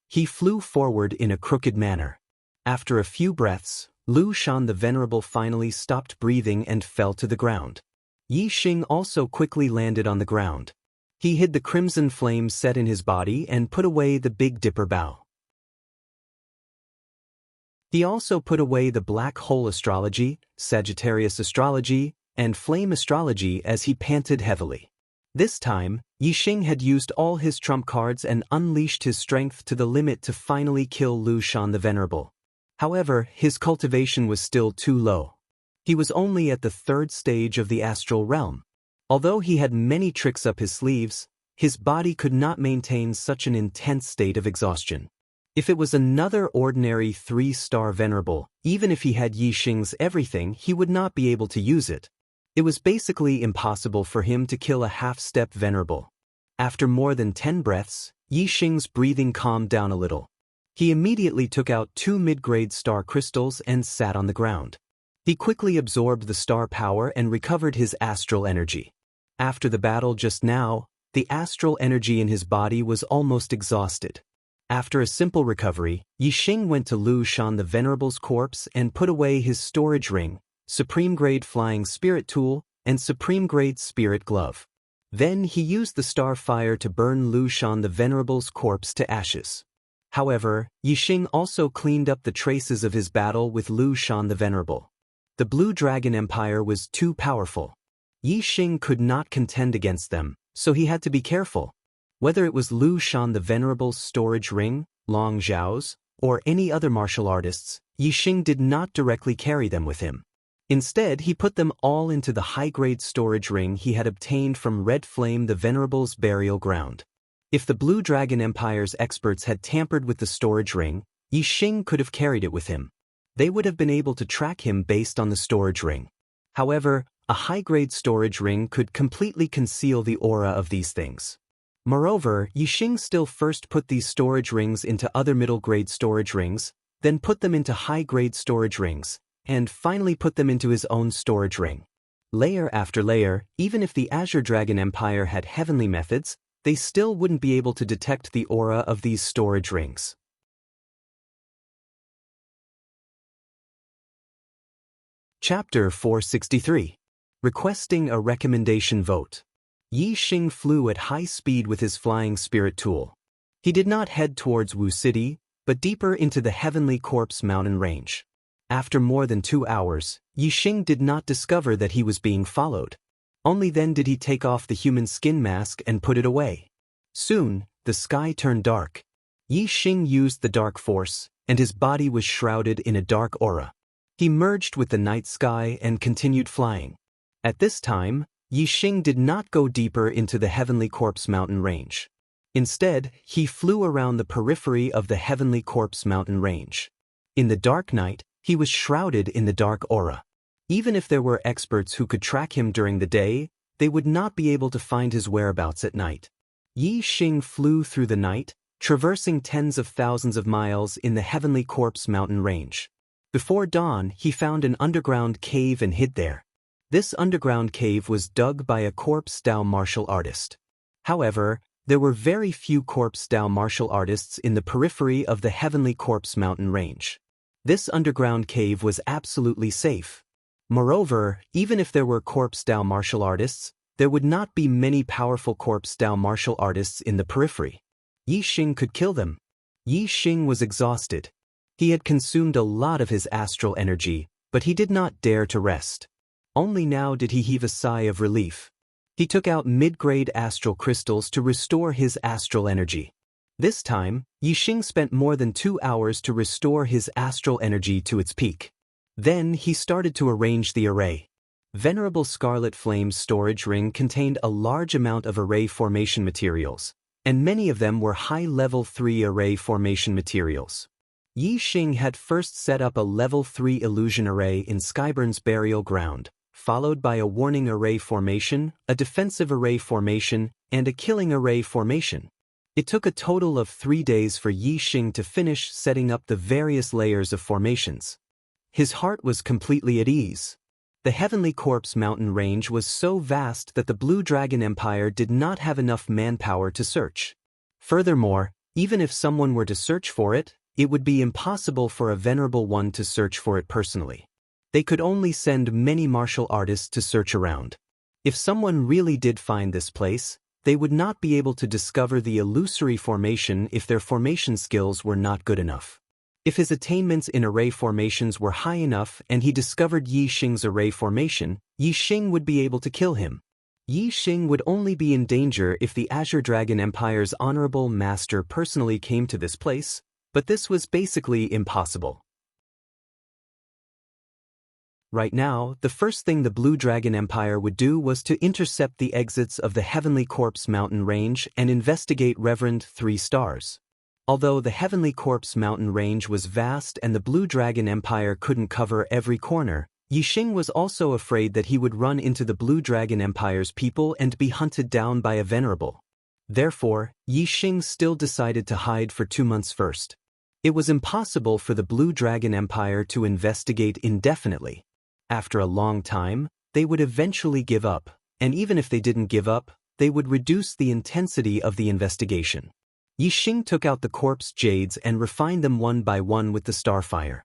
He flew forward in a crooked manner. After a few breaths, Lu Shan the Venerable finally stopped breathing and fell to the ground. Yi Xing also quickly landed on the ground. He hid the crimson flame set in his body and put away the Big Dipper bow. He also put away the black hole astrology, Sagittarius astrology, and flame astrology as he panted heavily. This time, Yi Xing had used all his trump cards and unleashed his strength to the limit to finally kill Lu Shan the Venerable. However, his cultivation was still too low. He was only at the 3rd stage of the astral realm. Although he had many tricks up his sleeves, his body could not maintain such an intense state of exhaustion. If it was another ordinary 3-star venerable, even if he had Yi Xing's everything, he would not be able to use it. It was basically impossible for him to kill a half-step venerable. After more than 10 breaths, Yi Xing's breathing calmed down a little. He immediately took out 2 mid-grade star crystals and sat on the ground. He quickly absorbed the star power and recovered his astral energy. After the battle just now, the astral energy in his body was almost exhausted. After a simple recovery, Yi Xing went to Lu Shan the Venerable's corpse and put away his storage ring, supreme-grade flying spirit tool, and supreme-grade spirit glove. Then he used the star fire to burn Lu Shan the Venerable's corpse to ashes. However, Yi Xing also cleaned up the traces of his battle with Lu Shan the Venerable. The Blue Dragon Empire was too powerful. Yi Xing could not contend against them, so he had to be careful. Whether it was Lu Shan the Venerable's storage ring, Long Zhao's, or any other martial artists, Yi Xing did not directly carry them with him. Instead, he put them all into the high-grade storage ring he had obtained from Red Flame the Venerable's burial ground. If the Blue Dragon Empire's experts had tampered with the storage ring, Yi Xing could have carried it with him. They would have been able to track him based on the storage ring. However, a high-grade storage ring could completely conceal the aura of these things. Moreover, Yi Xing still first put these storage rings into other middle-grade storage rings, then put them into high-grade storage rings, and finally put them into his own storage ring. Layer after layer, even if the Azure Dragon Empire had heavenly methods, they still wouldn't be able to detect the aura of these storage rings. Chapter 463. Requesting a Recommendation Vote. Yi Xing flew at high speed with his flying spirit tool. He did not head towards Wu City, but deeper into the Heavenly Corpse mountain range. After more than 2 hours, Yi Xing did not discover that he was being followed. Only then did he take off the human skin mask and put it away. Soon, the sky turned dark. Yi Xing used the dark force, and his body was shrouded in a dark aura. He merged with the night sky and continued flying. At this time, Yi Xing did not go deeper into the Heavenly Corpse mountain range. Instead, he flew around the periphery of the Heavenly Corpse mountain range. In the dark night, he was shrouded in the dark aura. Even if there were experts who could track him during the day, they would not be able to find his whereabouts at night. Yi Xing flew through the night, traversing tens of thousands of miles in the Heavenly Corpse mountain range. Before dawn, he found an underground cave and hid there. This underground cave was dug by a corpse-style martial artist. However, there were very few corpse-style martial artists in the periphery of the Heavenly Corpse mountain range. This underground cave was absolutely safe. Moreover, even if there were corpse-style martial artists, there would not be many powerful corpse-style martial artists in the periphery. Yi Xing could kill them. Yi Xing was exhausted. He had consumed a lot of his astral energy, but he did not dare to rest. Only now did he heave a sigh of relief. He took out mid-grade astral crystals to restore his astral energy. This time, Yi Xing spent more than 2 hours to restore his astral energy to its peak. Then he started to arrange the array. Venerable Scarlet Flame's storage ring contained a large amount of array formation materials, and many of them were high-level 3 array formation materials. Yi Xing had first set up a level 3 illusion array in Skyburn's burial ground, followed by a warning array formation, a defensive array formation, and a killing array formation. It took a total of 3 days for Yi Xing to finish setting up the various layers of formations. His heart was completely at ease. The Heavenly Corpse mountain range was so vast that the Blue Dragon Empire did not have enough manpower to search. Furthermore, even if someone were to search for it, it would be impossible for a Venerable One to search for it personally. They could only send many martial artists to search around. If someone really did find this place, they would not be able to discover the illusory formation if their formation skills were not good enough. If his attainments in array formations were high enough and he discovered Yi Xing's array formation, Yi Xing would be able to kill him. Yi Xing would only be in danger if the Azure Dragon Empire's honorable master personally came to this place, but this was basically impossible. Right now, the first thing the Blue Dragon Empire would do was to intercept the exits of the Heavenly Corpse mountain range and investigate Reverend 3 Stars. Although the Heavenly Corpse mountain range was vast and the Blue Dragon Empire couldn't cover every corner, Yi Xing was also afraid that he would run into the Blue Dragon Empire's people and be hunted down by a Venerable. Therefore, Yi Xing still decided to hide for 2 months first. It was impossible for the Blue Dragon Empire to investigate indefinitely. After a long time, they would eventually give up, and even if they didn't give up, they would reduce the intensity of the investigation. Yi Xing took out the corpse jades and refined them one by one with the starfire.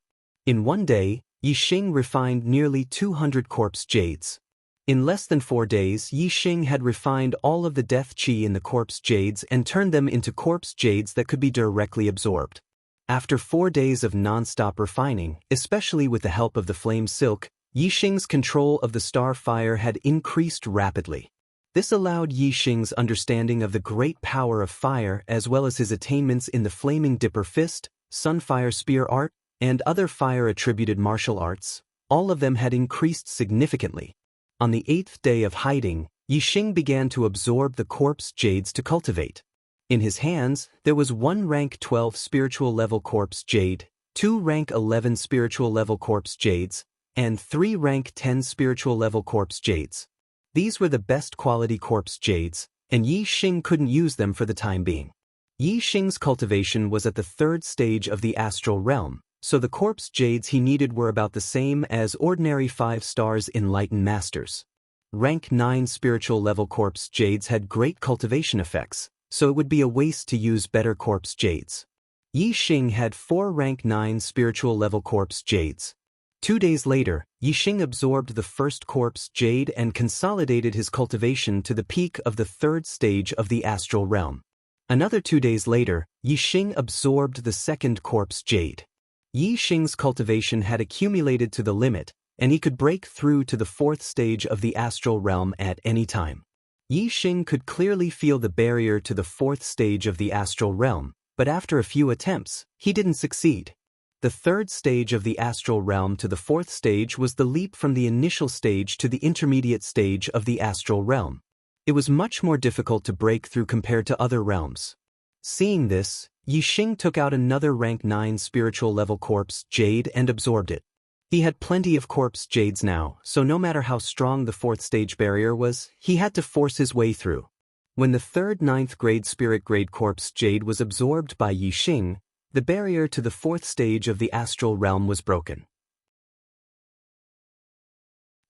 In one day, Yi Xing refined nearly 200 corpse jades. In less than 4 days, Yi Xing had refined all of the death chi in the corpse jades and turned them into corpse jades that could be directly absorbed. After 4 days of non-stop refining, especially with the help of the flame silk, Yi Xing's control of the starfire had increased rapidly. This allowed Yi Xing's understanding of the great power of fire as well as his attainments in the Flaming Dipper Fist, Sunfire Spear art, and other fire-attributed martial arts. All of them had increased significantly. On the 8th day of hiding, Yi Xing began to absorb the corpse jades to cultivate. In his hands, there was 1 rank 12 spiritual level corpse jade, 2 rank 11 spiritual level corpse jades, and 3 rank 10 spiritual level corpse jades. These were the best quality corpse jades, and Yi Xing couldn't use them for the time being. Yi Xing's cultivation was at the 3rd stage of the astral realm, so the corpse jades he needed were about the same as ordinary 5 stars enlightened masters. Rank 9 spiritual level corpse jades had great cultivation effects, so it would be a waste to use better corpse jades. Yi Xing had 4 rank 9 spiritual level corpse jades. 2 days later, Yi Xing absorbed the first corpse jade and consolidated his cultivation to the peak of the 3rd stage of the astral realm. Another 2 days later, Yi Xing absorbed the second corpse jade. Yi Xing's cultivation had accumulated to the limit, and he could break through to the 4th stage of the astral realm at any time. Yi Xing could clearly feel the barrier to the 4th stage of the astral realm, but after a few attempts, he didn't succeed. The 3rd stage of the astral realm to the 4th stage was the leap from the initial stage to the intermediate stage of the astral realm. It was much more difficult to break through compared to other realms. Seeing this, Yi Xing took out another rank 9 spiritual level corpse jade and absorbed it. He had plenty of corpse jades now, so no matter how strong the 4th stage barrier was, he had to force his way through. When the 3rd 9th grade spirit grade corpse jade was absorbed by Yi Xing, the barrier to the 4th stage of the astral realm was broken.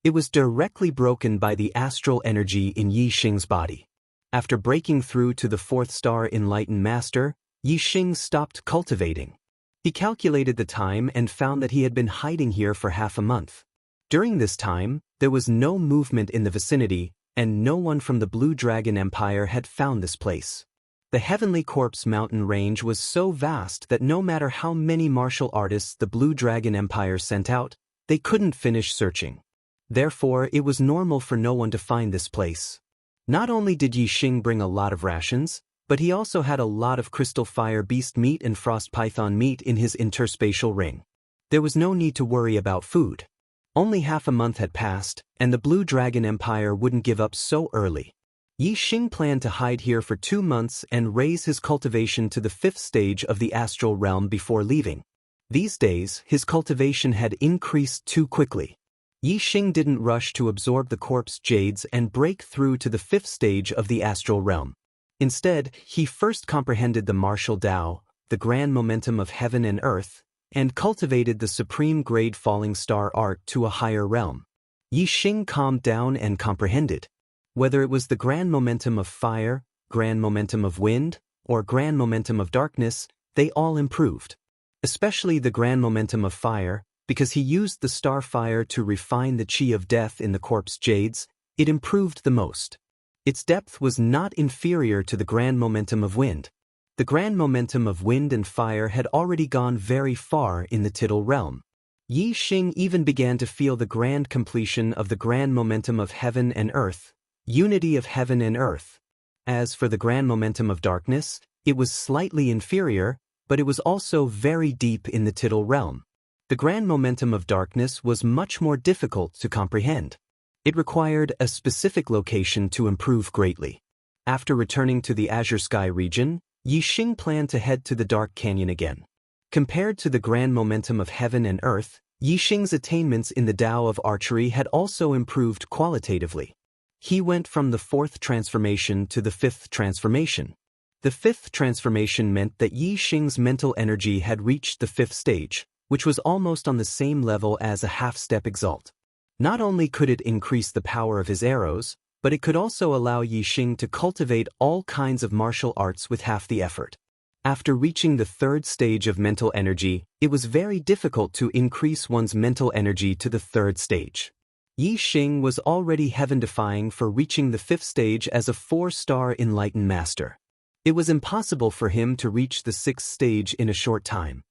It was directly broken by the astral energy in Yi Xing's body. After breaking through to the 4th star enlightened master, Yi Xing stopped cultivating. He calculated the time and found that he had been hiding here for half a month. During this time, there was no movement in the vicinity, and no one from the Blue Dragon Empire had found this place. The Heavenly Corpse mountain range was so vast that no matter how many martial artists the Blue Dragon Empire sent out, they couldn't finish searching. Therefore, it was normal for no one to find this place. Not only did Yi Xing bring a lot of rations, but he also had a lot of crystal fire beast meat and frost python meat in his interspatial ring. There was no need to worry about food. Only half a month had passed, and the Blue Dragon Empire wouldn't give up so early. Yi Xing planned to hide here for 2 months and raise his cultivation to the 5th stage of the astral realm before leaving. These days, his cultivation had increased too quickly. Yi Xing didn't rush to absorb the corpse jades and break through to the 5th stage of the astral realm. Instead, he first comprehended the martial Tao, the grand momentum of heaven and earth, and cultivated the supreme grade falling star art to a higher realm. Yi Xing calmed down and comprehended. Whether it was the grand momentum of fire, grand momentum of wind, or grand momentum of darkness, they all improved. Especially the grand momentum of fire, because he used the star fire to refine the chi of death in the corpse jades, it improved the most. Its depth was not inferior to the grand momentum of wind. The grand momentum of wind and fire had already gone very far in the tittle realm. Yi Xing even began to feel the grand completion of the grand momentum of heaven and earth, unity of heaven and earth. As for the grand momentum of darkness, it was slightly inferior, but it was also very deep in the tittle realm. The grand momentum of darkness was much more difficult to comprehend. It required a specific location to improve greatly. After returning to the Azure Sky region, Yi Xing planned to head to the Dark Canyon again. Compared to the grand momentum of heaven and earth, Yi Xing's attainments in the Tao of archery had also improved qualitatively. He went from the 4th transformation to the 5th transformation. The 5th transformation meant that Yi Xing's mental energy had reached the 5th stage, which was almost on the same level as a half-step exalt. Not only could it increase the power of his arrows, but it could also allow Yi Xing to cultivate all kinds of martial arts with half the effort. After reaching the 3rd stage of mental energy, it was very difficult to increase one's mental energy to the 3rd stage. Yi Xing was already heaven-defying for reaching the 5th stage as a 4-star enlightened master. It was impossible for him to reach the 6th stage in a short time.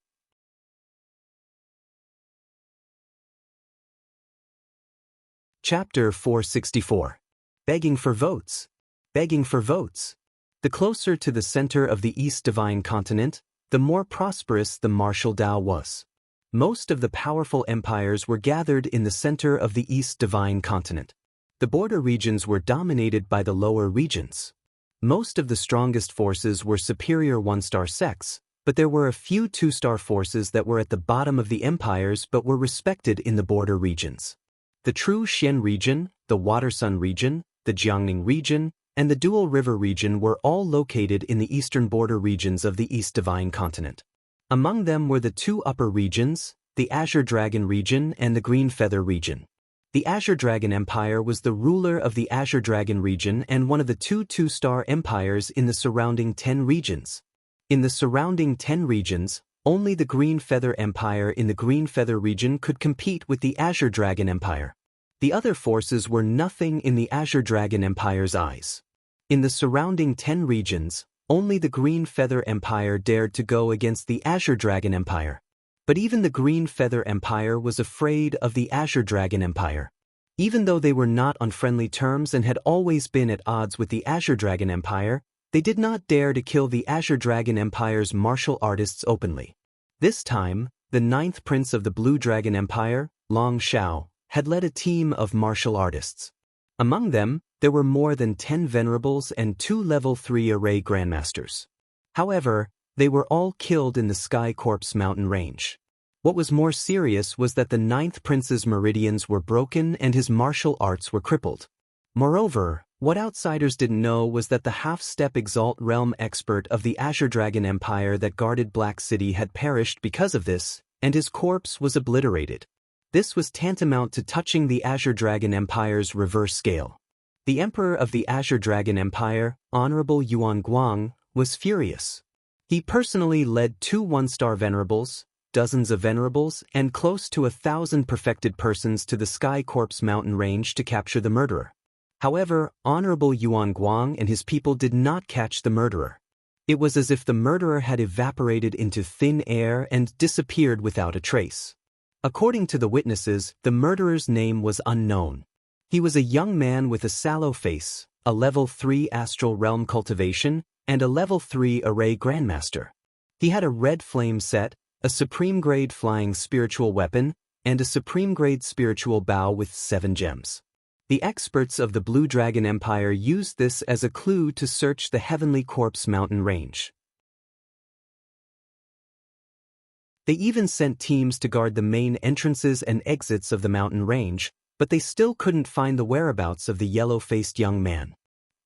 Chapter 464. Begging for votes. Begging for votes. The closer to the center of the East Divine Continent, the more prosperous the martial Tao was. Most of the powerful empires were gathered in the center of the East Divine Continent. The border regions were dominated by the lower regions. Most of the strongest forces were superior 1-star sects, but there were a few 2-star forces that were at the bottom of the empires but were respected in the border regions. The True Xian region, the Watersun region, the Jiangning region, and the Dual River region were all located in the eastern border regions of the East Divine Continent. Among them were the 2 upper regions, the Azure Dragon region and the Green Feather region. The Azure Dragon Empire was the ruler of the Azure Dragon region and one of the 2 2-star empires in the surrounding 10 regions. In the surrounding 10 regions, only the Green Feather Empire in the Green Feather region could compete with the Azure Dragon Empire. The other forces were nothing in the Azure Dragon Empire's eyes. In the surrounding 10 regions, only the Green Feather Empire dared to go against the Azure Dragon Empire. But even the Green Feather Empire was afraid of the Azure Dragon Empire. Even though they were not on friendly terms and had always been at odds with the Azure Dragon Empire, they did not dare to kill the Azure Dragon Empire's martial artists openly. This time, the 9th prince of the Blue Dragon Empire, Long Xiao, had led a team of martial artists. Among them, there were more than 10 venerables and 2 level 3 array grandmasters. However, they were all killed in the Sky Corpse mountain range. What was more serious was that the 9th prince's meridians were broken and his martial arts were crippled. Moreover, what outsiders didn't know was that the half-step Exalt Realm expert of the Azure Dragon Empire that guarded Black City had perished because of this, and his corpse was obliterated. This was tantamount to touching the Azure Dragon Empire's reverse scale. The Emperor of the Azure Dragon Empire, Honorable Yuan Guang, was furious. He personally led 2 1-star venerables, dozens of venerables, and close to 1,000 perfected persons to the Sky Corpse mountain range to capture the murderer. However, Honorable Yuan Guang and his people did not catch the murderer. It was as if the murderer had evaporated into thin air and disappeared without a trace. According to the witnesses, the murderer's name was unknown. He was a young man with a sallow face, a level 3 astral realm cultivation, and a level 3 array grandmaster. He had a red flame set, a supreme grade flying spiritual weapon, and a supreme grade spiritual bow with 7 gems. The experts of the Blue Dragon Empire used this as a clue to search the Heavenly Corpse mountain range. They even sent teams to guard the main entrances and exits of the mountain range, but they still couldn't find the whereabouts of the yellow-faced young man.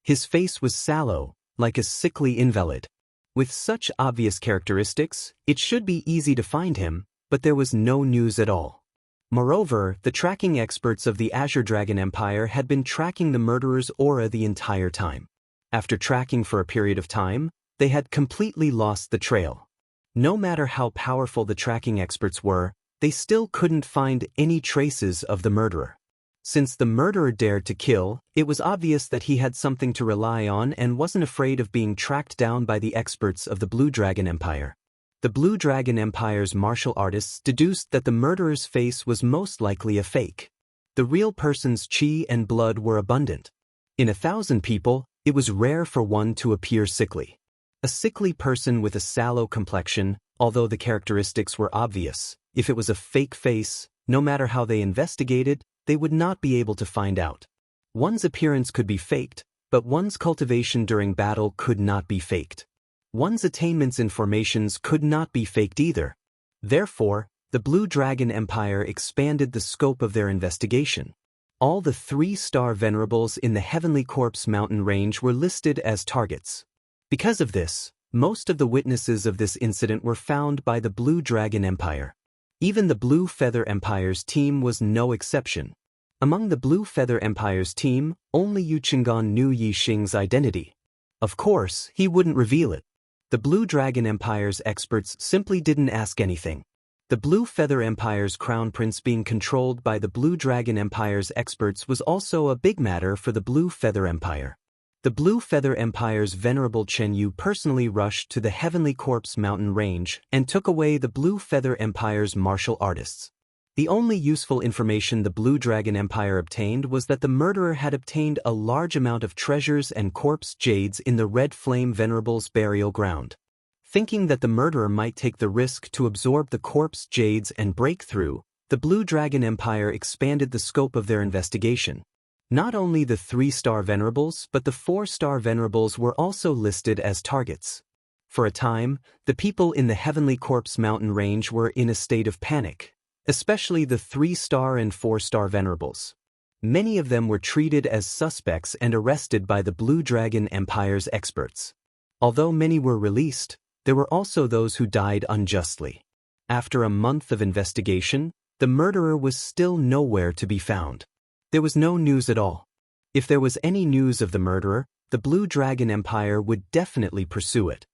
His face was sallow, like a sickly invalid. With such obvious characteristics, it should be easy to find him, but there was no news at all. Moreover, the tracking experts of the Azure Dragon Empire had been tracking the murderer's aura the entire time. After tracking for a period of time, they had completely lost the trail. No matter how powerful the tracking experts were, they still couldn't find any traces of the murderer. Since the murderer dared to kill, it was obvious that he had something to rely on and wasn't afraid of being tracked down by the experts of the Blue Dragon Empire. The Blue Dragon Empire's martial artists deduced that the murderer's face was most likely a fake. The real person's chi and blood were abundant. In 1,000 people, it was rare for one to appear sickly. A sickly person with a sallow complexion, although the characteristics were obvious, if it was a fake face, no matter how they investigated, they would not be able to find out. One's appearance could be faked, but one's cultivation during battle could not be faked. One's attainments in formations could not be faked either. Therefore, the Blue Dragon Empire expanded the scope of their investigation. All the 3-star venerables in the Heavenly Corpse mountain range were listed as targets. Because of this, most of the witnesses of this incident were found by the Blue Dragon Empire. Even the Blue Feather Empire's team was no exception. Among the Blue Feather Empire's team, only Yu Qinggan knew Yi Xing's identity. Of course, he wouldn't reveal it. The Blue Dragon Empire's experts simply didn't ask anything. The Blue Feather Empire's crown prince being controlled by the Blue Dragon Empire's experts was also a big matter for the Blue Feather Empire. The Blue Feather Empire's venerable Chen Yu personally rushed to the Heavenly Corpse mountain range and took away the Blue Feather Empire's martial artists. The only useful information the Blue Dragon Empire obtained was that the murderer had obtained a large amount of treasures and corpse jades in the Red Flame Venerable's burial ground. Thinking that the murderer might take the risk to absorb the corpse jades and break through, the Blue Dragon Empire expanded the scope of their investigation. Not only the 3-star venerables but the 4-star venerables were also listed as targets. For a time, the people in the Heavenly Corpse mountain range were in a state of panic, especially the 3-star and 4-star venerables. Many of them were treated as suspects and arrested by the Blue Dragon Empire's experts. Although many were released, there were also those who died unjustly. After a month of investigation, the murderer was still nowhere to be found. There was no news at all. If there was any news of the murderer, the Blue Dragon Empire would definitely pursue it.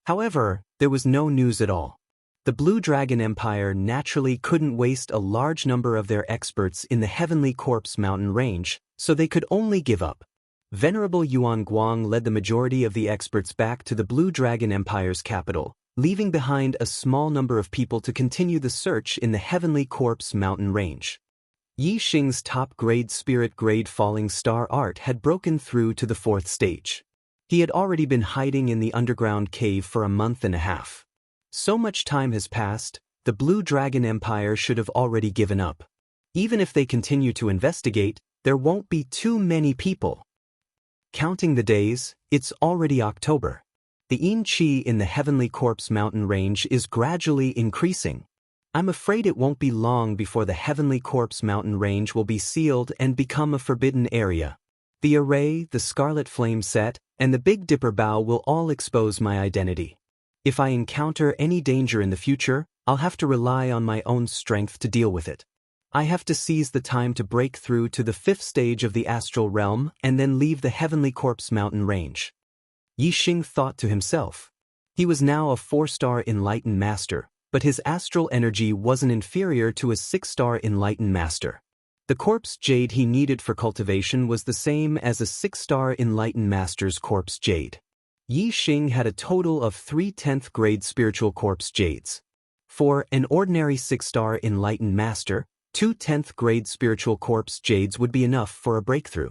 However, there was no news at all. The Blue Dragon Empire naturally couldn't waste a large number of their experts in the Heavenly Corpse mountain range, so they could only give up. Venerable Yuan Guang led the majority of the experts back to the Blue Dragon Empire's capital, leaving behind a small number of people to continue the search in the Heavenly Corpse mountain range. Yi Xing's top-grade spirit-grade falling star art had broken through to the 4th stage. He had already been hiding in the underground cave for a month and a half. So much time has passed, the Blue Dragon Empire should have already given up. Even if they continue to investigate, there won't be too many people. Counting the days, it's already October. The yin qi in the Heavenly Corpse mountain range is gradually increasing. I'm afraid it won't be long before the Heavenly Corpse mountain range will be sealed and become a forbidden area. The array, the Scarlet Flame set, and the Big Dipper bow will all expose my identity. If I encounter any danger in the future, I'll have to rely on my own strength to deal with it. I have to seize the time to break through to the 5th stage of the astral realm and then leave the Heavenly Corpse mountain range. Yi Xing thought to himself. He was now a 4-star enlightened master, but his astral energy wasn't inferior to a 6-star enlightened master. The corpse jade he needed for cultivation was the same as a 6-star enlightened master's corpse jade. Yi Xing had a total of 3 10th grade spiritual corpse jades. For an ordinary 6-star enlightened master, 2 10th grade spiritual corpse jades would be enough for a breakthrough.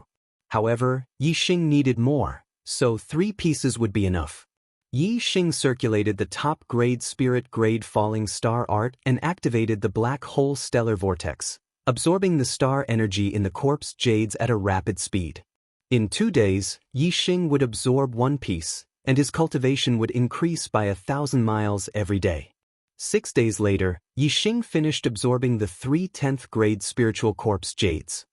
However, Yi Xing needed more, so 3 pieces would be enough. Yi Xing circulated the top grade spirit grade falling star art and activated the black hole stellar vortex, absorbing the star energy in the corpse jades at a rapid speed. In 2 days, Yi Xing would absorb 1 piece, and his cultivation would increase by 1,000 miles every day. 6 days later, Yi Xing finished absorbing the 3 10th grade spiritual corpse jades.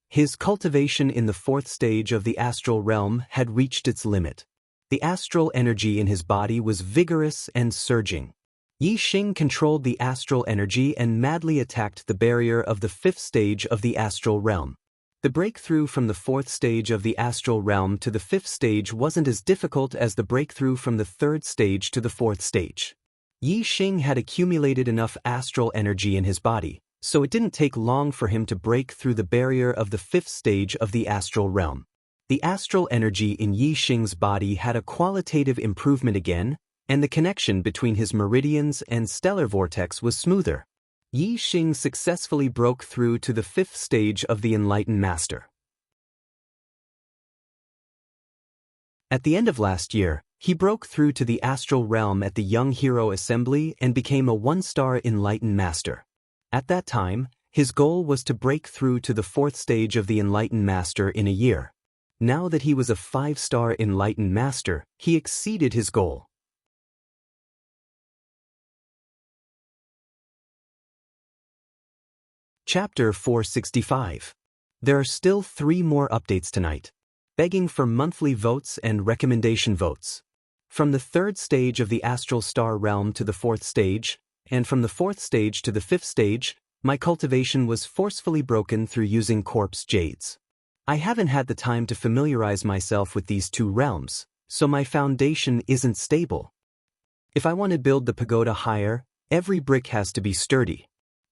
His cultivation in the fourth stage of the astral realm had reached its limit. The astral energy in his body was vigorous and surging. Yi Xing controlled the astral energy and madly attacked the barrier of the fifth stage of the astral realm. The breakthrough from the fourth stage of the astral realm to the fifth stage wasn't as difficult as the breakthrough from the third stage to the fourth stage. Yi Xing had accumulated enough astral energy in his body, so it didn't take long for him to break through the barrier of the fifth stage of the astral realm. The astral energy in Yi Xing's body had a qualitative improvement again, and the connection between his meridians and stellar vortex was smoother. Yi Xing successfully broke through to the fifth stage of the Enlightened Master. At the end of last year, he broke through to the astral realm at the Young Hero Assembly and became a one-star Enlightened Master. At that time, his goal was to break through to the fourth stage of the Enlightened Master in a year. Now that he was a 5-star Enlightened Master, he exceeded his goal. Chapter 465. There are still 3 more updates tonight. Begging for monthly votes and recommendation votes. From the third stage of the astral star realm to the fourth stage, and from the fourth stage to the fifth stage, my cultivation was forcefully broken through using corpse jades. I haven't had the time to familiarize myself with these 2 realms, so my foundation isn't stable. If I want to build the pagoda higher, every brick has to be sturdy.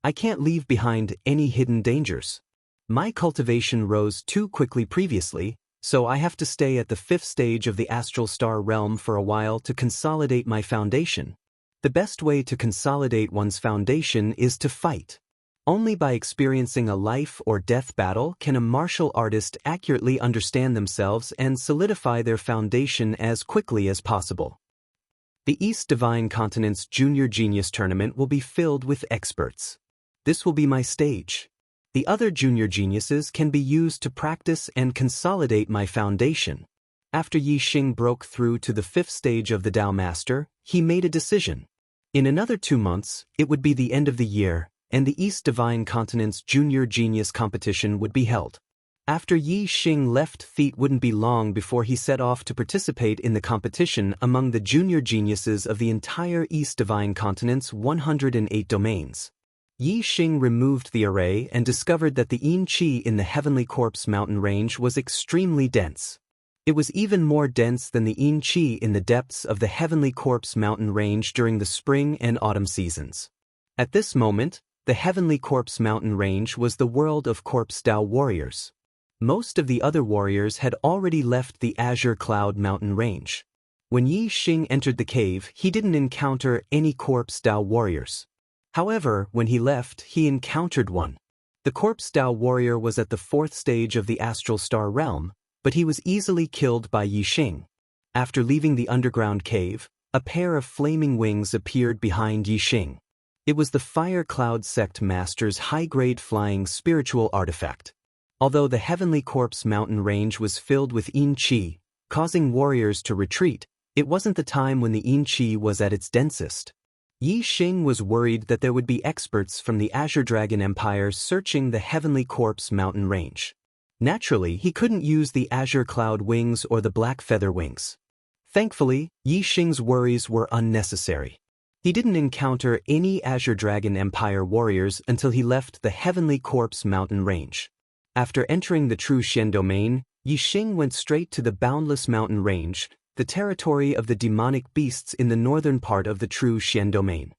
I can't leave behind any hidden dangers. My cultivation rose too quickly previously, so I have to stay at the 5th stage of the astral star realm for a while to consolidate my foundation. The best way to consolidate one's foundation is to fight. Only by experiencing a life or death battle can a martial artist accurately understand themselves and solidify their foundation as quickly as possible. The East Divine Continent's Junior Genius Tournament will be filled with experts. This will be my stage. The other junior geniuses can be used to practice and consolidate my foundation. After Yi Xing broke through to the 5th stage of the Dao Master, he made a decision. In another 2 months, it would be the end of the year, and the East Divine Continent's Junior Genius Competition would be held. After Yi Xing left, feet wouldn't be long before he set off to participate in the competition among the junior geniuses of the entire East Divine Continent's 108 domains. Yi Xing removed the array and discovered that the Yin Qi in the Heavenly Corpse mountain range was extremely dense. It was even more dense than the Yin Qi in the depths of the Heavenly Corpse mountain range during the spring and autumn seasons. At this moment, the Heavenly Corpse mountain range was the world of Corpse Dao warriors. Most of the other warriors had already left the Azure Cloud mountain range. When Yi Xing entered the cave, he didn't encounter any Corpse Dao warriors. However, when he left, he encountered one. The Corpse Dao warrior was at the 4th stage of the astral star realm, but he was easily killed by Yi Xing. After leaving the underground cave, a pair of flaming wings appeared behind Yi Xing. It was the Fire Cloud Sect Master's high-grade flying spiritual artifact. Although the Heavenly Corpse mountain range was filled with Yin Qi, causing warriors to retreat, it wasn't the time when the Yin Qi was at its densest. Yi Xing was worried that there would be experts from the Azure Dragon Empire searching the Heavenly Corpse mountain range. Naturally, he couldn't use the Azure Cloud wings or the Black Feather wings. Thankfully, Yi Xing's worries were unnecessary. He didn't encounter any Azure Dragon Empire warriors until he left the Heavenly Corpse mountain range. After entering the True Xian domain, Yi Xing went straight to the Boundless Mountain Range, the territory of the demonic beasts in the northern part of the True Xian domain.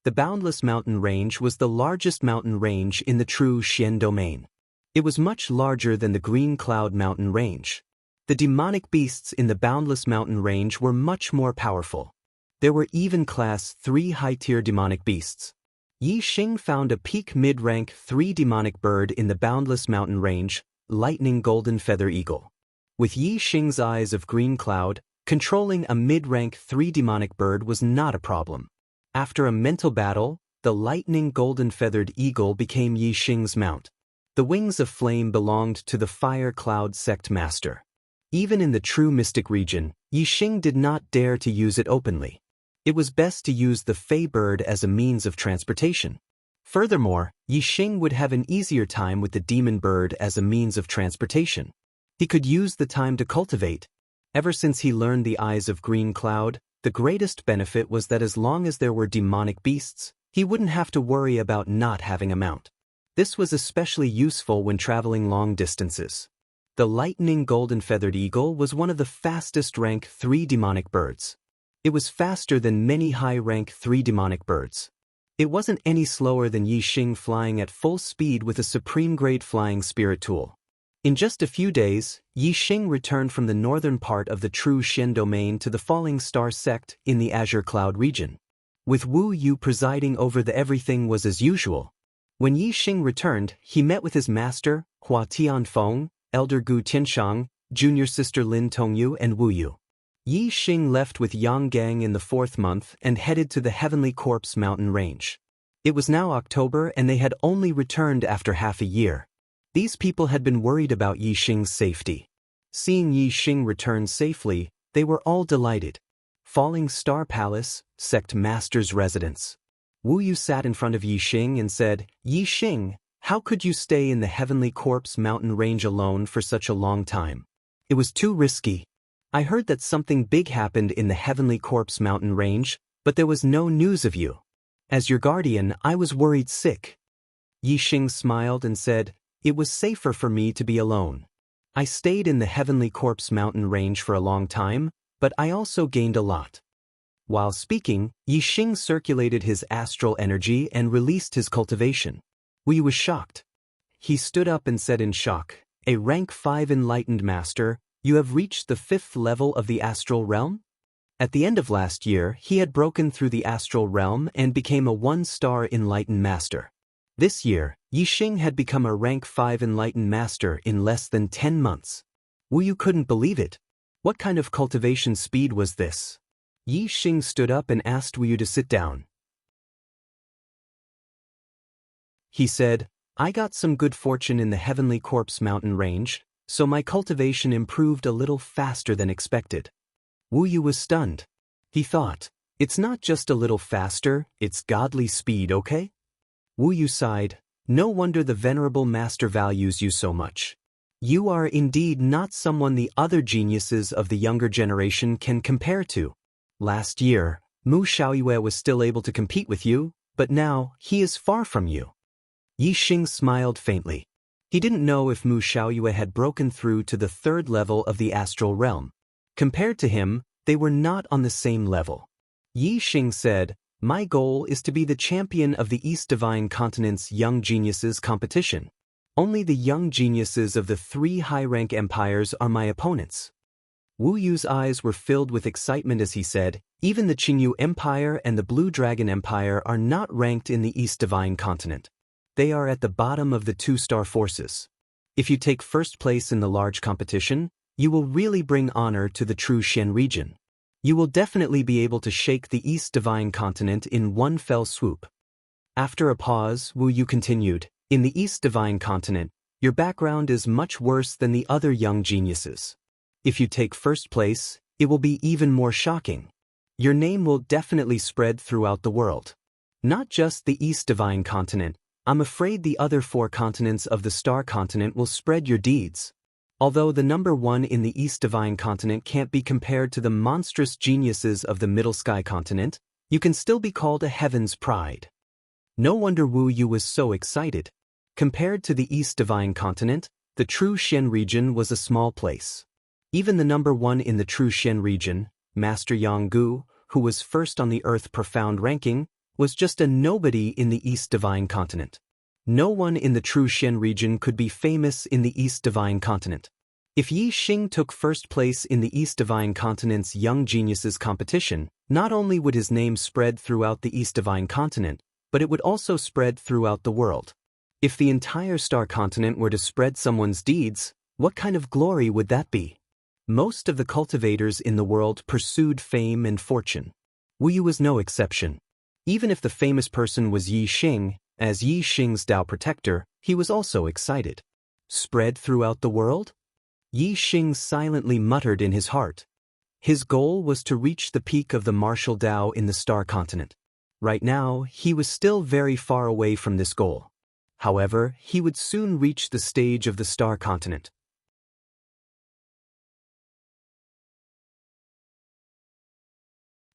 The Boundless Mountain Range was the largest mountain range in the True Xian domain. It was much larger than the Green Cloud Mountain Range. The demonic beasts in the Boundless Mountain Range were much more powerful. There were even Class 3 high-tier demonic beasts. Yi Xing found a peak mid-rank 3 demonic bird in the Boundless Mountain Range, Lightning Golden Feather Eagle. With Yi Xing's eyes of Green Cloud, controlling a mid-rank 3 demonic bird was not a problem. After a mental battle, the Lightning Golden Feathered Eagle became Yi Xing's mount. The wings of flame belonged to the Fire Cloud Sect Master. Even in the true mystic region, Yi Xing did not dare to use it openly. It was best to use the Fey bird as a means of transportation. Furthermore, Yi Xing would have an easier time with the demon bird as a means of transportation. He could use the time to cultivate. Ever since he learned the eyes of Green Cloud, the greatest benefit was that as long as there were demonic beasts, he wouldn't have to worry about not having a mount. This was especially useful when traveling long distances. The lightning golden-feathered eagle was one of the fastest rank 3 demonic birds. It was faster than many high-rank 3 demonic birds. It wasn't any slower than Yi Xing flying at full speed with a supreme-grade flying spirit tool. In just a few days, Yi Xing returned from the northern part of the True Shen domain to the Falling Star sect in the Azure Cloud region. With Wu Yu presiding over everything was as usual. When Yi Xing returned, he met with his master, Hua Tianfeng, Elder Gu Tianshang, junior sister Lin Tongyu and Wu Yu. Yi Xing left with Yang Gang in the 4th month and headed to the Heavenly Corpse mountain range. It was now October and they had only returned after half a year. These people had been worried about Yi Xing's safety. Seeing Yi Xing return safely, they were all delighted. Falling Star Palace, sect master's residence. Wu Yu sat in front of Yi Xing and said, "Yi Xing, how could you stay in the Heavenly Corpse mountain range alone for such a long time? It was too risky. I heard that something big happened in the Heavenly Corpse mountain range, but there was no news of you. As your guardian, I was worried sick." Yi Xing smiled and said, "It was safer for me to be alone. I stayed in the Heavenly Corpse mountain range for a long time, but I also gained a lot." While speaking, Yi Xing circulated his astral energy and released his cultivation. Wu Yu was shocked. He stood up and said in shock, "A rank 5 enlightened master, you have reached the 5th level of the astral realm?" At the end of last year, he had broken through the astral realm and became a 1-star enlightened master. This year, Yi Xing had become a rank 5 enlightened master in less than 10 months. Wu Yu couldn't believe it. What kind of cultivation speed was this? Yi Xing stood up and asked Wu Yu to sit down. He said, "I got some good fortune in the Heavenly Corpse mountain range, so my cultivation improved a little faster than expected." Wu Yu was stunned. He thought, "It's not just a little faster, it's godly speed, okay?" Wu Yu sighed. "No wonder the venerable master values you so much. You are indeed not someone the other geniuses of the younger generation can compare to. Last year, Mu Xiaoyue was still able to compete with you, but now he is far from you." Yi Xing smiled faintly. He didn't know if Mu Xiaoyue had broken through to the 3rd level of the astral realm. Compared to him, they were not on the same level. Yi Xing said, "My goal is to be the champion of the East Divine Continent's Young Geniuses competition. Only the young geniuses of the 3 high-rank empires are my opponents." Wu Yu's eyes were filled with excitement as he said, "Even the Qingyu Empire and the Blue Dragon Empire are not ranked in the East Divine Continent. They are at the bottom of the 2-star forces. If you take 1st place in the large competition, you will really bring honor to the True Shen region. You will definitely be able to shake the East Divine Continent in one fell swoop." After a pause, Wu Yu continued, "In the East Divine Continent, your background is much worse than the other young geniuses. If you take 1st place, it will be even more shocking. Your name will definitely spread throughout the world. Not just the East Divine Continent, I'm afraid the other 4 continents of the Star Continent will spread your deeds. Although the number 1 in the East Divine Continent can't be compared to the monstrous geniuses of the Middle Sky Continent, you can still be called a heaven's pride." No wonder Wu Yu was so excited. Compared to the East Divine Continent, the True Shen region was a small place. Even the number 1 in the True Shen region, Master Yang Gu, who was 1st on the Earth Profound ranking, was just a nobody in the East Divine Continent. No one in the True Shen region could be famous in the East Divine Continent. If Yi Xing took 1st place in the East Divine Continent's Young Geniuses competition, not only would his name spread throughout the East Divine Continent, but it would also spread throughout the world. If the entire Star Continent were to spread someone's deeds, what kind of glory would that be? Most of the cultivators in the world pursued fame and fortune. Wu Yu was no exception. Even if the famous person was Yi Xing, as Yi Xing's Tao protector, he was also excited. Spread throughout the world? Yi Xing silently muttered in his heart. His goal was to reach the peak of the martial Tao in the Star Continent. Right now, he was still very far away from this goal. However, he would soon reach the stage of the Star Continent.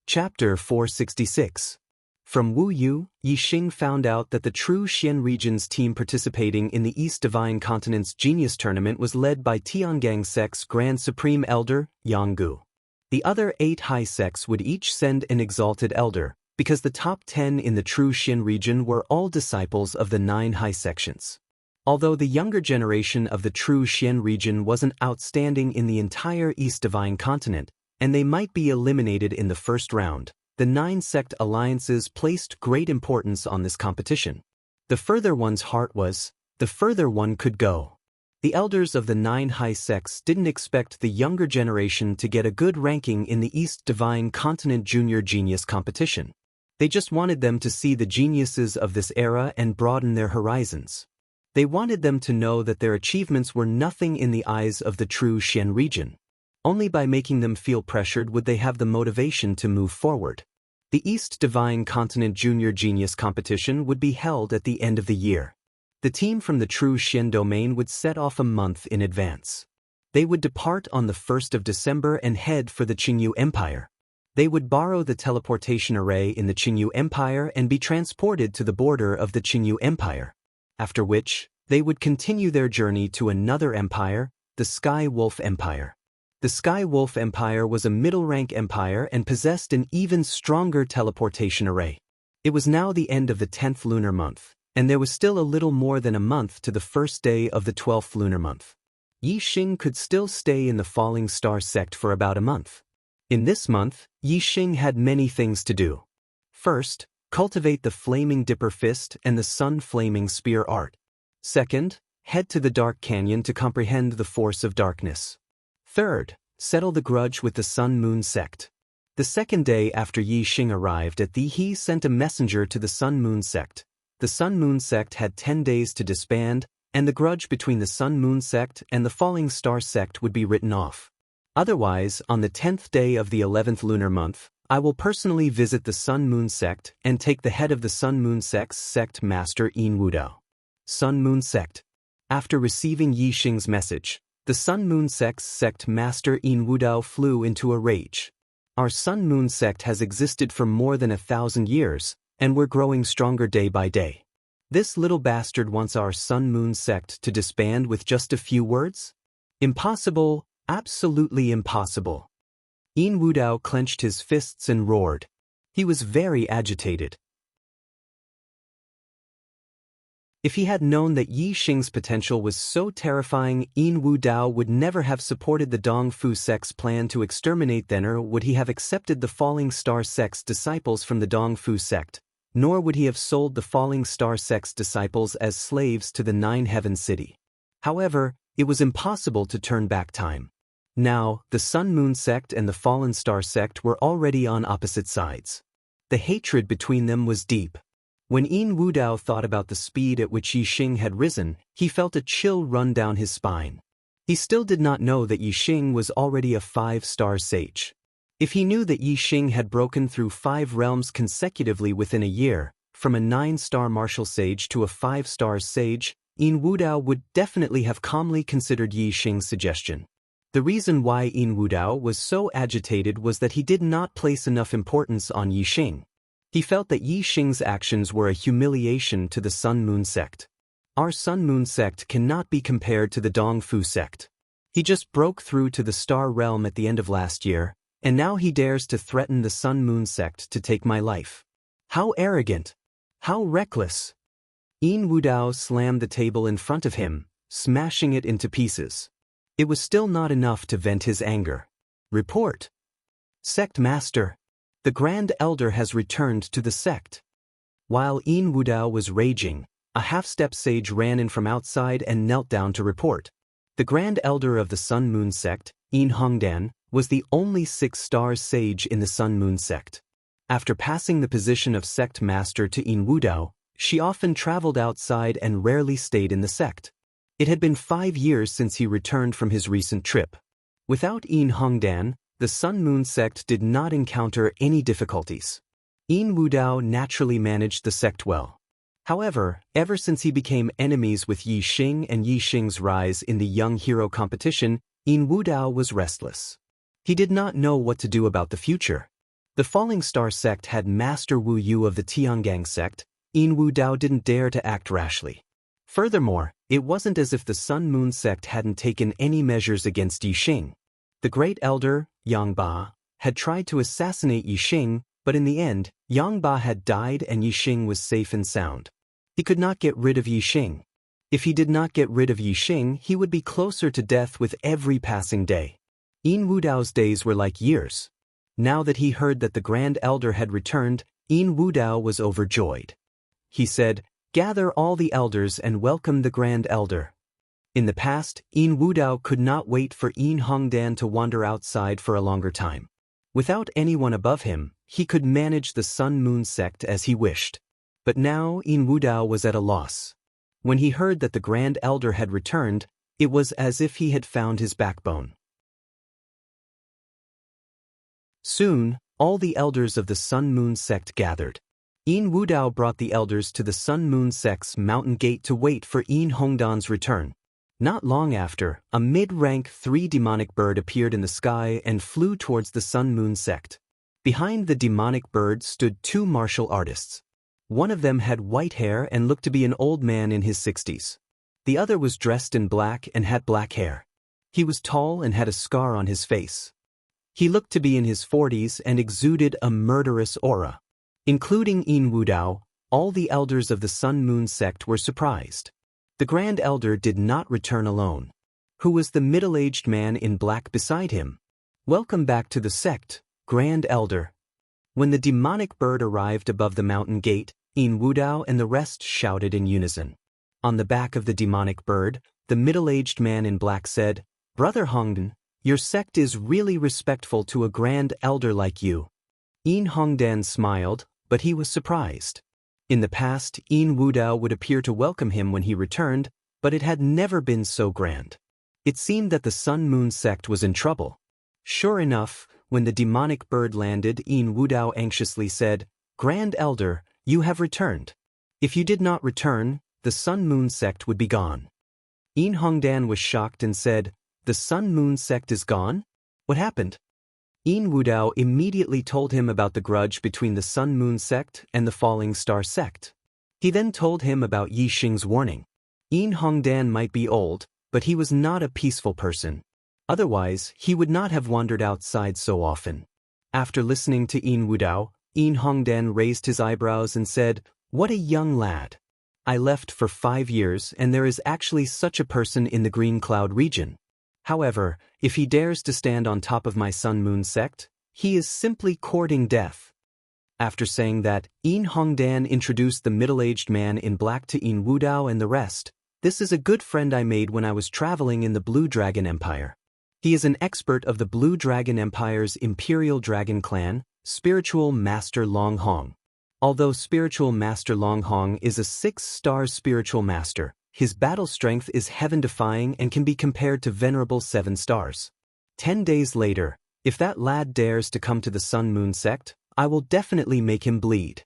Chapter 466. From Wu Yu, Yixing found out that the true Xian region's team participating in the East Divine Continent's Genius Tournament was led by Tiangang Sect's Grand Supreme Elder, Yang Gu. The other 8 high sects would each send an exalted elder, because the top 10 in the true Xian region were all disciples of the 9 high sections. Although the younger generation of the true Xian region wasn't outstanding in the entire East Divine Continent, and they might be eliminated in the first round, the 9 sect alliances placed great importance on this competition. The further one's heart was, the further one could go. The elders of the 9 high sects didn't expect the younger generation to get a good ranking in the East Divine Continent Junior Genius competition. They just wanted them to see the geniuses of this era and broaden their horizons. They wanted them to know that their achievements were nothing in the eyes of the true Xian region. Only by making them feel pressured would they have the motivation to move forward. The East Divine Continent Junior Genius competition would be held at the end of the year. The team from the true Xian domain would set off a month in advance. They would depart on the 1st of December and head for the Qingyu Empire. They would borrow the teleportation array in the Qingyu Empire and be transported to the border of the Qingyu Empire. After which, they would continue their journey to another empire, the Sky Wolf Empire. The Sky Wolf Empire was a middle-rank empire and possessed an even stronger teleportation array. It was now the end of the 10th lunar month, and there was still a little more than a month to the first day of the 12th lunar month. Yixing could still stay in the Falling Star sect for about a month. In this month, Yixing had many things to do. First, cultivate the Flaming Dipper Fist and the Sun Flaming Spear art. Second, head to the Dark Canyon to comprehend the force of darkness. Third, settle the grudge with the Sun Moon sect. The second day after Yixing arrived at the he sent a messenger to the Sun Moon sect. The Sun Moon sect had 10 days to disband, and the grudge between the Sun Moon sect and the Falling Star sect would be written off. Otherwise, on the 10th day of the 11th lunar month, I will personally visit the Sun Moon sect and take the head of the Sun Moon sect's sect master Yin Wudao. Sun Moon sect. After receiving Yixing's message, the Sun Moon sect's sect master Yin Wudao flew into a rage. Our Sun Moon sect has existed for more than 1,000 years, and we're growing stronger day by day. This little bastard wants our Sun Moon sect to disband with just a few words? Impossible, absolutely impossible. Yin Wudao clenched his fists and roared. He was very agitated. If he had known that Yixing's potential was so terrifying, Yin Wudao would never have supported the Dongfu sect's plan to exterminate them, nor would he have accepted the Falling Star sect's disciples from the Dongfu sect, nor would he have sold the Falling Star sect's disciples as slaves to the Nine Heaven City. However, it was impossible to turn back time. Now, the Sun Moon sect and the Fallen Star sect were already on opposite sides. The hatred between them was deep. When Yin Wudao thought about the speed at which Yixing had risen, he felt a chill run down his spine. He still did not know that Yixing was already a 5-star sage. If he knew that Yixing had broken through 5 realms consecutively within a year, from a 9-star martial sage to a 5-star sage, Yin Wudao would definitely have calmly considered Yixing's suggestion. The reason why Yin Wudao was so agitated was that he did not place enough importance on Yixing. He felt that Yixing's actions were a humiliation to the Sun Moon sect. Our Sun Moon sect cannot be compared to the Dongfu sect. He just broke through to the Star Realm at the end of last year, and now he dares to threaten the Sun Moon sect to take my life. How arrogant! How reckless! Yin Wudao slammed the table in front of him, smashing it into pieces. It was still not enough to vent his anger. Report! Sect Master! The Grand Elder has returned to the sect. While Yin Wudao was raging, a half-step sage ran in from outside and knelt down to report. The Grand Elder of the Sun Moon sect, Yin Hongdan, was the only 6-star sage in the Sun Moon sect. After passing the position of sect master to Yin Wudao, she often traveled outside and rarely stayed in the sect. It had been 5 years since he returned from his recent trip. Without Yin Hongdan, the Sun Moon sect did not encounter any difficulties. Yin Wudao naturally managed the sect well. However, ever since he became enemies with Yi Xing and Yi Xing's rise in the young hero competition, Yin Wudao was restless. He did not know what to do about the future. The Falling Star sect had Master Wu Yu of the Tiangang sect. Yin Wudao didn't dare to act rashly. Furthermore, it wasn't as if the Sun Moon sect hadn't taken any measures against Yi Xing. The great elder, Yang Ba, had tried to assassinate Yi Xing, but in the end, Yang Ba had died and Yi Xing was safe and sound. He could not get rid of Yi Xing. If he did not get rid of Yi Xing, he would be closer to death with every passing day. Yin Wudao's days were like years. Now that he heard that the Grand Elder had returned, Yin Wudao was overjoyed. He said, "Gather all the elders and welcome the Grand Elder." In the past, Yin Wudao could not wait for Yin Hongdan to wander outside for a longer time. Without anyone above him, he could manage the Sun Moon sect as he wished. But now Yin Wudao was at a loss. When he heard that the Grand Elder had returned, it was as if he had found his backbone. Soon, all the elders of the Sun Moon sect gathered. Yin Wudao brought the elders to the Sun Moon sect's mountain gate to wait for Yin Hongdan's return. Not long after, a mid-rank 3 demonic bird appeared in the sky and flew towards the Sun Moon sect. Behind the demonic bird stood 2 martial artists. One of them had white hair and looked to be an old man in his 60s. The other was dressed in black and had black hair. He was tall and had a scar on his face. He looked to be in his 40s and exuded a murderous aura. Including Yin Wudao, all the elders of the Sun Moon sect were surprised. The Grand Elder did not return alone. Who was the middle-aged man in black beside him? "Welcome back to the sect, Grand Elder." When the demonic bird arrived above the mountain gate, Yin Wudao and the rest shouted in unison. On the back of the demonic bird, the middle-aged man in black said, "Brother Hongdan, your sect is really respectful to a Grand Elder like you." Yin Hongdan smiled, but he was surprised. In the past, Yin Wudao would appear to welcome him when he returned, but it had never been so grand. It seemed that the Sun Moon sect was in trouble. Sure enough, when the demonic bird landed, Yin Wudao anxiously said, "Grand Elder, you have returned. If you did not return, the Sun Moon sect would be gone." Yin Hongdan was shocked and said, "The Sun Moon sect is gone? What happened?" Yin Wudao immediately told him about the grudge between the Sun Moon sect and the Falling Star sect. He then told him about Yi Xing's warning. Yin Hongdan might be old, but he was not a peaceful person. Otherwise, he would not have wandered outside so often. After listening to Yin Wudao, Yin Hongdan raised his eyebrows and said, "What a young lad. I left for 5 years and there is actually such a person in the Green Cloud region. However, if he dares to stand on top of my Sun Moon sect, he is simply courting death." After saying that, Yin Hongdan introduced the middle-aged man in black to Yin Wudao and the rest. "This is a good friend I made when I was traveling in the Blue Dragon Empire. He is an expert of the Blue Dragon Empire's Imperial Dragon Clan, Spiritual Master Long Hong. Although Spiritual Master Long Hong is a 6-star spiritual master, his battle strength is heaven-defying and can be compared to venerable 7 stars. 10 days later, if that lad dares to come to the Sun Moon sect, I will definitely make him bleed."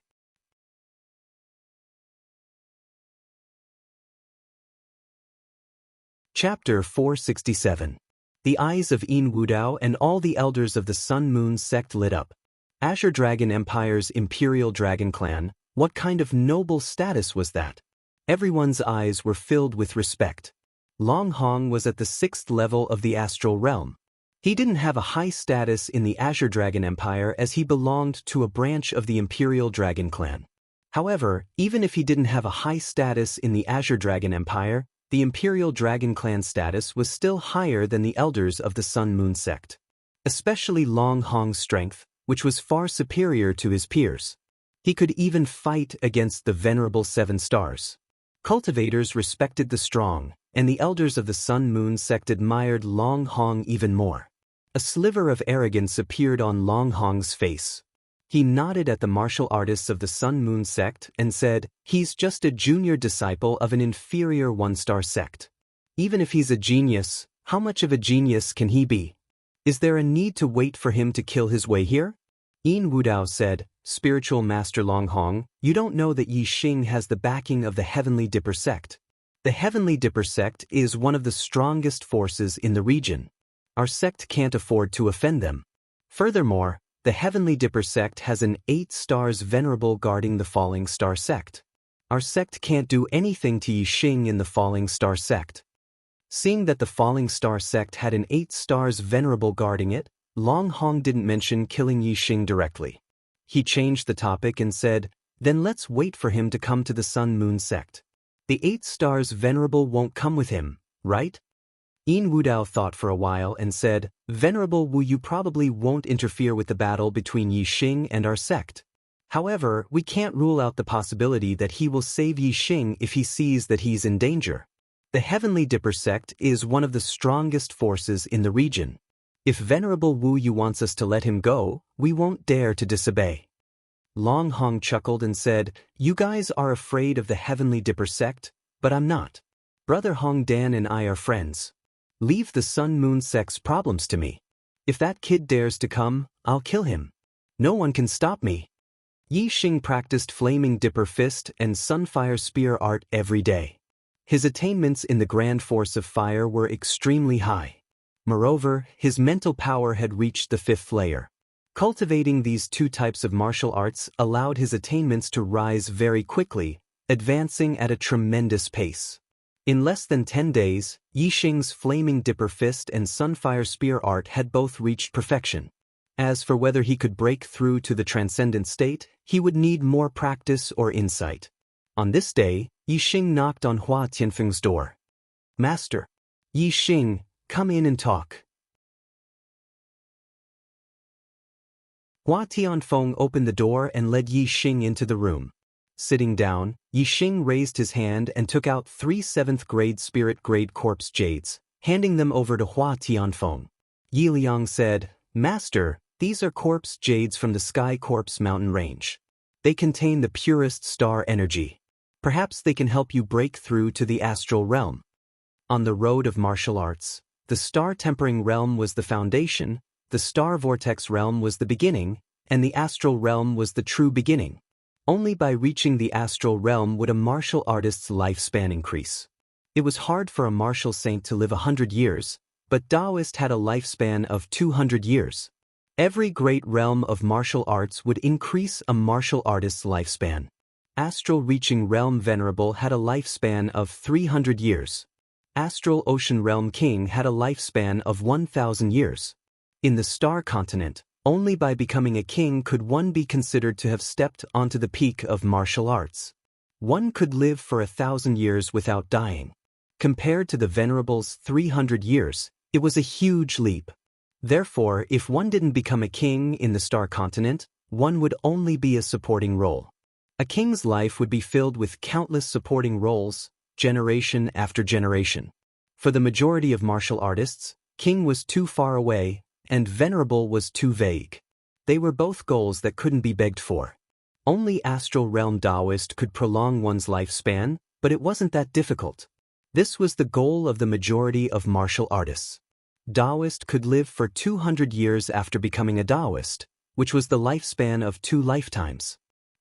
Chapter 467. The eyes of Yin Wudao and all the elders of the Sun Moon sect lit up. Azure Dragon Empire's Imperial Dragon Clan, what kind of noble status was that? Everyone's eyes were filled with respect. Long Hong was at the 6th level of the astral realm. He didn't have a high status in the Azure Dragon Empire as he belonged to a branch of the Imperial Dragon Clan. However, even if he didn't have a high status in the Azure Dragon Empire, the Imperial Dragon Clan status was still higher than the elders of the Sun Moon sect. Especially Long Hong's strength, which was far superior to his peers. He could even fight against the venerable 7 stars. Cultivators respected the strong, and the elders of the Sun Moon sect admired Long Hong even more. A sliver of arrogance appeared on Long Hong's face. He nodded at the martial artists of the Sun Moon sect and said, "He's just a junior disciple of an inferior 1-star sect. Even if he's a genius, how much of a genius can he be? Is there a need to wait for him to kill his way here?" Yin Wudao said, Spiritual Master Longhong, you don't know that Yi Xing has the backing of the Heavenly Dipper sect. The Heavenly Dipper sect is one of the strongest forces in the region. Our sect can't afford to offend them. Furthermore, the Heavenly Dipper sect has an 8 stars venerable guarding the Falling Star sect. Our sect can't do anything to Yi Xing in the Falling Star sect. Seeing that the Falling Star sect had an 8 stars venerable guarding it, Longhong didn't mention killing Yi Xing directly. He changed the topic and said, then let's wait for him to come to the Sun Moon sect. The 8 stars venerable won't come with him, right? Yin Wudao thought for a while and said, Venerable Wu, you probably won't interfere with the battle between Yi Xing and our sect. However, we can't rule out the possibility that he will save Yi Xing if he sees that he's in danger. The Heavenly Dipper sect is one of the strongest forces in the region. If Venerable Wu Yu wants us to let him go, we won't dare to disobey. Longhong chuckled and said, You guys are afraid of the Heavenly Dipper sect, but I'm not. Brother Hong Dan and I are friends. Leave the Sun Moon sect's problems to me. If that kid dares to come, I'll kill him. No one can stop me. Yi Xing practiced Flaming Dipper Fist and Sunfire Spear art every day. His attainments in the Grand Force of Fire were extremely high. Moreover, his mental power had reached the 5th layer. Cultivating these 2 types of martial arts allowed his attainments to rise very quickly, advancing at a tremendous pace. In less than 10 days, Yi Xing's Flaming Dipper Fist and Sunfire Spear art had both reached perfection. As for whether he could break through to the transcendent state, he would need more practice or insight. On this day, Yi Xing knocked on Hua Tianfeng's door. Master. Yi Xing, come in and talk. Hua Tianfeng opened the door and led Yi Xing into the room. Sitting down, Yi Xing raised his hand and took out 3 7th-grade spirit-grade corpse jades, handing them over to Hua Tianfeng. Yi Liang said, Master, these are corpse jades from the Sky Corpse mountain range. They contain the purest star energy. Perhaps they can help you break through to the astral realm. On the road of martial arts, the star-tempering realm was the foundation, the star vortex realm was the beginning, and the astral realm was the true beginning. Only by reaching the astral realm would a martial artist's lifespan increase. It was hard for a martial saint to live 100 years, but Taoist had a lifespan of 200 years. Every great realm of martial arts would increase a martial artist's lifespan. Astral Reaching Realm Venerable had a lifespan of 300 years. Astral Ocean Realm King had a lifespan of 1,000 years. In the Star Continent, only by becoming a king could one be considered to have stepped onto the peak of martial arts. One could live for 1,000 years without dying. Compared to the Venerable's 300 years, it was a huge leap. Therefore, if one didn't become a king in the Star Continent, one would only be a supporting role. A king's life would be filled with countless supporting roles, generation after generation. For the majority of martial artists, king was too far away, and venerable was too vague. They were both goals that couldn't be begged for. Only Astral Realm Taoist could prolong one's lifespan, but it wasn't that difficult. This was the goal of the majority of martial artists. Taoist could live for 200 years after becoming a Taoist, which was the lifespan of 2 lifetimes.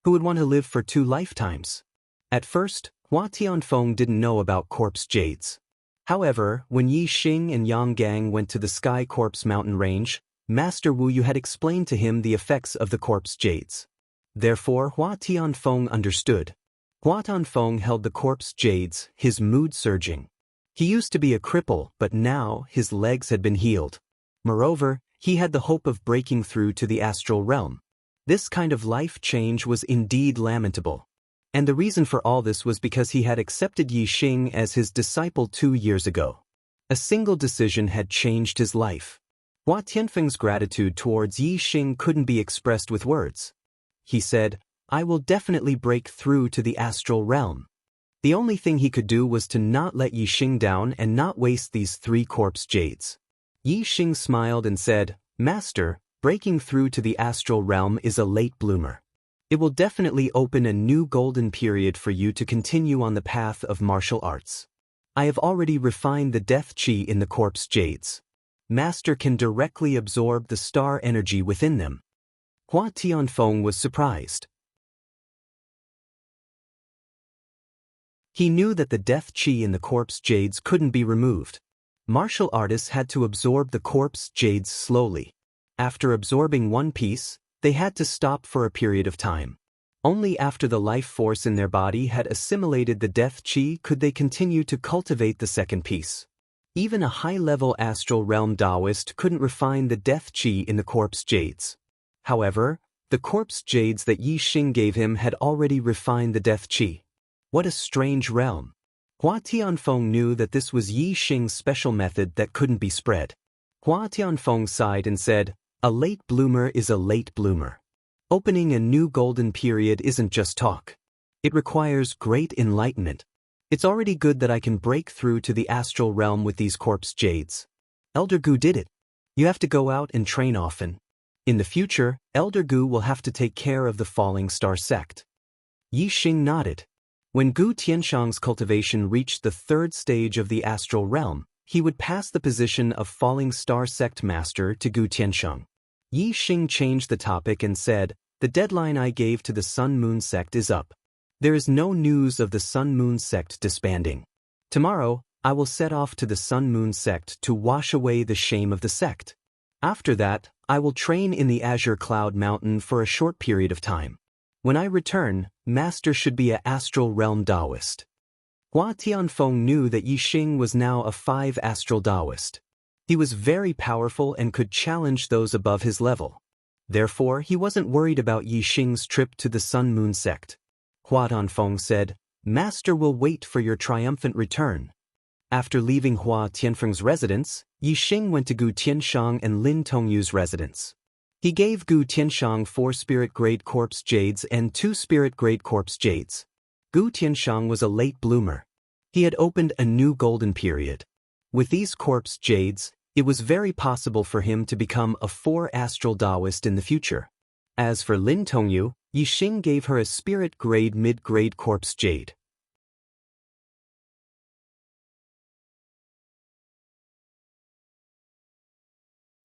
Who would want to live for 2 lifetimes? At first, Hua Tianfeng didn't know about corpse jades. However, when Yi Xing and Yang Gang went to the Sky Corpse mountain range, Master Wu Yu had explained to him the effects of the corpse jades. Therefore, Hua Tianfeng understood. Hua Tianfeng held the corpse jades, his mood surging. He used to be a cripple, but now his legs had been healed. Moreover, he had the hope of breaking through to the astral realm. This kind of life change was indeed lamentable. And the reason for all this was because he had accepted Yi Xing as his disciple 2 years ago. A single decision had changed his life. Hua Tianfeng's gratitude towards Yi Xing couldn't be expressed with words. He said, I will definitely break through to the astral realm. The only thing he could do was to not let Yi Xing down and not waste these 3 corpse jades. Yi Xing smiled and said, Master, breaking through to the astral realm is a late bloomer. It will definitely open a new golden period for you to continue on the path of martial arts. I have already refined the death chi in the corpse jades. Master can directly absorb the star energy within them. Hua Tianfeng was surprised. He knew that the death qi in the corpse jades couldn't be removed. Martial artists had to absorb the corpse jades slowly. After absorbing one piece, they had to stop for a period of time. Only after the life force in their body had assimilated the death qi could they continue to cultivate the second piece. Even a high-level astral realm Taoist couldn't refine the death qi in the corpse jades. However, the corpse jades that Yi Xing gave him had already refined the death qi. What a strange realm. Hua Tianfeng knew that this was Yi Xing's special method that couldn't be spread. Hua Tianfeng sighed and said, "A late bloomer is a late bloomer. Opening a new golden period isn't just talk. It requires great enlightenment. It's already good that I can break through to the astral realm with these corpse jades. Elder Gu did it. You have to go out and train often. In the future, Elder Gu will have to take care of the Falling Star sect." Yi Xing nodded. When Gu Tianshang's cultivation reached the third stage of the astral realm, he would pass the position of Falling Star sect master to Gu Tianshang. Yi Xing changed the topic and said, "The deadline I gave to the Sun Moon sect is up. There is no news of the Sun Moon sect disbanding. Tomorrow, I will set off to the Sun Moon sect to wash away the shame of the sect. After that, I will train in the Azure Cloud Mountain for a short period of time. When I return, Master should be an astral realm Taoist." Hua Tianfeng knew that Yi Xing was now a 5 astral Taoist. He was very powerful and could challenge those above his level. Therefore, he wasn't worried about Yi Xing's trip to the Sun Moon sect. Hua Tianfeng said, "Master will wait for your triumphant return." After leaving Hua Tianfeng's residence, Yi Xing went to Gu Tianshang and Lin Tongyu's residence. He gave Gu Tianshang 4 spirit-grade corpse jades and 2 spirit-grade corpse jades. Gu Tianshang was a late bloomer. He had opened a new golden period. With these corpse jades, it was very possible for him to become a 4 astral Taoist in the future. As for Lin Tongyu, Yi Xing gave her a spirit-grade mid-grade corpse jade.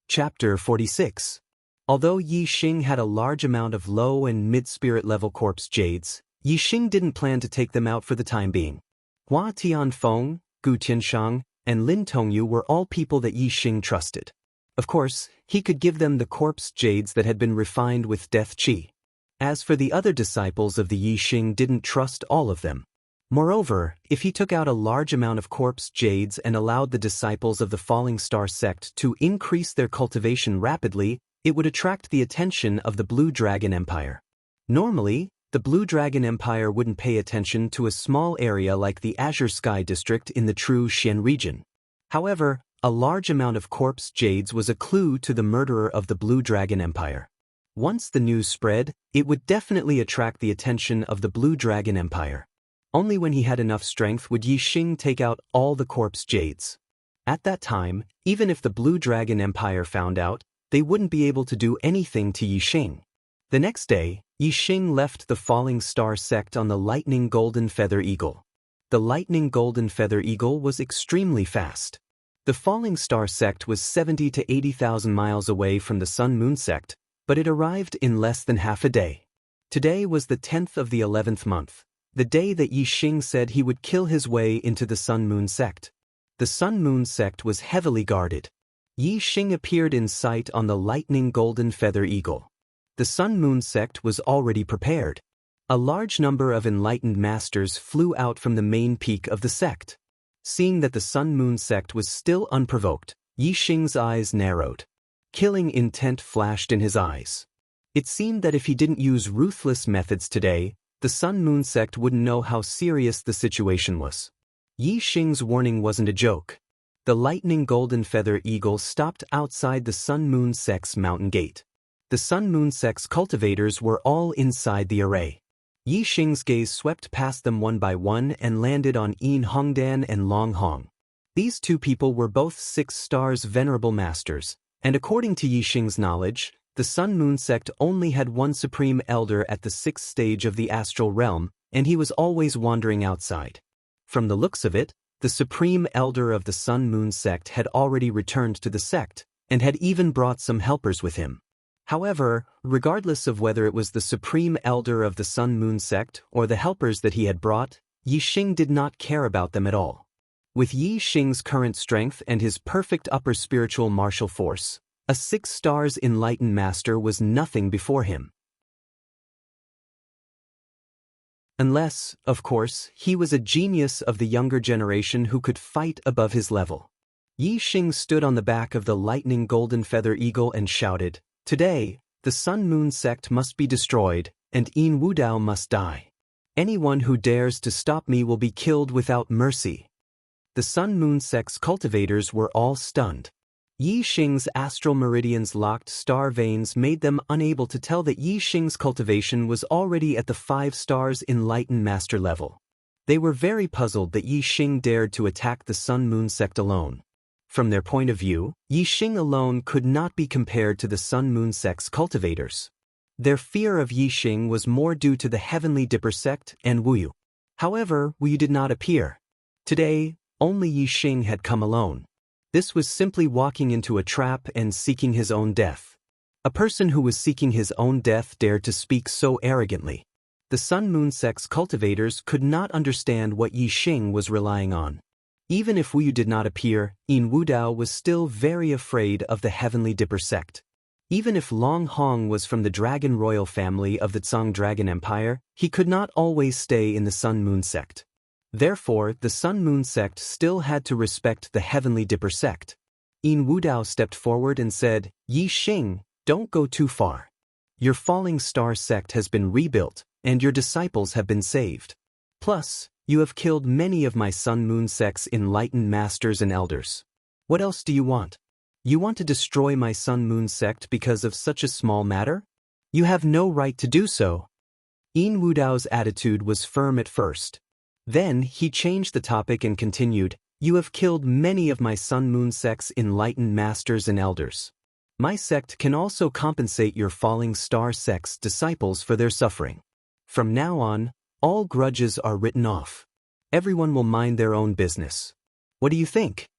Chapter 46. Although Yi Xing had a large amount of low and mid-spirit level corpse jades, Yi Xing didn't plan to take them out for the time being. Hua Tianfeng, Gu Tianshang, and Lin Tongyu were all people that Yi Xing trusted. Of course, he could give them the corpse jades that had been refined with death qi. As for the other disciples of the Yi Xing didn't trust all of them. Moreover, if he took out a large amount of corpse jades and allowed the disciples of the Falling Star sect to increase their cultivation rapidly, it would attract the attention of the Blue Dragon Empire. Normally, the Blue Dragon Empire wouldn't pay attention to a small area like the Azure Sky District in the true Xian region. However, a large amount of corpse jades was a clue to the murderer of the Blue Dragon Empire. Once the news spread, it would definitely attract the attention of the Blue Dragon Empire. Only when he had enough strength would Yi Xing take out all the corpse jades. At that time, even if the Blue Dragon Empire found out, they wouldn't be able to do anything to Yi Xing. The next day, Yi Xing left the Falling Star sect on the Lightning Golden Feather Eagle. The Lightning Golden Feather Eagle was extremely fast. The Falling Star sect was 70 to 80,000 miles away from the Sun Moon sect, but it arrived in less than half a day. Today was the 10th of the 11th month, the day that Yi Xing said he would kill his way into the Sun Moon sect. The Sun Moon sect was heavily guarded. Yi Xing appeared in sight on the Lightning Golden Feather Eagle. The Sun Moon sect was already prepared. A large number of enlightened masters flew out from the main peak of the sect. Seeing that the Sun Moon sect was still unprovoked, Yi Xing's eyes narrowed. Killing intent flashed in his eyes. It seemed that if he didn't use ruthless methods today, the Sun Moon sect wouldn't know how serious the situation was. Yi Xing's warning wasn't a joke. The Lightning Golden Feather Eagle stopped outside the Sun Moon sect's mountain gate. The Sun Moon sect's cultivators were all inside the array. Yi Xing's gaze swept past them one by one and landed on Yin Hongdan and Long Hong. These two people were both 6 stars venerable masters, and according to Yi Xing's knowledge, the Sun Moon sect only had one supreme elder at the 6th stage of the astral realm, and he was always wandering outside. From the looks of it, the supreme elder of the Sun Moon sect had already returned to the sect, and had even brought some helpers with him. However, regardless of whether it was the supreme elder of the Sun Moon sect or the helpers that he had brought, Yi Xing did not care about them at all. With Yi Xing's current strength and his perfect upper spiritual martial force, a 6 stars enlightened master was nothing before him. Unless, of course, he was a genius of the younger generation who could fight above his level. Yi Xing stood on the back of the lightning golden feather eagle and shouted, "Today, the Sun Moon sect must be destroyed, and Yin Wudao must die. Anyone who dares to stop me will be killed without mercy." The Sun Moon sect's cultivators were all stunned. Yi Xing's astral meridians locked star veins made them unable to tell that Yi Xing's cultivation was already at the 5 stars enlightened master level. They were very puzzled that Yi Xing dared to attack the Sun Moon sect alone. From their point of view, Yi Xing alone could not be compared to the Sun Moon sect's cultivators. Their fear of Yi Xing was more due to the Heavenly Dipper sect and Wuyu. However, Wuyu did not appear. Today, only Yi Xing had come alone. This was simply walking into a trap and seeking his own death. A person who was seeking his own death dared to speak so arrogantly. The Sun Moon sect's cultivators could not understand what Yi Xing was relying on. Even if Wuyu did not appear, Yin Wudao was still very afraid of the Heavenly Dipper sect. Even if Long Hong was from the Dragon Royal family of the Tsang Dragon Empire, he could not always stay in the Sun Moon sect. Therefore, the Sun Moon sect still had to respect the Heavenly Dipper sect. Yin Wudao stepped forward and said, "Yi Xing, don't go too far. Your Falling Star sect has been rebuilt, and your disciples have been saved. Plus, you have killed many of my Sun Moon sect's enlightened masters and elders. What else do you want? You want to destroy my Sun Moon sect because of such a small matter? You have no right to do so." Yin Wudao's attitude was firm at first. Then he changed the topic and continued, "You have killed many of my Sun Moon sect's enlightened masters and elders. My sect can also compensate your Falling Star sect's disciples for their suffering. From now on, all grudges are written off. Everyone will mind their own business. What do you think?"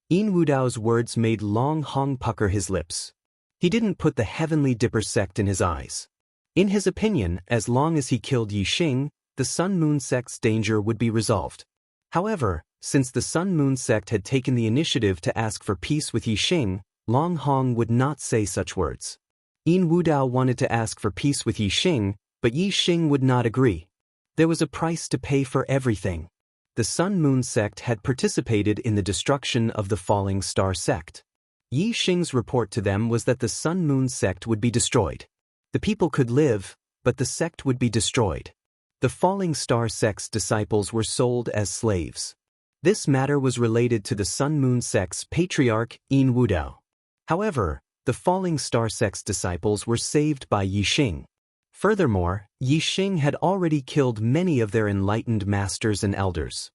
Yin Wudao's words made Long Hong pucker his lips. He didn't put the Heavenly Dipper sect in his eyes. In his opinion, as long as he killed Yi Xing, the Sun Moon sect's danger would be resolved. However, since the Sun Moon sect had taken the initiative to ask for peace with Yi Xing, Long Hong would not say such words. Yin Wudao wanted to ask for peace with Yi Xing, but Yi Xing would not agree. There was a price to pay for everything. The Sun Moon sect had participated in the destruction of the Falling Star sect. Yi Xing's report to them was that the Sun Moon sect would be destroyed. The people could live, but the sect would be destroyed. The Falling Star sect's disciples were sold as slaves. This matter was related to the Sun Moon sect's patriarch, Yin Wudao. However, the Falling Star sect's disciples were saved by Yi Xing. Furthermore, Yi Xing had already killed many of their enlightened masters and elders.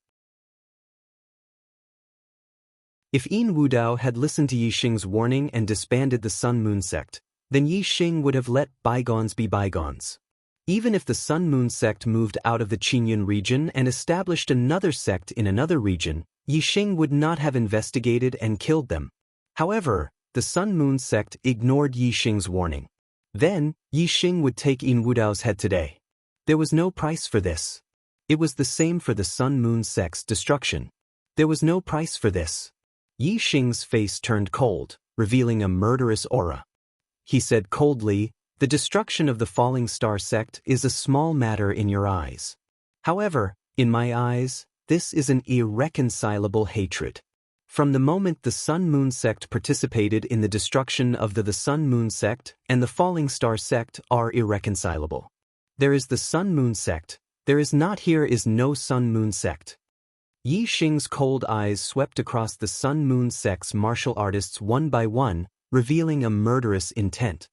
If Yin Wudao had listened to Yi Xing's warning and disbanded the Sun Moon sect, then Yi Xing would have let bygones be bygones. Even if the Sun Moon sect moved out of the Qingyun region and established another sect in another region, Yi Xing would not have investigated and killed them. However, the Sun Moon sect ignored Yi Xing's warning. Then, Yi Xing would take Yin Wudao's head today. There was no price for this. It was the same for the Sun Moon sect's destruction. There was no price for this. Yi Xing's face turned cold, revealing a murderous aura. He said coldly, "The destruction of the Falling Star sect is a small matter in your eyes. However, in my eyes, this is an irreconcilable hatred. From the moment the Sun Moon sect participated in the destruction of the Sun Moon sect and the Falling Star sect are irreconcilable. There is the Sun Moon sect, there is not here is no Sun Moon sect." Yi Xing's cold eyes swept across the Sun Moon sect's martial artists one by one, revealing a murderous intent.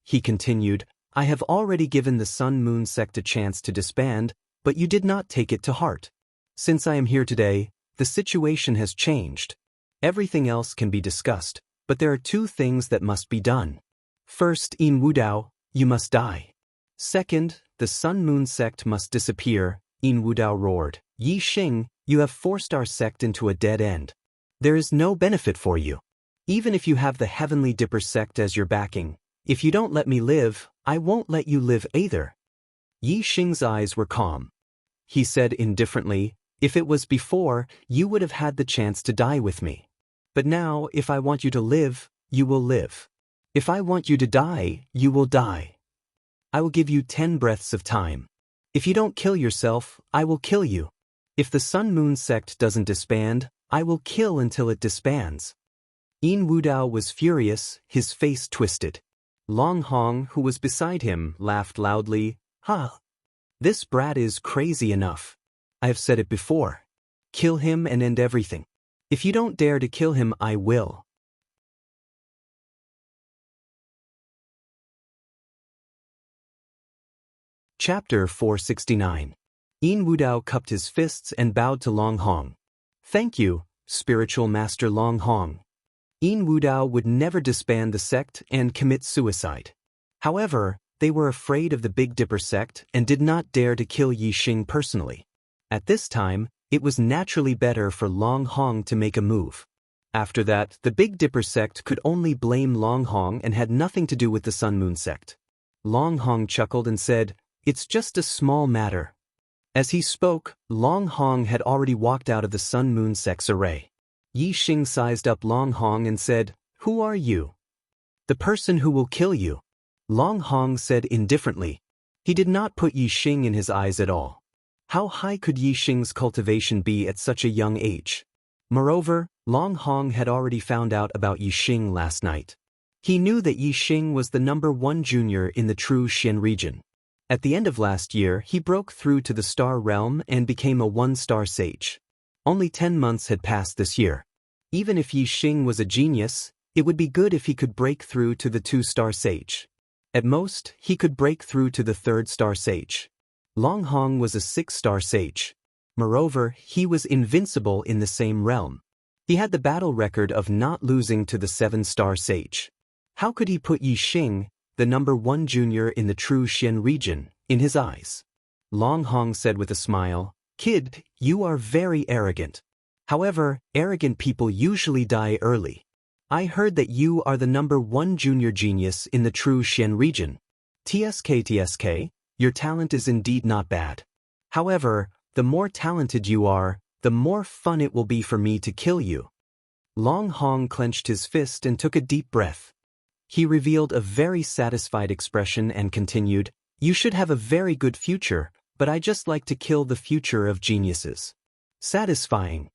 He continued, "I have already given the Sun Moon sect a chance to disband, but you did not take it to heart. Since I am here today, the situation has changed. Everything else can be discussed, but there are 2 things that must be done. First, Yin Wudao, you must die. Second, the Sun Moon sect must disappear." Yin Wudao roared, "Yi Xing, you have forced our sect into a dead end. There is no benefit for you. Even if you have the Heavenly Dipper sect as your backing, If you don't let me live, I won't let you live either. Yi Xing's eyes were calm. He said indifferently, if it was before, you would have had the chance to die with me. But now, if I want you to live, you will live. If I want you to die, you will die. I will give you 10 breaths of time. If you don't kill yourself, I will kill you. If the Sun Moon sect doesn't disband, I will kill until it disbands. Yin Wudao was furious, his face twisted. Long Hong, who was beside him, laughed loudly. Ha! This brat is crazy enough. I have said it before. Kill him and end everything. If you don't dare to kill him, I will. Chapter 469. Yin Wudao cupped his fists and bowed to Long Hong. Thank you, spiritual master Long Hong. Yin Wudao would never disband the sect and commit suicide. However, they were afraid of the Big Dipper sect and did not dare to kill Yi Xing personally. At this time, it was naturally better for Long Hong to make a move. After that, the Big Dipper sect could only blame Long Hong and had nothing to do with the Sun Moon sect. Long Hong chuckled and said, "It's just a small matter." As he spoke, Long Hong had already walked out of the Sun Moon sect's array. Yi Xing sized up Long Hong and said, "Who are you?" "The person who will kill you." Long Hong said indifferently. He did not put Yi Xing in his eyes at all. How high could Yi Xing's cultivation be at such a young age? Moreover, Long Hong had already found out about Yi Xing last night. He knew that Yi Xing was the #1 junior in the true Xian region. At the end of last year, he broke through to the star realm and became a 1-star sage. Only 10 months had passed this year. Even if Yi Xing was a genius, it would be good if he could break through to the 2-star sage. At most, he could break through to the 3rd-star sage. Long Hong was a 6-star sage. Moreover, he was invincible in the same realm. He had the battle record of not losing to the 7-star sage. How could he put Yi Xing, the #1 junior in the true Xian region, in his eyes? Long Hong said with a smile, "Kid, you are very arrogant. However, arrogant people usually die early. I heard that you are the #1 junior genius in the true Xian region. TSK, your talent is indeed not bad. However, the more talented you are, the more fun it will be for me to kill you." Long Hong clenched his fist and took a deep breath. He revealed a very satisfied expression and continued, "You should have a very good future, but I just like to kill the future of geniuses." Satisfying.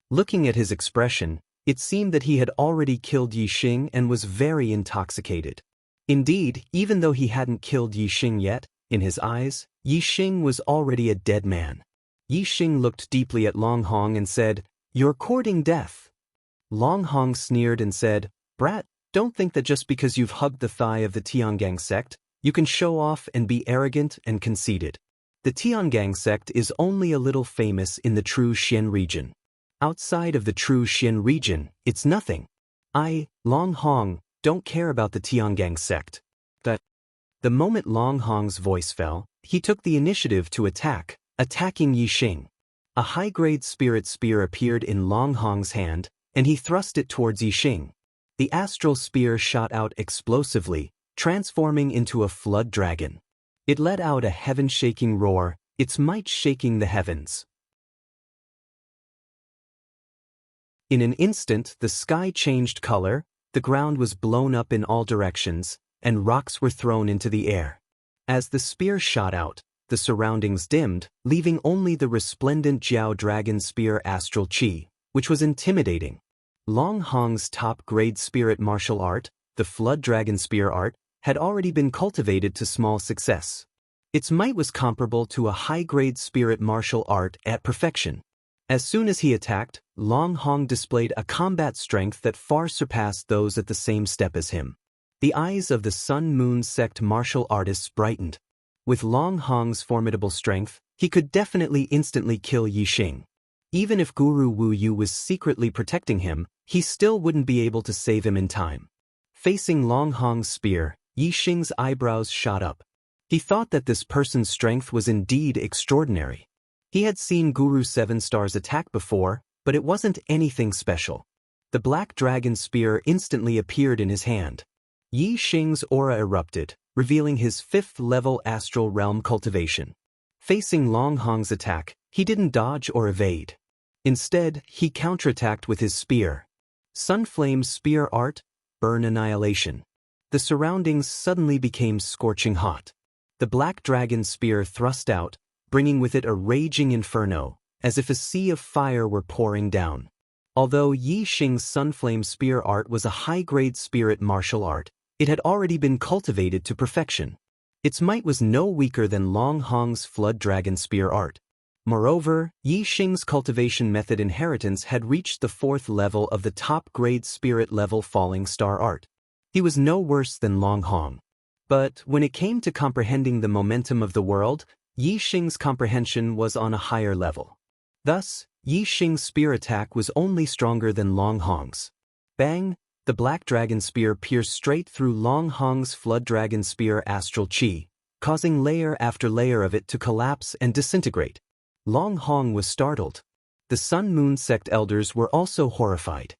Looking at his expression, it seemed that he had already killed Yi Xing and was very intoxicated. Indeed, even though he hadn't killed Yi Xing yet, in his eyes, Yi Xing was already a dead man. Yi Xing looked deeply at Long Hong and said, "You're courting death." Long Hong sneered and said, "Brat, don't think that just because you've hugged the thigh of the Tiangang sect, you can show off and be arrogant and conceited. The Tiangang sect is only a little famous in the true Xian region. Outside of the true Xian region, it's nothing. I, Long Hong, don't care about the Tiangang sect." The moment Long Hong's voice fell, he took the initiative to attacking Yi Xing. A high-grade spirit spear appeared in Long Hong's hand, and he thrust it towards Yi Xing. The astral spear shot out explosively, transforming into a flood dragon. It let out a heaven-shaking roar, its might shaking the heavens. In an instant, the sky changed color, the ground was blown up in all directions, and rocks were thrown into the air. As the spear shot out, the surroundings dimmed, leaving only the resplendent Jiao Dragon Spear astral chi, which was intimidating. Long Hong's top-grade spirit martial art, the Flood Dragon Spear art, had already been cultivated to small success. Its might was comparable to a high-grade spirit martial art at perfection. As soon as he attacked, Long Hong displayed a combat strength that far surpassed those at the same step as him. The eyes of the Sun Moon sect martial artists brightened. With Long Hong's formidable strength, he could definitely instantly kill Yi Xing. Even if Guru Wu Yu was secretly protecting him, he still wouldn't be able to save him in time. Facing Long Hong's spear, Yi Xing's eyebrows shot up. He thought that this person's strength was indeed extraordinary. He had seen Guru 7 Stars attack before, but it wasn't anything special. The Black Dragon Spear instantly appeared in his hand. Yi Xing's aura erupted, revealing his 5th-level astral realm cultivation. Facing Long Hong's attack, he didn't dodge or evade. Instead, he counterattacked with his spear. Sunflame's spear art, burn annihilation. The surroundings suddenly became scorching hot. The black dragon spear thrust out, bringing with it a raging inferno, as if a sea of fire were pouring down. Although Yi Xing's Sunflame spear art was a high-grade spirit martial art, it had already been cultivated to perfection. Its might was no weaker than Long Hong's Flood Dragon spear art. Moreover, Yi Xing's cultivation method inheritance had reached the 4th level of the top-grade spirit-level Falling Star art. He was no worse than Long Hong. But when it came to comprehending the momentum of the world, Yi Xing's comprehension was on a higher level. Thus, Yi Xing's spear attack was only stronger than Long Hong's. Bang! The black dragon spear pierced straight through Long Hong's Flood Dragon spear astral chi, causing layer after layer of it to collapse and disintegrate. Long Hong was startled. The Sun Moon sect elders were also horrified.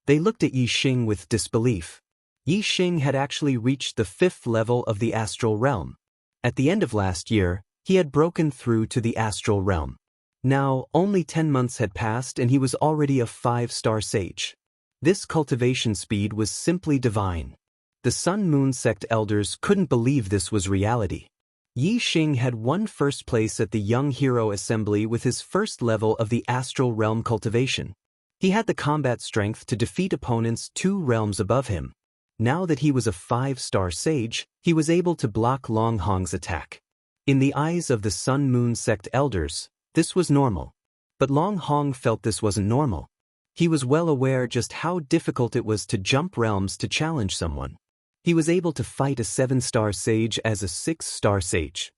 They looked at Yi Xing with disbelief. Yi Xing had actually reached the 5th level of the astral realm. At the end of last year, he had broken through to the astral realm. Now, only 10 months had passed and he was already a 5-star sage. This cultivation speed was simply divine. The Sun Moon sect elders couldn't believe this was reality. Yi Xing had won first place at the Young Hero Assembly with his 1st level of the astral realm cultivation. He had the combat strength to defeat opponents 2 realms above him. Now that he was a 5-star sage, he was able to block Long Hong's attack. In the eyes of the Sun Moon sect elders, this was normal. But Long Hong felt this wasn't normal. He was well aware just how difficult it was to jump realms to challenge someone. He was able to fight a 7-star sage as a 6-star sage.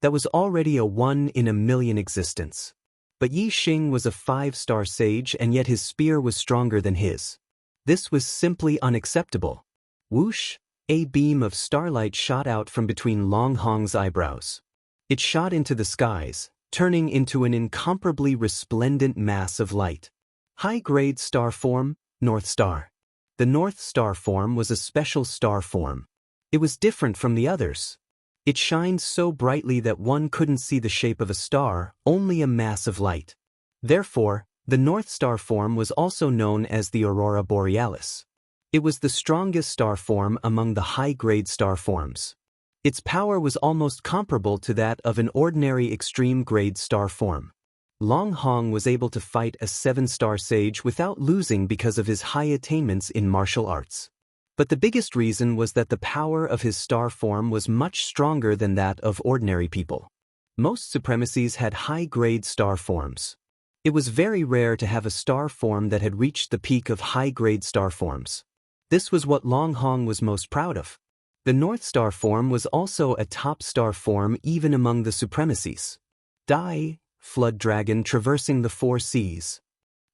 That was already a 1 in a million existence. But Yi Xing was a 5-star sage and yet his spear was stronger than his. This was simply unacceptable. Whoosh! A beam of starlight shot out from between Long Hong's eyebrows. It shot into the skies, turning into an incomparably resplendent mass of light. High-grade star form, North Star. The North Star form was a special star form. It was different from the others. It shined so brightly that one couldn't see the shape of a star, only a mass of light. Therefore, the North Star form was also known as the Aurora Borealis. It was the strongest star form among the high-grade star forms. Its power was almost comparable to that of an ordinary extreme-grade star form. Long Hong was able to fight a 7-star sage without losing because of his high attainments in martial arts. But the biggest reason was that the power of his star form was much stronger than that of ordinary people. Most supremacies had high-grade star forms. It was very rare to have a star form that had reached the peak of high-grade star forms. This was what Long Hong was most proud of. The North Star form was also a top star form even among the supremacies. Die, Flood Dragon traversing the 4 seas.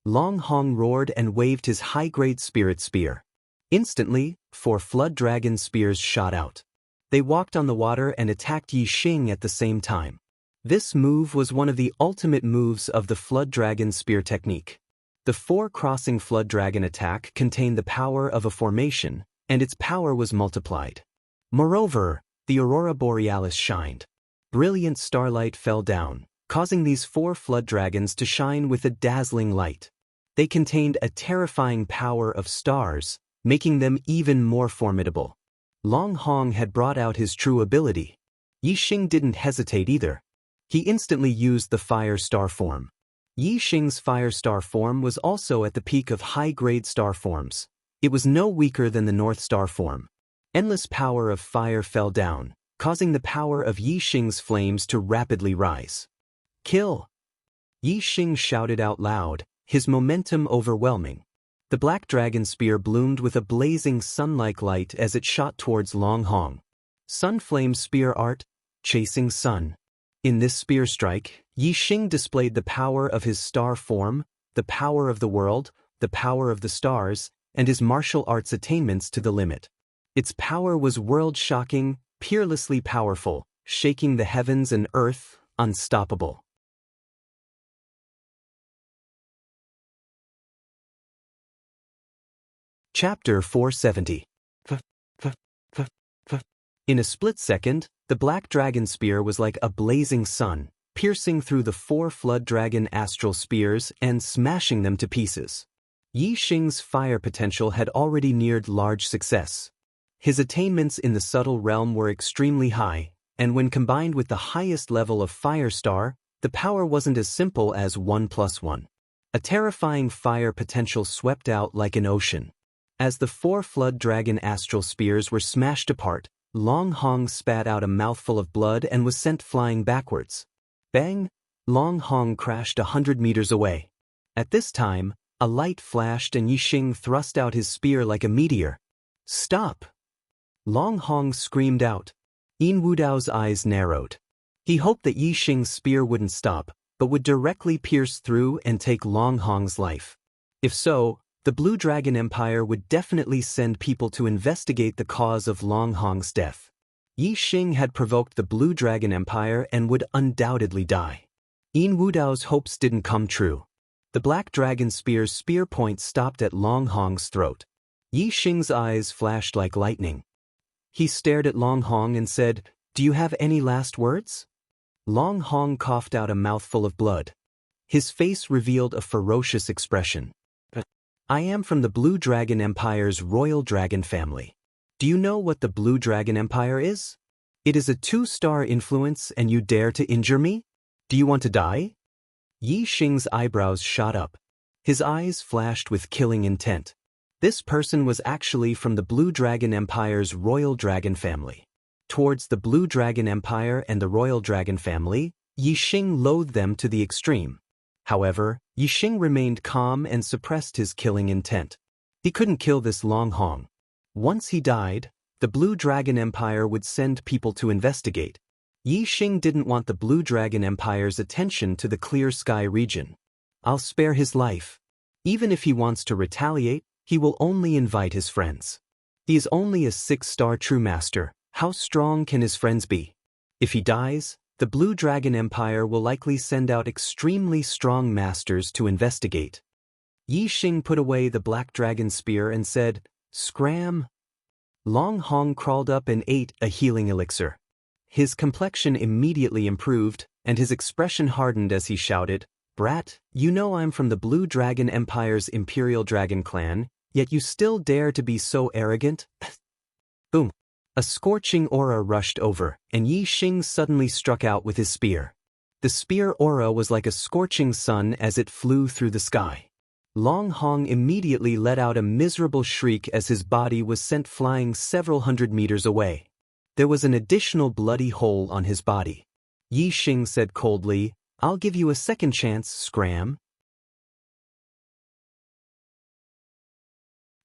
Long Hong roared and waved his high-grade spirit spear. Instantly, 4 Flood Dragon spears shot out. They walked on the water and attacked Yi Xing at the same time. This move was one of the ultimate moves of the Flood Dragon spear technique. The 4-crossing Flood Dragon attack contained the power of a formation, and its power was multiplied. Moreover, the Aurora Borealis shined. Brilliant starlight fell down, causing these 4 Flood Dragons to shine with a dazzling light. They contained a terrifying power of stars, making them even more formidable. Long Hong had brought out his true ability. Yi Xing didn't hesitate either. He instantly used the Fire Star form. Yi Xing's Fire Star form was also at the peak of high-grade star forms. It was no weaker than the North Star form. Endless power of fire fell down, causing the power of Yi Xing's flames to rapidly rise. Kill! Yi Xing shouted out loud, his momentum overwhelming. The black dragon spear bloomed with a blazing sun-like light as it shot towards Long Hong. Sunflame spear art, chasing sun. In this spear strike, Yi Xing displayed the power of his star form, the power of the world, the power of the stars, and his martial arts attainments to the limit. Its power was world-shocking, peerlessly powerful, shaking the heavens and earth, unstoppable. Chapter 470. In a split second, the black dragon spear was like a blazing sun, piercing through the 4 flood dragon astral spears and smashing them to pieces. Yi Xing's fire potential had already neared large success. His attainments in the subtle realm were extremely high, and when combined with the highest level of Fire Star, the power wasn't as simple as 1 + 1. A terrifying fire potential swept out like an ocean. As the 4 flood dragon astral spears were smashed apart, Long Hong spat out a mouthful of blood and was sent flying backwards. Bang! Long Hong crashed 100 meters away. At this time, a light flashed and Yi Xing thrust out his spear like a meteor. Stop! Long Hong screamed out. Yin Wudao's eyes narrowed. He hoped that Yi Xing's spear wouldn't stop, but would directly pierce through and take Long Hong's life. If so, the Blue Dragon Empire would definitely send people to investigate the cause of Long Hong's death. Yi Xing had provoked the Blue Dragon Empire and would undoubtedly die. Yin Wudao's hopes didn't come true. The Black Dragon Spear's spear point stopped at Long Hong's throat. Yi Xing's eyes flashed like lightning. He stared at Long Hong and said, "Do you have any last words?" Long Hong coughed out a mouthful of blood. His face revealed a ferocious expression. "I am from the Blue Dragon Empire's royal dragon family. Do you know what the Blue Dragon Empire is? It is a 2-star influence and you dare to injure me? Do you want to die?" Yi Xing's eyebrows shot up. His eyes flashed with killing intent. This person was actually from the Blue Dragon Empire's royal dragon family. Towards the Blue Dragon Empire and the royal dragon family, Yi Xing loathed them to the extreme. However, Yi Xing remained calm and suppressed his killing intent. He couldn't kill this Long Hong. Once he died, the Blue Dragon Empire would send people to investigate. Yi Xing didn't want the Blue Dragon Empire's attention to the Clear Sky region. "I'll spare his life. Even if he wants to retaliate, he will only invite his friends. He is only a 6-star true master. How strong can his friends be? If he dies, the Blue Dragon Empire will likely send out extremely strong masters to investigate." Yi Xing put away the Black Dragon Spear and said, "Scram." Long Hong crawled up and ate a healing elixir. His complexion immediately improved, and his expression hardened as he shouted, "Brat, you know I'm from the Blue Dragon Empire's Imperial Dragon Clan, yet you still dare to be so arrogant?" Boom. A scorching aura rushed over, and Yi Xing suddenly struck out with his spear. The spear aura was like a scorching sun as it flew through the sky. Long Hong immediately let out a miserable shriek as his body was sent flying several hundred meters away. There was an additional bloody hole on his body. Yi Xing said coldly, "I'll give you a second chance, Scram.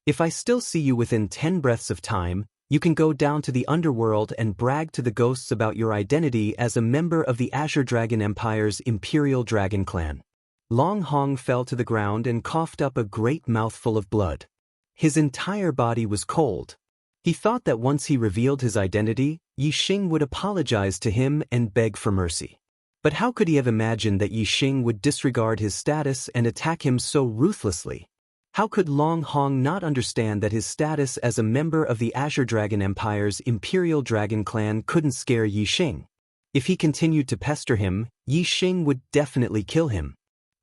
If I still see you within 10 breaths of time, you can go down to the underworld and brag to the ghosts about your identity as a member of the Azure Dragon Empire's Imperial Dragon Clan." Long Hong fell to the ground and coughed up a great mouthful of blood. His entire body was cold. He thought that once he revealed his identity, Yi Xing would apologize to him and beg for mercy. But how could he have imagined that Yi Xing would disregard his status and attack him so ruthlessly? How could Long Hong not understand that his status as a member of the Azure Dragon Empire's Imperial Dragon Clan couldn't scare Yi Xing? If he continued to pester him, Yi Xing would definitely kill him.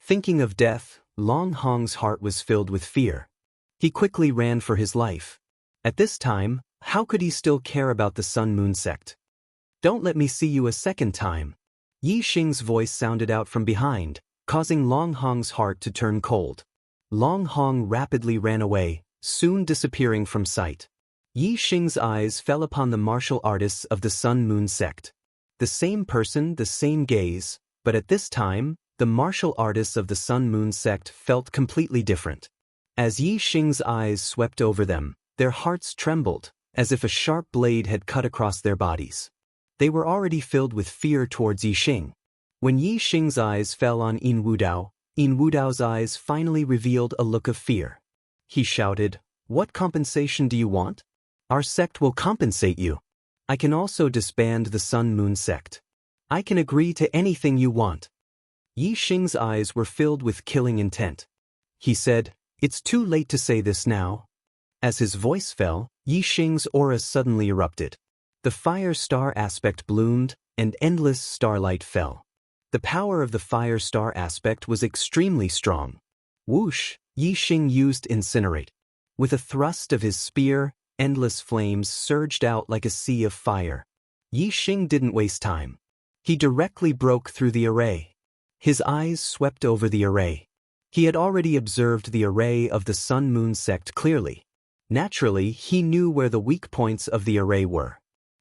Thinking of death, Long Hong's heart was filled with fear. He quickly ran for his life. At this time, how could he still care about the Sun Moon sect? "Don't let me see you a second time." Yi Xing's voice sounded out from behind, causing Long Hong's heart to turn cold. Long Hong rapidly ran away, soon disappearing from sight. Yi Xing's eyes fell upon the martial artists of the Sun Moon sect. The same person, the same gaze, but at this time, the martial artists of the Sun Moon sect felt completely different. As Yi Xing's eyes swept over them, their hearts trembled, as if a sharp blade had cut across their bodies. They were already filled with fear towards Yi Xing. When Yi Xing's eyes fell on Yin Wudao's eyes finally revealed a look of fear. He shouted, "What compensation do you want? Our sect will compensate you. I can also disband the Sun Moon sect. I can agree to anything you want." Yi Xing's eyes were filled with killing intent. He said, "It's too late to say this now. As his voice fell, Yi Xing's aura suddenly erupted. The fire star aspect bloomed, and endless starlight fell. The power of the fire star aspect was extremely strong. Whoosh, Yi Xing used Incinerate. With a thrust of his spear, endless flames surged out like a sea of fire. Yi Xing didn't waste time. He directly broke through the array. His eyes swept over the array. He had already observed the array of the Sun-Moon sect clearly. Naturally, he knew where the weak points of the array were.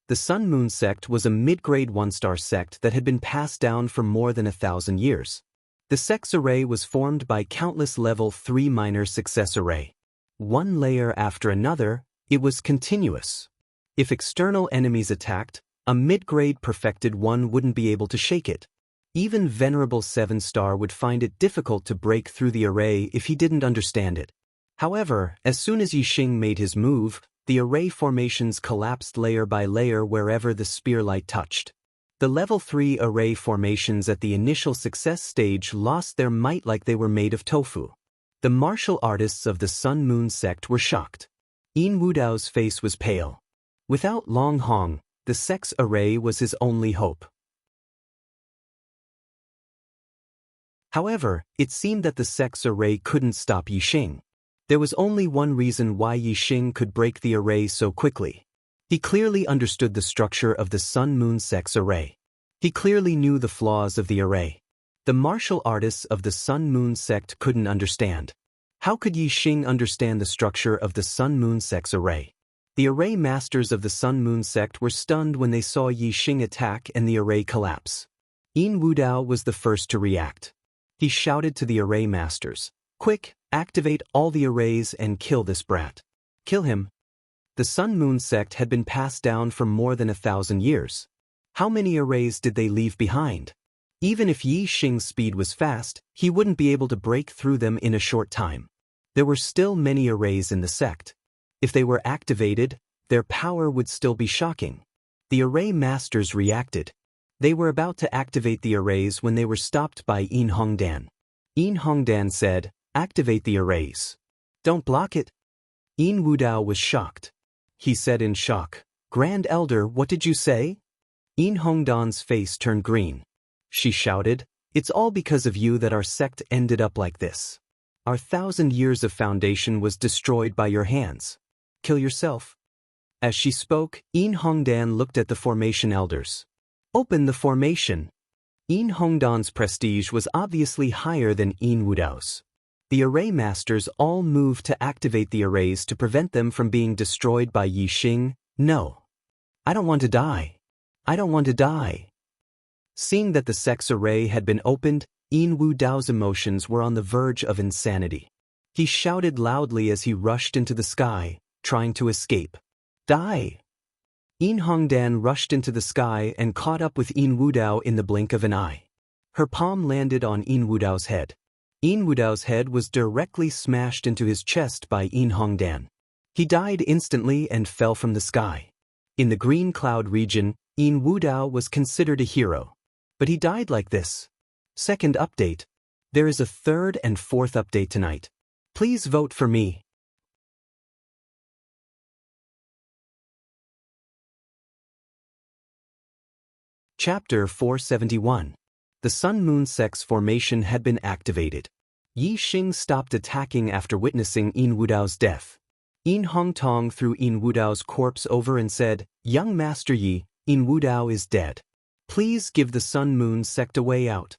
The Sun-Moon sect was a mid-grade one-star sect that had been passed down for more than 1,000 years. The sect's array was formed by countless level 3 minor success array. One layer after another, it was continuous. If external enemies attacked, a mid-grade perfected one wouldn't be able to shake it. Even venerable 7-star would find it difficult to break through the array if he didn't understand it. However, as soon as Yi Xing made his move, the array formations collapsed layer by layer wherever the spearlight touched. The level 3 array formations at the initial success stage lost their might like they were made of tofu. The martial artists of the Sun-Moon sect were shocked. Yin Wudao's face was pale. Without Long Hong, the sect's array was his only hope. However, it seemed that the sect's array couldn't stop Yi Xing. There was only one reason why Yi Xing could break the array so quickly. He clearly understood the structure of the Sun-Moon sect's array. He clearly knew the flaws of the array. The martial artists of the Sun-Moon sect couldn't understand. How could Yi Xing understand the structure of the Sun-Moon sect's array? The array masters of the Sun-Moon sect were stunned when they saw Yi Xing attack and the array collapse. Yin Wudao was the first to react. He shouted to the array masters, "Quick, activate all the arrays and kill this brat. Kill him." The Sun-Moon sect had been passed down for more than 1,000 years. How many arrays did they leave behind? Even if Yi Xing's speed was fast, he wouldn't be able to break through them in a short time. There were still many arrays in the sect. If they were activated, their power would still be shocking. The array masters reacted. They were about to activate the arrays when they were stopped by Yin Hongdan. Yin Hongdan said, "Activate the arrays. Don't block it." Yin Wudao was shocked. He said in shock, "Grand Elder, what did you say?" Yin Hongdan's face turned green. She shouted, "It's all because of you that our sect ended up like this. Our 1,000 years of foundation was destroyed by your hands. Kill yourself." As she spoke, Yin Hongdan looked at the formation elders. "Open the formation." Yin Hongdan's prestige was obviously higher than Yin Wudao's. The array masters all moved to activate the arrays to prevent them from being destroyed by Yi Xing. "No. I don't want to die. I don't want to die." Seeing that the sect's array had been opened, Yin Wudao's emotions were on the verge of insanity. He shouted loudly as he rushed into the sky, trying to escape. "Die!" Yin Hongdan rushed into the sky and caught up with Yin Wudao in the blink of an eye. Her palm landed on Yin Wudao's head. Yin Wudao's head was directly smashed into his chest by Yin Hongdan. He died instantly and fell from the sky. In the Green Cloud region, Yin Wudao was considered a hero. But he died like this. Second update. There is a third and fourth update tonight. Please vote for me. Chapter 471. The Sun-Moon sect's formation had been activated. Yi Xing stopped attacking after witnessing Yin Wudao's death. Yin Hongtong threw Yin Wudao's corpse over and said, "Young Master Yi, Yin Wudao is dead. Please give the Sun-Moon sect a way out."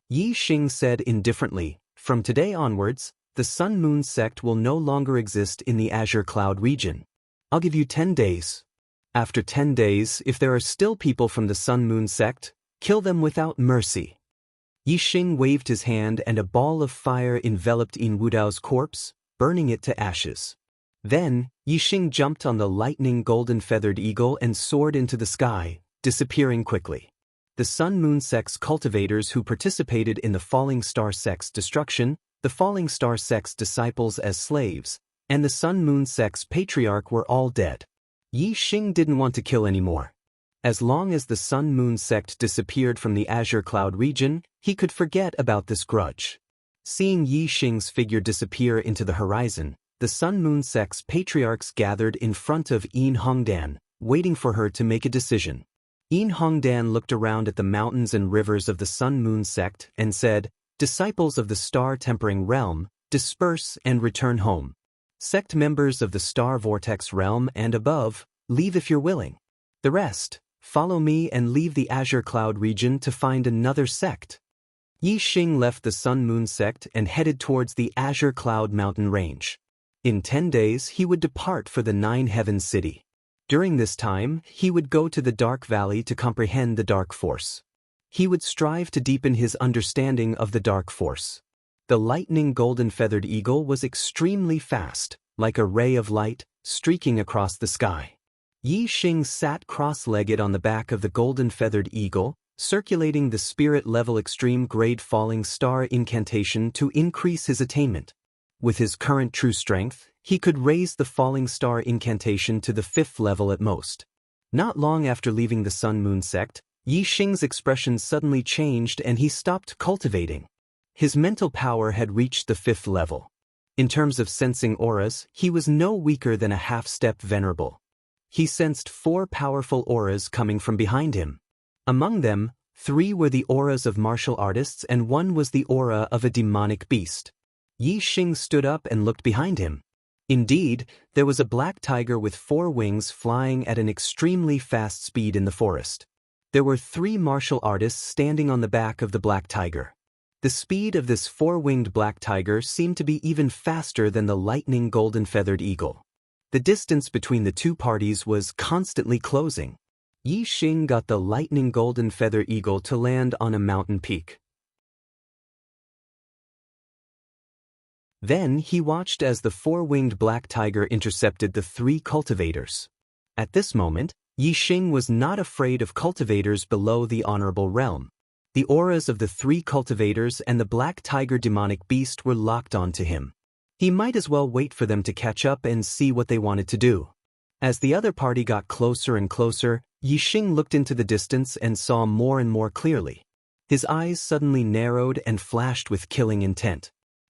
Yi Xing said indifferently, "From today onwards, the Sun-Moon sect will no longer exist in the Azure Cloud region. I'll give you 10 days. After 10 days, if there are still people from the Sun-Moon sect, kill them without mercy." Yi Xing waved his hand and a ball of fire enveloped Yin Wudao's corpse, burning it to ashes. Then, Yi Xing jumped on the lightning golden feathered eagle and soared into the sky, disappearing quickly. The Sun-Moon sect's cultivators who participated in the Falling Star sect's destruction, the Falling Star sect's disciples as slaves, and the Sun-Moon sect's patriarch were all dead. Yi Xing didn't want to kill anymore. As long as the Sun-Moon sect disappeared from the Azure Cloud region, he could forget about this grudge. Seeing Yi Xing's figure disappear into the horizon, the Sun-Moon sect's patriarchs gathered in front of Yin Hongdan, waiting for her to make a decision. Yin Hongdan looked around at the mountains and rivers of the Sun-Moon sect and said, "Disciples of the Star-Tempering Realm, disperse and return home. Sect members of the Star Vortex Realm and above, leave if you're willing. The rest, follow me and leave the Azure Cloud region to find another sect." Yi Xing left the Sun-Moon sect and headed towards the Azure Cloud mountain range. In 10 days he would depart for the Nine Heavens City. During this time, he would go to the Dark Valley to comprehend the Dark Force. He would strive to deepen his understanding of the Dark Force. The lightning golden-feathered eagle was extremely fast, like a ray of light, streaking across the sky. Yi Xing sat cross-legged on the back of the golden-feathered eagle, circulating the spirit-level extreme grade falling star incantation to increase his attainment. With his current true strength, he could raise the falling star incantation to the 5th level at most. Not long after leaving the Sun-Moon sect, Yi Xing's expression suddenly changed and he stopped cultivating. His mental power had reached the 5th level. In terms of sensing auras, he was no weaker than a half-step venerable. He sensed 4 powerful auras coming from behind him. Among them, 3 were the auras of martial artists and 1 was the aura of a demonic beast. Yi Xing stood up and looked behind him. Indeed, there was a black tiger with 4 wings flying at an extremely fast speed in the forest. There were 3 martial artists standing on the back of the black tiger. The speed of this 4-winged black tiger seemed to be even faster than the lightning golden-feathered eagle. The distance between the 2 parties was constantly closing. Yi Xing got the lightning golden feather eagle to land on a mountain peak. Then he watched as the 4-winged black tiger intercepted the 3 cultivators. At this moment, Yi Xing was not afraid of cultivators below the honorable realm. The auras of the 3 cultivators and the black tiger demonic beast were locked onto him. He might as well wait for them to catch up and see what they wanted to do. As the other party got closer and closer, Yi Xing looked into the distance and saw more and more clearly. His eyes suddenly narrowed and flashed with killing intent.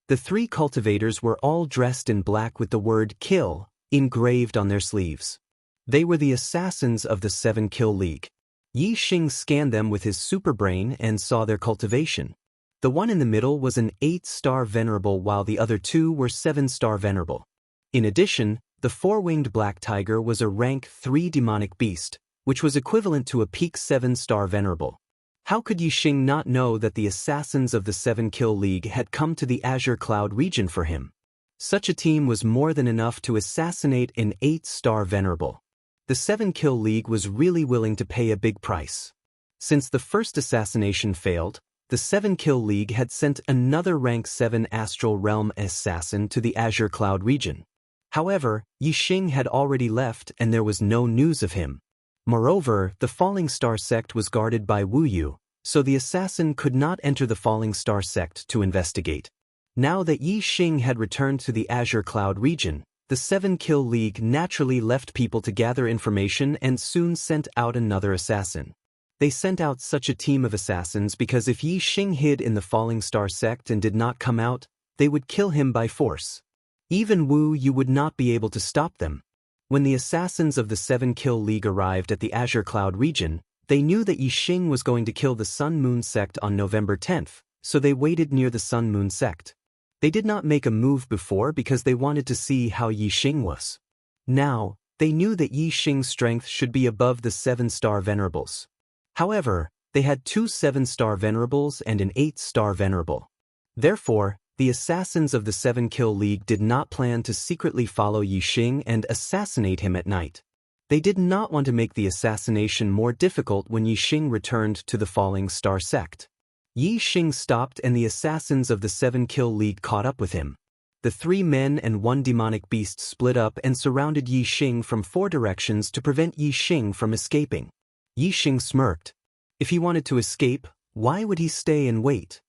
The 3 cultivators were all dressed in black with the word "Kill" engraved on their sleeves. They were the assassins of the 7 Kill League. Yi Xing scanned them with his superbrain and saw their cultivation. The one in the middle was an 8-star venerable while the other 2 were 7-star venerable. In addition, the 4-winged black tiger was a rank 3 demonic beast, which was equivalent to a peak 7-star venerable. How could Yi Xing not know that the assassins of the 7 Kill League had come to the Azure Cloud region for him? Such a team was more than enough to assassinate an 8-star venerable. The 7 Kill League was really willing to pay a big price. Since the first assassination failed, the 7 Kill League had sent another rank 7 Astral Realm assassin to the Azure Cloud region. However, Yi Xing had already left and there was no news of him. Moreover, the Falling Star sect was guarded by Wuyu, so the assassin could not enter the Falling Star sect to investigate. Now that Yi Xing had returned to the Azure Cloud region, the 7 Kill League naturally left people to gather information and soon sent out another assassin. They sent out such a team of assassins because if Yi Xing hid in the Falling Star sect and did not come out, they would kill him by force. Even Wuyu would not be able to stop them. When the assassins of the 7 Kill League arrived at the Azure Cloud region, they knew that Yi Xing was going to kill the Sun-Moon sect on November 10th, so they waited near the Sun-Moon sect. They did not make a move before because they wanted to see how Yi Xing was. Now, they knew that Yi Xing's strength should be above the 7-star venerables. However, they had 2 7-star venerables and an 8-star venerable. Therefore, the assassins of the 7 Kill League did not plan to secretly follow Yi Xing and assassinate him at night. They did not want to make the assassination more difficult when Yi Xing returned to the Falling Star sect. Yi Xing stopped and the assassins of the 7 Kill League caught up with him. The 3 men and 1 demonic beast split up and surrounded Yi Xing from 4 directions to prevent Yi Xing from escaping. Yi Xing smirked. If he wanted to escape, why would he stay and wait?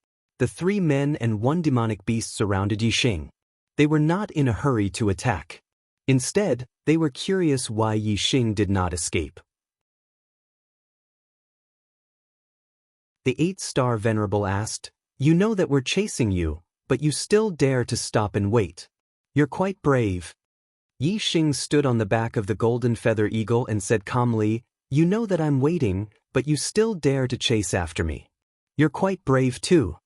The 3 men and 1 demonic beast surrounded Yi Xing. They were not in a hurry to attack. Instead, they were curious why Yi Xing did not escape. The 8-star venerable asked, "You know that we're chasing you, but you still dare to stop and wait. You're quite brave. Yi Xing stood on the back of the golden feather eagle and said calmly, "You know that I'm waiting, but you still dare to chase after me. You're quite brave too."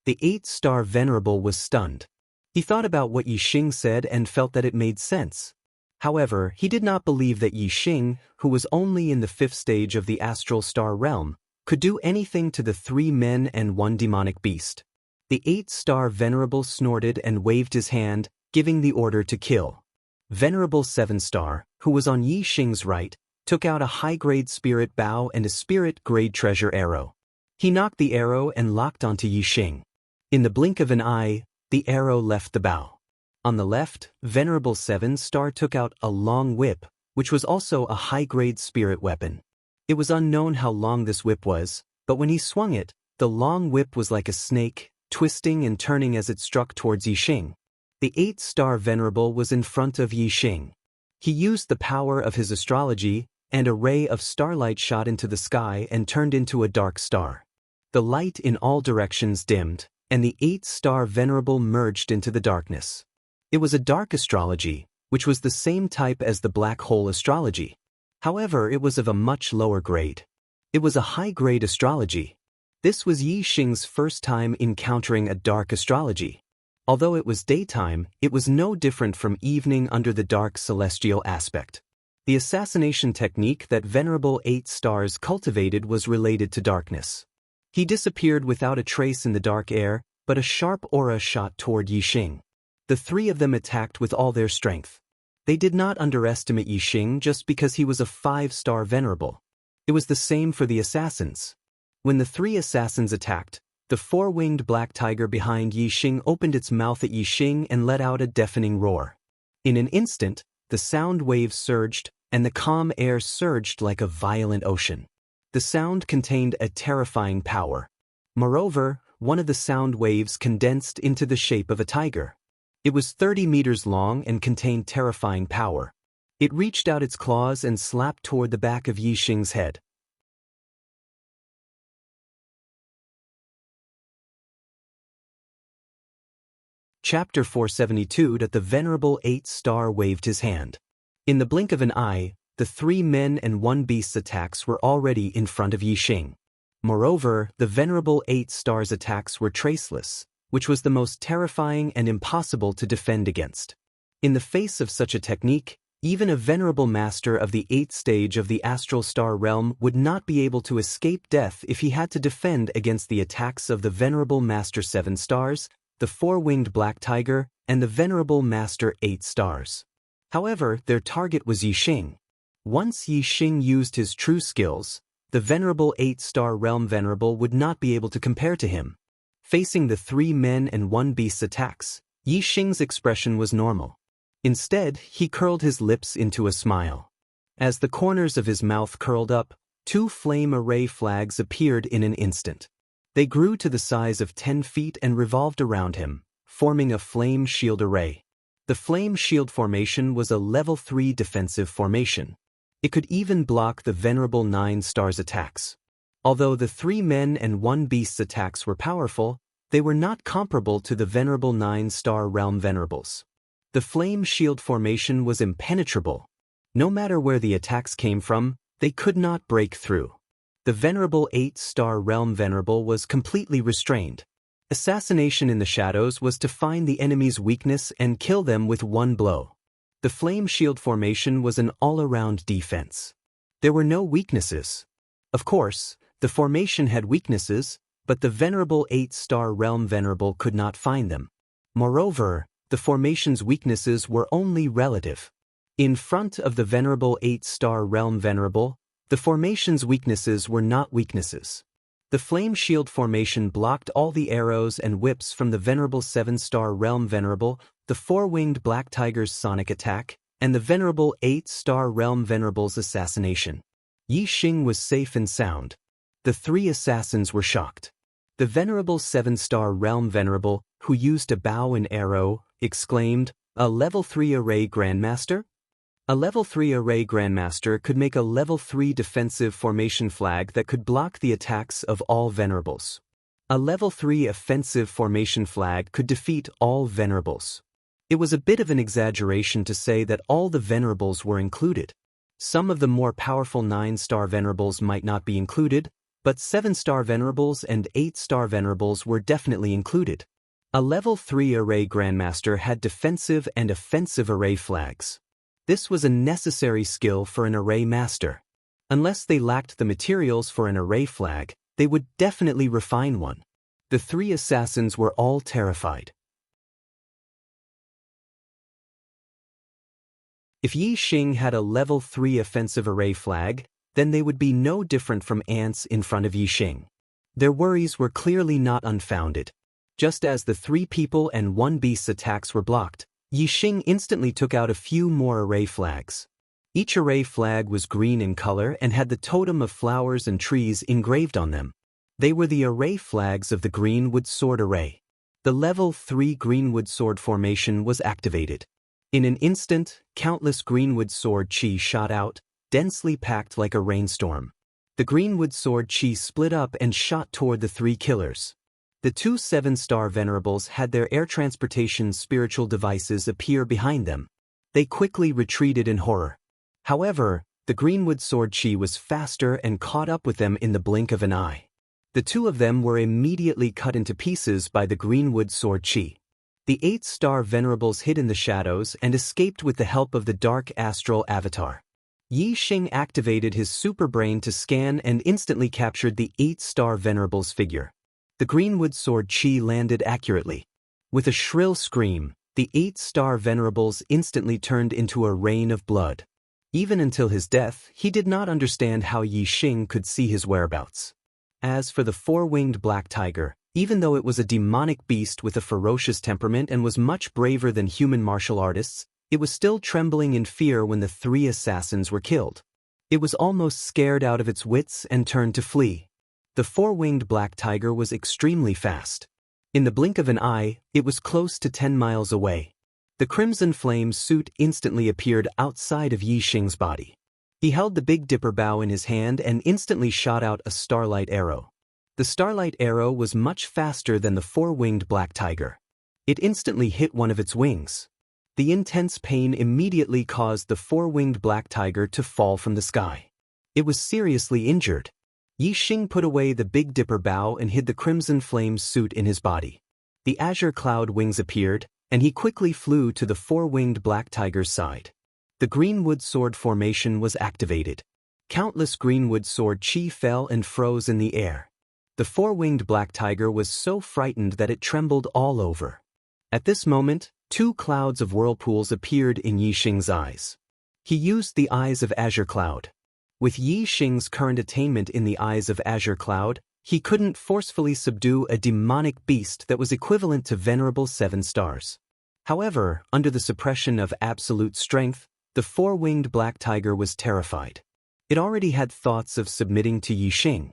The 8-star venerable was stunned. He thought about what Yi Xing said and felt that it made sense. However, he did not believe that Yi Xing, who was only in the 5th stage of the astral star realm, could do anything to the 3 men and 1 demonic beast. The 8-star venerable snorted and waved his hand, giving the order to kill. Venerable 7-star, who was on Yi Xing's right, took out a high-grade spirit bow and a spirit-grade treasure arrow. He knocked the arrow and locked onto Yi Xing. In the blink of an eye, the arrow left the bow. On the left, Venerable 7-star took out a long whip, which was also a high-grade spirit weapon. It was unknown how long this whip was, but when he swung it, the long whip was like a snake, twisting and turning as it struck towards Yi Xing. The 8-star venerable was in front of Yi Xing. He used the power of his astrology, and a ray of starlight shot into the sky and turned into a dark star. The light in all directions dimmed, and the 8-star venerable merged into the darkness. It was a dark astrology, which was the same type as the black hole astrology. However, it was of a much lower grade. It was a high-grade astrology. This was Yi Xing's first time encountering a dark astrology. Although it was daytime, it was no different from evening under the dark celestial aspect. The assassination technique that Venerable 8 stars cultivated was related to darkness. He disappeared without a trace in the dark air, but a sharp aura shot toward Yi Xing. The 3 of them attacked with all their strength. They did not underestimate Yi Xing just because he was a 5-star venerable. It was the same for the assassins. When the 3 assassins attacked, the 4-winged black tiger behind Yi Xing opened its mouth at Yi Xing and let out a deafening roar. In an instant, the sound waves surged, and the calm air surged like a violent ocean. The sound contained a terrifying power. Moreover, one of the sound waves condensed into the shape of a tiger. It was 30 meters long and contained terrifying power. It reached out its claws and slapped toward the back of Yi Xing's head. Chapter 472. That the Venerable 8-star waved his hand. In the blink of an eye, the 3 men and 1 beast's attacks were already in front of Yi Xing. Moreover, the Venerable 8 stars' attacks were traceless, which was the most terrifying and impossible to defend against. In the face of such a technique, even a venerable master of the 8th stage of the astral star realm would not be able to escape death if he had to defend against the attacks of the Venerable Master 7 stars, the 4-winged black tiger, and the Venerable Master 8 stars. However, their target was Yi Xing. Once Yi Xing used his true skills, the Venerable 8-star realm venerable would not be able to compare to him. Facing the 3 men and 1 beast's attacks, Yi Xing's expression was normal. Instead, he curled his lips into a smile. As the corners of his mouth curled up, 2 flame array flags appeared in an instant. They grew to the size of 10 feet and revolved around him, forming a flame shield array. The flame shield formation was a level 3 defensive formation. It could even block the Venerable 9 stars' attacks. Although the 3 men and 1 beast's attacks were powerful, they were not comparable to the Venerable 9-star realm venerables. The flame shield formation was impenetrable. No matter where the attacks came from, they could not break through. The Venerable 8-star realm venerable was completely restrained. Assassination in the shadows was to find the enemy's weakness and kill them with 1 blow. The flame shield formation was an all-around defense. There were no weaknesses. Of course, the formation had weaknesses, but the Venerable 8-star realm venerable could not find them. Moreover, the formation's weaknesses were only relative. In front of the Venerable 8-star realm venerable, the formation's weaknesses were not weaknesses. The flame shield formation blocked all the arrows and whips from the Venerable 7-star realm venerable, the 4-winged black tiger's sonic attack, and the Venerable 8-star realm venerable's assassination. Yi Xing was safe and sound. The 3 assassins were shocked. The Venerable 7-star realm venerable, who used a bow and arrow, exclaimed, "A level 3 array grandmaster?" A level 3 array grandmaster could make a level 3 defensive formation flag that could block the attacks of all venerables. A level 3 offensive formation flag could defeat all venerables. It was a bit of an exaggeration to say that all the venerables were included. Some of the more powerful 9-star venerables might not be included, but 7-star venerables and 8-star venerables were definitely included. A level 3 array grandmaster had defensive and offensive array flags. This was a necessary skill for an array master. Unless they lacked the materials for an array flag, they would definitely refine one. The 3 assassins were all terrified. If Yi Xing had a level 3 offensive array flag, then they would be no different from ants in front of Yi Xing. Their worries were clearly not unfounded. Just as the 3 people and 1 beast's attacks were blocked, Yi Xing instantly took out a few more array flags. Each array flag was green in color and had the totem of flowers and trees engraved on them. They were the array flags of the Greenwood Sword Array. The level 3 Greenwood Sword formation was activated. In an instant, countless Greenwood Sword Chi shot out, densely packed like a rainstorm. The Greenwood Sword Chi split up and shot toward the 3 killers. The 2 7-star venerables had their air transportation spiritual devices appear behind them. They quickly retreated in horror. However, the Greenwood Sword Chi was faster and caught up with them in the blink of an eye. The 2 of them were immediately cut into pieces by the Greenwood Sword Chi. The 8-star venerables hid in the shadows and escaped with the help of the Dark Astral Avatar. Yi Xing activated his super brain to scan and instantly captured the 8-star venerable's figure. The Greenwood Sword Chi landed accurately. With a shrill scream, the 8-star venerables instantly turned into a rain of blood. Even until his death, he did not understand how Yi Xing could see his whereabouts. As for the 4-winged black tiger, even though it was a demonic beast with a ferocious temperament and was much braver than human martial artists, it was still trembling in fear when the 3 assassins were killed. It was almost scared out of its wits and turned to flee. The 4-winged black tiger was extremely fast. In the blink of an eye, it was close to 10 miles away. The Crimson Flame suit instantly appeared outside of Yi Xing's body. He held the Big Dipper bow in his hand and instantly shot out a starlight arrow. The starlight arrow was much faster than the 4-winged black tiger. It instantly hit one of its wings. The intense pain immediately caused the 4-winged black tiger to fall from the sky. It was seriously injured. Yi Xing put away the Big Dipper bow and hid the Crimson Flame suit in his body. The azure cloud wings appeared, and he quickly flew to the 4-winged black tiger's side. The Greenwood Sword formation was activated. Countless Greenwood Sword Chi fell and froze in the air. The 4-winged black tiger was so frightened that it trembled all over. At this moment, 2 clouds of whirlpools appeared in Yi Xing's eyes. He used the Eyes of Azure Cloud. With Yi Xing's current attainment in the Eyes of Azure Cloud, he couldn't forcefully subdue a demonic beast that was equivalent to venerable 7 stars. However, under the suppression of absolute strength, the 4-winged black tiger was terrified. It already had thoughts of submitting to Yi Xing.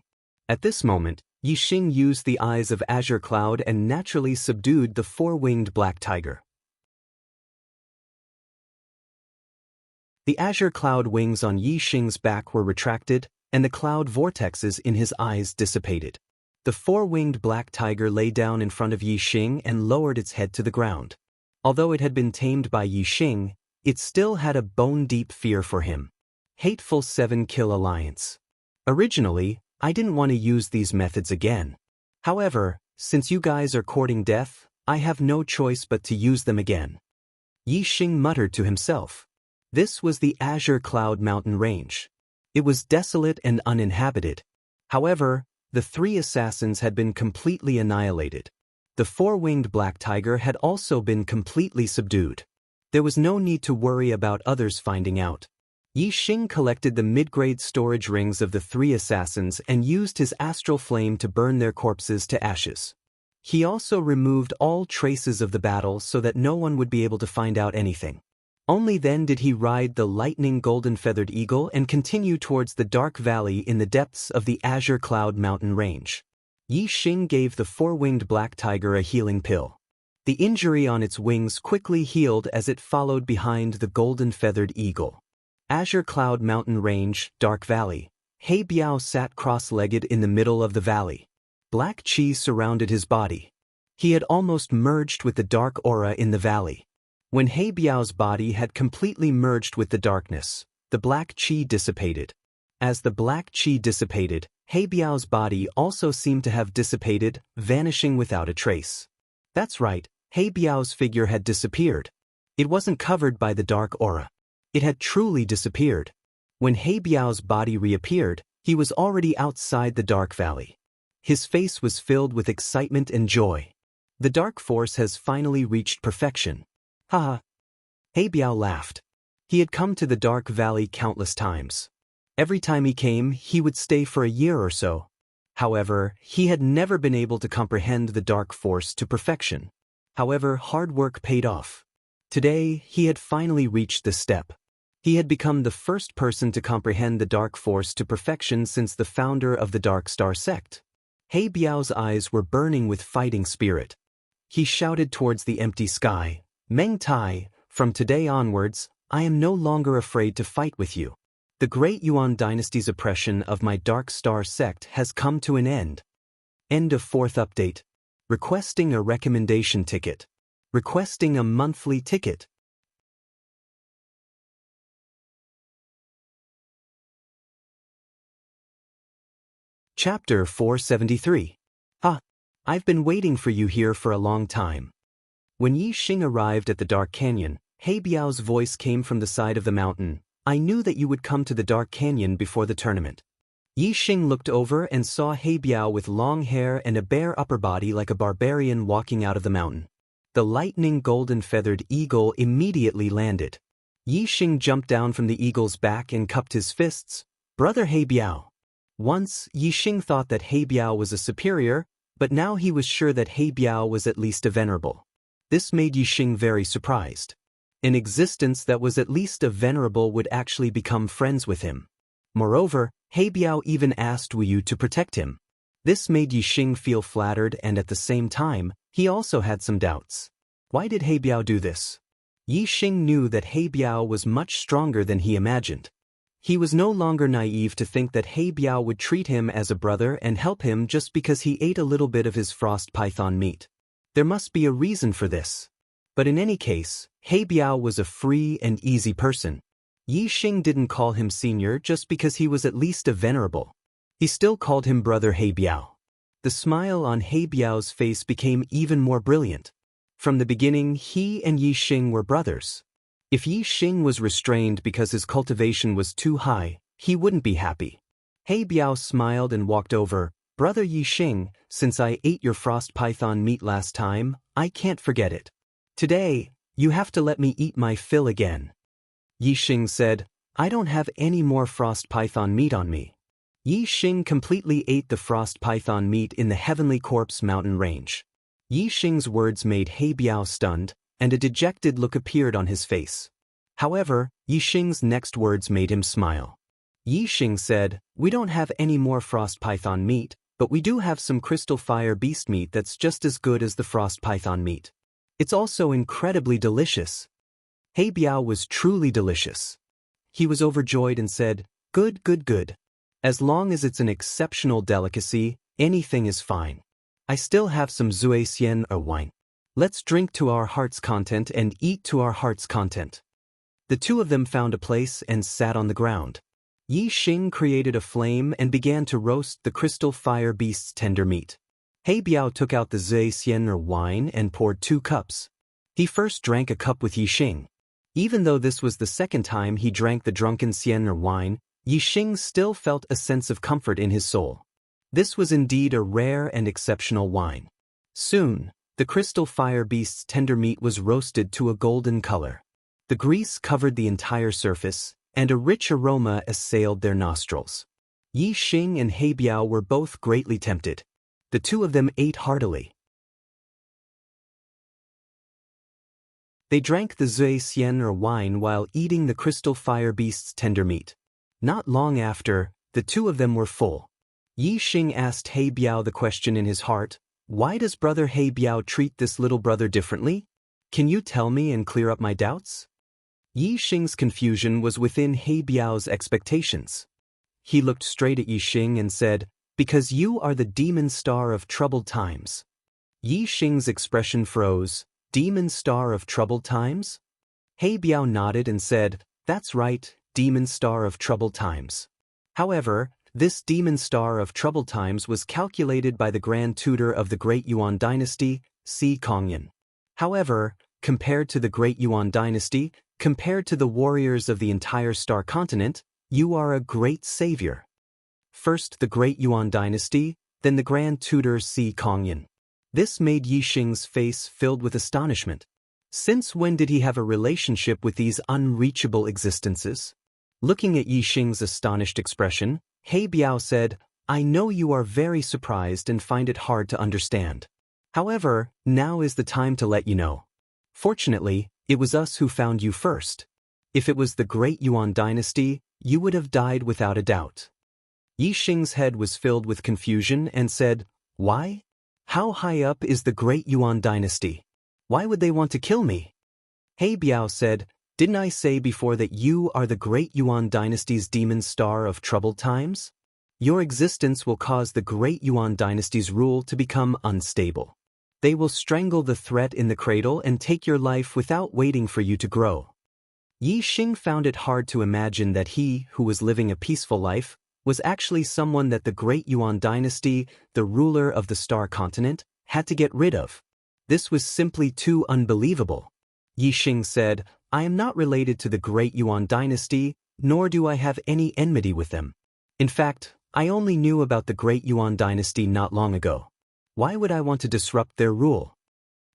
At this moment, Yi Xing used the Eyes of Azure Cloud and naturally subdued the 4-winged black tiger. The azure cloud wings on Yi Xing's back were retracted, and the cloud vortexes in his eyes dissipated. The 4-winged black tiger lay down in front of Yi Xing and lowered its head to the ground. Although it had been tamed by Yi Xing, it still had a bone-deep fear for him. Hateful 7-kill alliance. Originally, I didn't want to use these methods again. However, since you guys are courting death, I have no choice but to use them again. Yi Xing muttered to himself. This was the Azure Cloud Mountain Range. It was desolate and uninhabited. However, the 3 assassins had been completely annihilated. The 4-winged black tiger had also been completely subdued. There was no need to worry about others finding out. Yi Xing collected the mid-grade storage rings of the 3 assassins and used his astral flame to burn their corpses to ashes. He also removed all traces of the battle so that no one would be able to find out anything. Only then did he ride the lightning golden-feathered eagle and continue towards the dark valley in the depths of the Azure Cloud Mountain Range. Yi Xing gave the 4-winged black tiger a healing pill. The injury on its wings quickly healed as it followed behind the golden-feathered eagle. Azure Cloud Mountain Range, Dark Valley. He Biao sat cross-legged in the middle of the valley. Black chi surrounded his body. He had almost merged with the dark aura in the valley. When He Biao's body had completely merged with the darkness, the black qi dissipated. As the black qi dissipated, He Biao's body also seemed to have dissipated, vanishing without a trace. That's right, He Biao's figure had disappeared. It wasn't covered by the dark aura. It had truly disappeared. When He Biao's body reappeared, he was already outside the dark valley. His face was filled with excitement and joy. The dark force has finally reached perfection. Haha. He Biao laughed. He had come to the dark valley countless times. Every time he came, he would stay for a year or so. However, he had never been able to comprehend the dark force to perfection. However, hard work paid off. Today, he had finally reached this step. He had become the first person to comprehend the dark force to perfection since the founder of the Dark Star sect. He Biao's eyes were burning with fighting spirit. He shouted towards the empty sky, "Meng Tai, from today onwards, I am no longer afraid to fight with you. The great Yuan dynasty's oppression of my Dark Star sect has come to an end." End of 4th update. Requesting a recommendation ticket. Requesting a monthly ticket. Chapter 473. I've been waiting for you here for a long time. When Yi Xing arrived at the Dark Canyon, He Biao's voice came from the side of the mountain. "I knew that you would come to the Dark Canyon before the tournament." Yi Xing looked over and saw He Biao with long hair and a bare upper body like a barbarian walking out of the mountain. The lightning golden-feathered eagle immediately landed. Yi Xing jumped down from the eagle's back and cupped his fists. "Brother He Biao." Once, Yi Xing thought that He Biao was a superior, but now he was sure that He Biao was at least a venerable. This made Yi Xing very surprised. An existence that was at least a venerable would actually become friends with him. Moreover, He Biao even asked Wu Yu to protect him. This made Yi Xing feel flattered, and at the same time, he also had some doubts. Why did He Biao do this? Yi Xing knew that He Biao was much stronger than he imagined. He was no longer naive to think that He Biao would treat him as a brother and help him just because he ate a little bit of his frost python meat. There must be a reason for this. But in any case, He Biao was a free and easy person. Yi Xing didn't call him senior just because he was at least a venerable. He still called him brother He Biao. The smile on He Biao's face became even more brilliant. From the beginning, he and Yi Xing were brothers. If Yi Xing was restrained because his cultivation was too high, he wouldn't be happy. He Biao smiled and walked over. "Brother Yi Xing, since I ate your frost python meat last time, I can't forget it. Today, you have to let me eat my fill again." Yi Xing said, "I don't have any more frost python meat on me." Yi Xing completely ate the frost python meat in the Heavenly Corpse mountain range. Yi Xing's words made He Biao stunned, and a dejected look appeared on his face. However, Yi Xing's next words made him smile. Yi Xing said, "We don't have any more frost python meat, but we do have some crystal fire beast meat that's just as good as the frost python meat. It's also incredibly delicious." He Biao was truly delicious. He was overjoyed and said, "Good, good, good. As long as it's an exceptional delicacy, anything is fine. I still have some Zui Xian or wine. Let's drink to our heart's content and eat to our heart's content." The two of them found a place and sat on the ground. Yi Xing created a flame and began to roast the crystal fire beast's tender meat. He Biao took out the Zui Xian or wine and poured 2 cups. He first drank a cup with Yi Xing. Even though this was the second time he drank the drunken Xian or wine, Yi Xing still felt a sense of comfort in his soul. This was indeed a rare and exceptional wine. Soon, the crystal fire beast's tender meat was roasted to a golden color. The grease covered the entire surface, and a rich aroma assailed their nostrils. Yi Xing and He Biao were both greatly tempted. The two of them ate heartily. They drank the Zui Xian or wine while eating the crystal fire beast's tender meat. Not long after, the two of them were full. Yi Xing asked He Biao the question in his heart, "Why does brother He Biao treat this little brother differently? Can you tell me and clear up my doubts?" Yi Xing's confusion was within He Biao's expectations. He looked straight at Yi Xing and said, "Because you are the demon star of troubled times." Yi Xing's expression froze. "Demon star of troubled times?" He Biao nodded and said, "That's right, Demon Star of Troubled Times." However, this Demon Star of Troubled Times was calculated by the Grand Tutor of the Great Yuan Dynasty, Si Kongyan. However, compared to the Great Yuan Dynasty, compared to the warriors of the entire Star Continent, you are a great savior. First the Great Yuan Dynasty, then the Grand Tutor Si Kongyan. This made Yixing's face filled with astonishment. Since when did he have a relationship with these unreachable existences? Looking at Yixing's astonished expression, He Biao said, "I know you are very surprised and find it hard to understand. However, now is the time to let you know. Fortunately, it was us who found you first. If it was the Great Yuan Dynasty, you would have died without a doubt." Yixing's head was filled with confusion and said, "Why? How high up is the Great Yuan Dynasty? Why would they want to kill me?" He Biao said, "Didn't I say before that you are the Great Yuan Dynasty's Demon Star of Troubled Times? Your existence will cause the Great Yuan Dynasty's rule to become unstable. They will strangle the threat in the cradle and take your life without waiting for you to grow." Yixing found it hard to imagine that he, who was living a peaceful life, was actually someone that the Great Yuan Dynasty, the ruler of the Star Continent, had to get rid of. This was simply too unbelievable. Yixing said, "I am not related to the Great Yuan Dynasty, nor do I have any enmity with them. In fact, I only knew about the Great Yuan Dynasty not long ago. Why would I want to disrupt their rule?"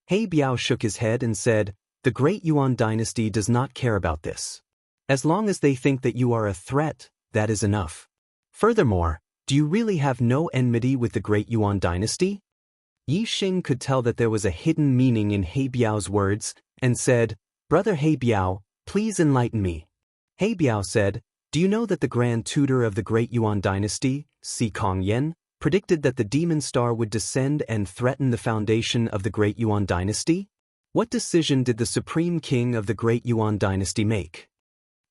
He Biao shook his head and said, "The Great Yuan Dynasty does not care about this. As long as they think that you are a threat, that is enough. Furthermore, do you really have no enmity with the Great Yuan Dynasty?" Yixing could tell that there was a hidden meaning in He Biao's words and said, "Brother He Biao, please enlighten me." He Biao said, "Do you know that the Grand Tutor of the Great Yuan Dynasty, Si Kongyan, predicted that the Demon Star would descend and threaten the foundation of the Great Yuan Dynasty? What decision did the Supreme King of the Great Yuan Dynasty make?"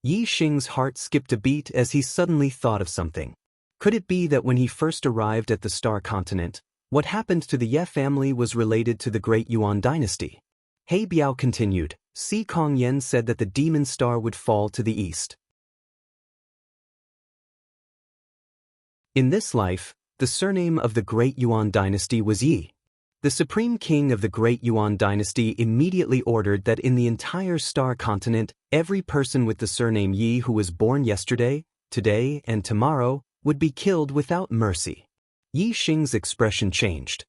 Yixing's heart skipped a beat as he suddenly thought of something. Could it be that when he first arrived at the Star Continent, what happened to the Ye family was related to the Great Yuan Dynasty? He Biao continued, "Si Kongyan said that the Demon Star would fall to the east. In this life, the surname of the Great Yuan Dynasty was Yi. The Supreme King of the Great Yuan Dynasty immediately ordered that in the entire Star Continent, every person with the surname Yi who was born yesterday, today, and tomorrow would be killed without mercy." Yixing's expression changed.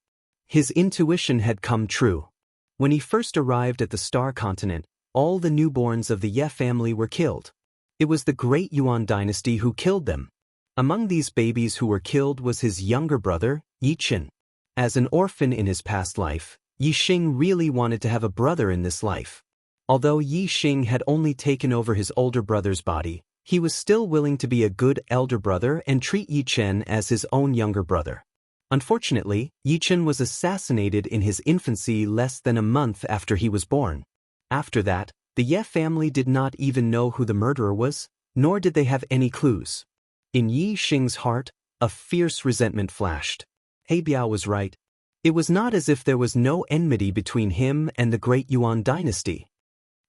His intuition had come true. When he first arrived at the Star Continent, all the newborns of the Ye family were killed. It was the Great Yuan Dynasty who killed them. Among these babies who were killed was his younger brother, Yichen. As an orphan in his past life, Yixing really wanted to have a brother in this life. Although Yixing had only taken over his older brother's body, he was still willing to be a good elder brother and treat Yichen as his own younger brother. Unfortunately, Yichen was assassinated in his infancy less than a month after he was born. After that, the Ye family did not even know who the murderer was, nor did they have any clues. In Yixing's heart, a fierce resentment flashed. He Biao was right. It was not as if there was no enmity between him and the Great Yuan Dynasty.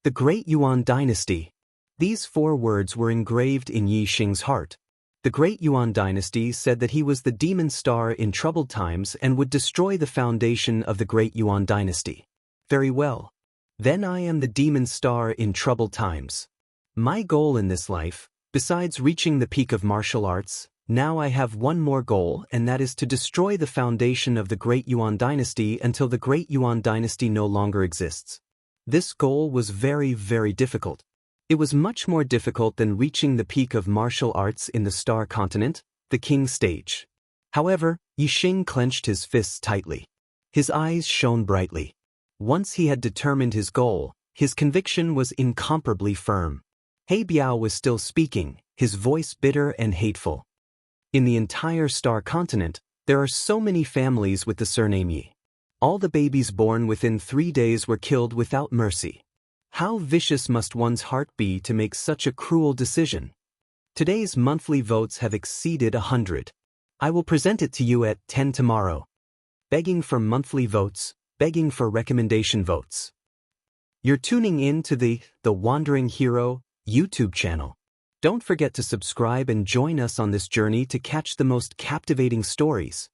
The Great Yuan Dynasty. These 4 words were engraved in Yixing's heart. The Great Yuan Dynasty said that he was the Demon Star in troubled times and would destroy the foundation of the Great Yuan Dynasty. Very well. Then I am the Demon Star in troubled times. My goal in this life, besides reaching the peak of martial arts, now I have one more goal, and that is to destroy the foundation of the Great Yuan Dynasty until the Great Yuan Dynasty no longer exists. This goal was very, very difficult. It was much more difficult than reaching the peak of martial arts in the Star Continent, the King's stage. However, Yixing clenched his fists tightly. His eyes shone brightly. Once he had determined his goal, his conviction was incomparably firm. He Biao was still speaking, his voice bitter and hateful. In the entire Star Continent, there are so many families with the surname Yi. All the babies born within 3 days were killed without mercy. How vicious must one's heart be to make such a cruel decision? Today's monthly votes have exceeded 100. I will present it to you at 10 tomorrow. Begging for monthly votes, begging for recommendation votes. You're tuning in to the Wandering Hero YouTube channel. Don't forget to subscribe and join us on this journey to catch the most captivating stories.